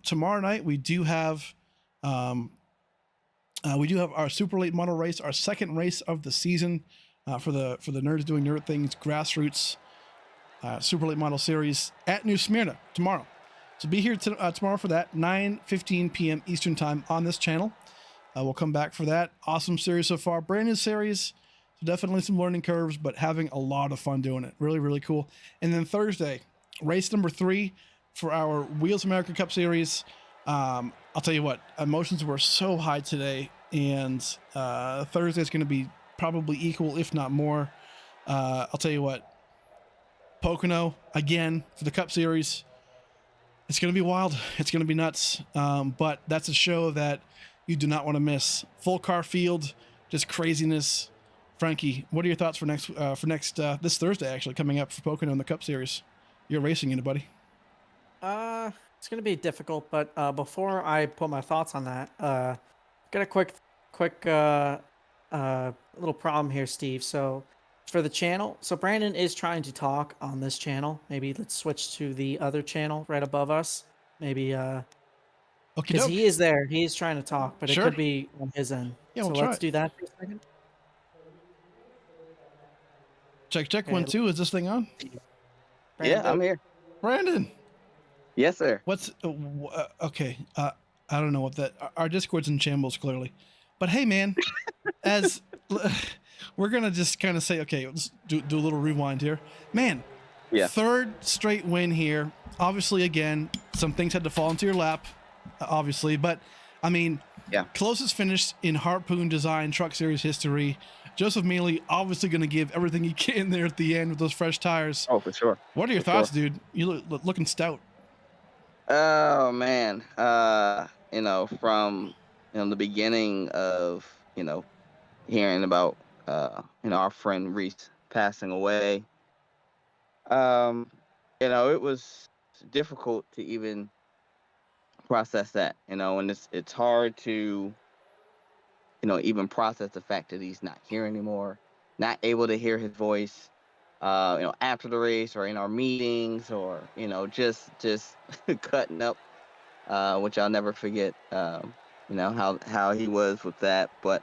Tomorrow night, we do have our super late model race, our second race of the season for the Nerds Doing Nerd Things Grassroots Super Late Model Series at New Smyrna tomorrow. So be here tomorrow for that, 9:15 p.m. Eastern Time on this channel. We'll come back for that. Awesome series so far. Brand new series. So definitely some learning curves, but having a lot of fun doing it. Really, really cool. And then Thursday, race number 3 for our Wheels America Cup Series. I'll tell you what, emotions were so high today, and Thursday is going to be probably equal, if not more. I'll tell you what, Pocono, again, for the Cup Series, it's going to be wild. It's going to be nuts. But that's a show that you do not want to miss. Full car field, just craziness, Frankie, what are your thoughts for next this Thursday actually coming up for Pocono in the Cup Series? You're racing in it, buddy. It's gonna be difficult, but before I put my thoughts on that, got a quick little problem here, Steve. So for the channel, so Brandon is trying to talk on this channel. Maybe let's switch to the other channel right above us. Maybe Okay, because he is there, he is trying to talk, but Sure. it could be on his end. Yeah, so we'll try let's it. do that for a second. Check Okay. 1 2. Is this thing on? Brandon, Yeah, I'm here. Brandon, Yes, sir. what's okay? I don't know what that. Our Discord's in shambles clearly, but hey, man, as we're gonna just kind of say, okay, let's do a little rewind here, man. Yeah. Third straight win here. Obviously, again, some things had to fall into your lap, obviously, but I mean, Yeah. closest finish in Harpoon Design Truck Series history. Joseph Mealy obviously going to give everything he can there at the end with those fresh tires. Oh, for sure. What are your For thoughts, dude? You looking stout. Oh man. From the beginning of hearing about our friend Reese passing away. It was difficult to even process that. And it's hard to even process the fact that he's not here anymore, not able to hear his voice, after the race or in our meetings or, just cutting up, which I'll never forget, how he was with that. But,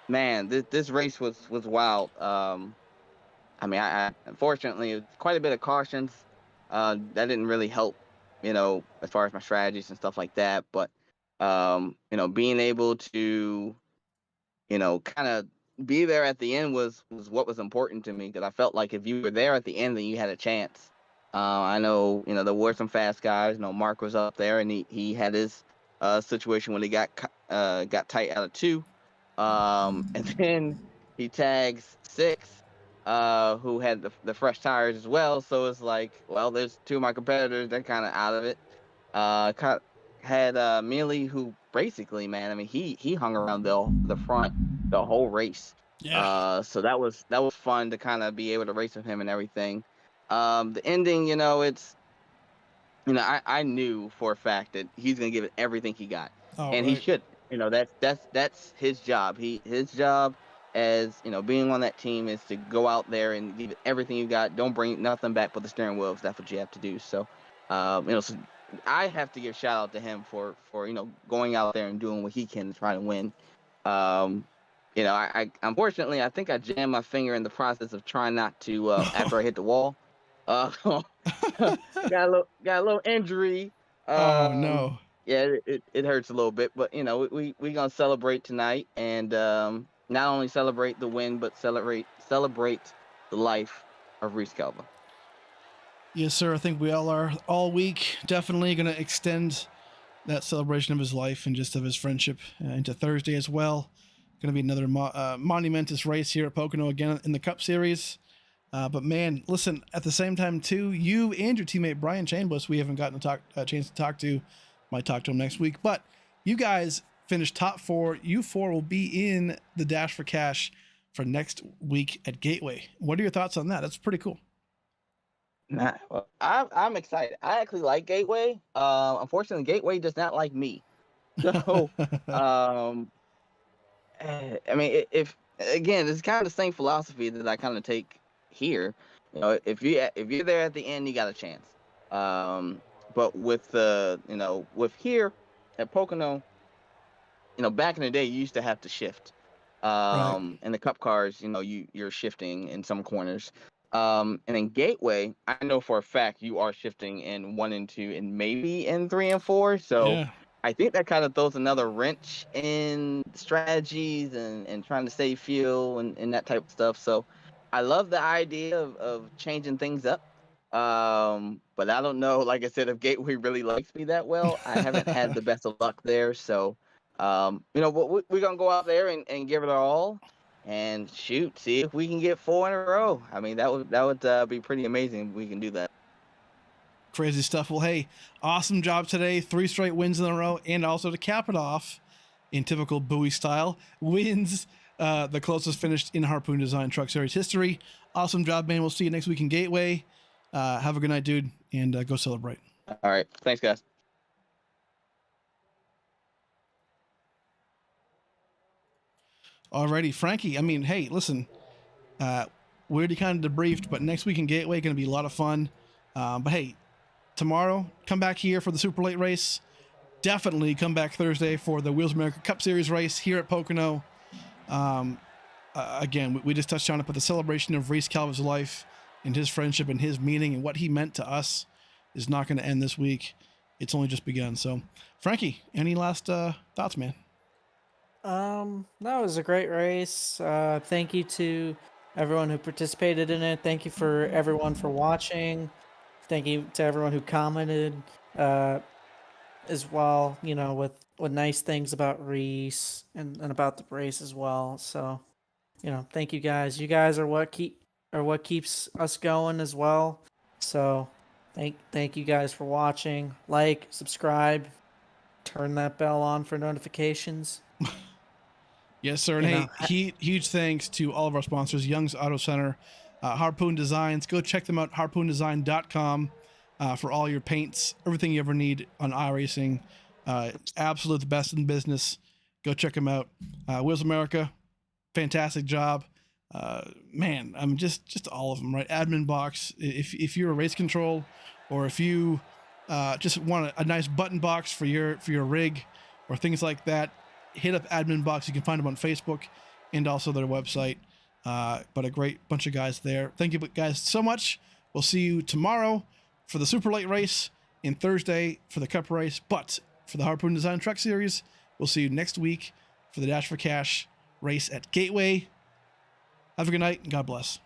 man, this race was wild. I unfortunately, it was quite a bit of cautions. That didn't really help, as far as my strategies and stuff like that. But, being able to, kind of be there at the end was what was important to me, because I felt like if you were there at the end, then you had a chance. I know, there were some fast guys. Mark was up there, and he had his situation when he got tight out of 2, and then he tags 6, who had the fresh tires as well. So it's like, well, there's 2 of my competitors. They're kind of out of it. Had Mealy, who basically, man, I mean, he hung around the front the whole race. Yeah. So that was fun to kind of be able to race with him and everything. The ending, it's, I knew for a fact that he's gonna give it everything he got, and he Right. should. That's his job. His job as being on that team is to go out there and give it everything you got. Don't bring nothing back but the steering wheel, 'cause that's what you have to do. So, so I have to give shout out to him for going out there and doing what he can to try to win. I unfortunately, I think I jammed my finger in the process of trying not to after I hit the wall. Got a little injury. Oh no. Yeah, it hurts a little bit, but we gonna celebrate tonight, and not only celebrate the win, but celebrate the life of Reese Calva. Yes, sir. I think we all are all week. Definitely going to extend that celebration of his life and just of his friendship into Thursday as well. Going to be another monumentous race here at Pocono again in the Cup Series. But man, listen, at the same time too, you and your teammate Brian Chambliss, we haven't gotten a chance to talk to. Might talk to him next week. But you guys finished top 4. You 4 will be in the Dash for Cash for next week at Gateway. What are your thoughts on that? That's pretty cool. Well, I'm excited. I actually like Gateway. Unfortunately, Gateway does not like me. So, I mean, if again, it's kind of the same philosophy that I kind of take here. If you're there at the end, you got a chance. But with with here at Pocono, back in the day, you used to have to shift. Right. And the cup cars, you're shifting in some corners. And in Gateway, I know for a fact you are shifting in 1 and 2 and maybe in 3 and 4. So Yeah. I think that kind of throws another wrench in strategies and trying to save fuel and that type of stuff. So I love the idea of changing things up. But I don't know, like I said, if Gateway really likes me that well. I haven't had the best of luck there. So, but we're going to go out there and give it our all. And see if we can get 4 in a row. I mean, that would be pretty amazing if we can do that. Crazy stuff. Well, hey, awesome job today. 3 straight wins in a row, and also to cap it off in typical Bowie style, wins the closest finished in Harpoon Design Truck Series history. Awesome job, man. We'll see you next week in Gateway. Have a good night, dude, and go celebrate. All right. Thanks, guys. Alrighty, Frankie. I mean, hey, listen, we already kind of debriefed, but next week in Gateway going to be a lot of fun. But hey, tomorrow, come back here for the super late race. Definitely come back Thursday for the Wheels America Cup Series race here at Pocono. Again, we just touched on it, but the celebration of Reese Calva's life and his friendship and his meaning and what he meant to us is not going to end this week. It's only just begun. So, Frankie, any last thoughts, man? That was a great race. Thank you to everyone who participated in it. Thank you for everyone for watching. Thank you to everyone who commented, as well, you know, with nice things about Reese and about the race as well. So, you know, thank you guys. You guys are what keeps us going as well. So thank you guys for watching. Like, subscribe, turn that bell on for notifications. Yes, sir. And hey, huge thanks to all of our sponsors, Young's Auto Center, Harpoon Designs. Go check them out, harpoondesign.com, for all your paints, everything you ever need on iRacing. Absolute the best in business. Go check them out. Wheels America, fantastic job. Man, I'm just all of them, right? Admin box. If you're a race control, or if you just want a nice button box for your rig or things like that, hit up admin box. You can find them on Facebook and also their website. But a great bunch of guys there. Thank you guys so much. We'll see you tomorrow for the super late race and Thursday for the cup race. But for the Harpoon Design Truck Series, we'll see you next week for the Dash for Cash race at Gateway. Have a good night and God bless.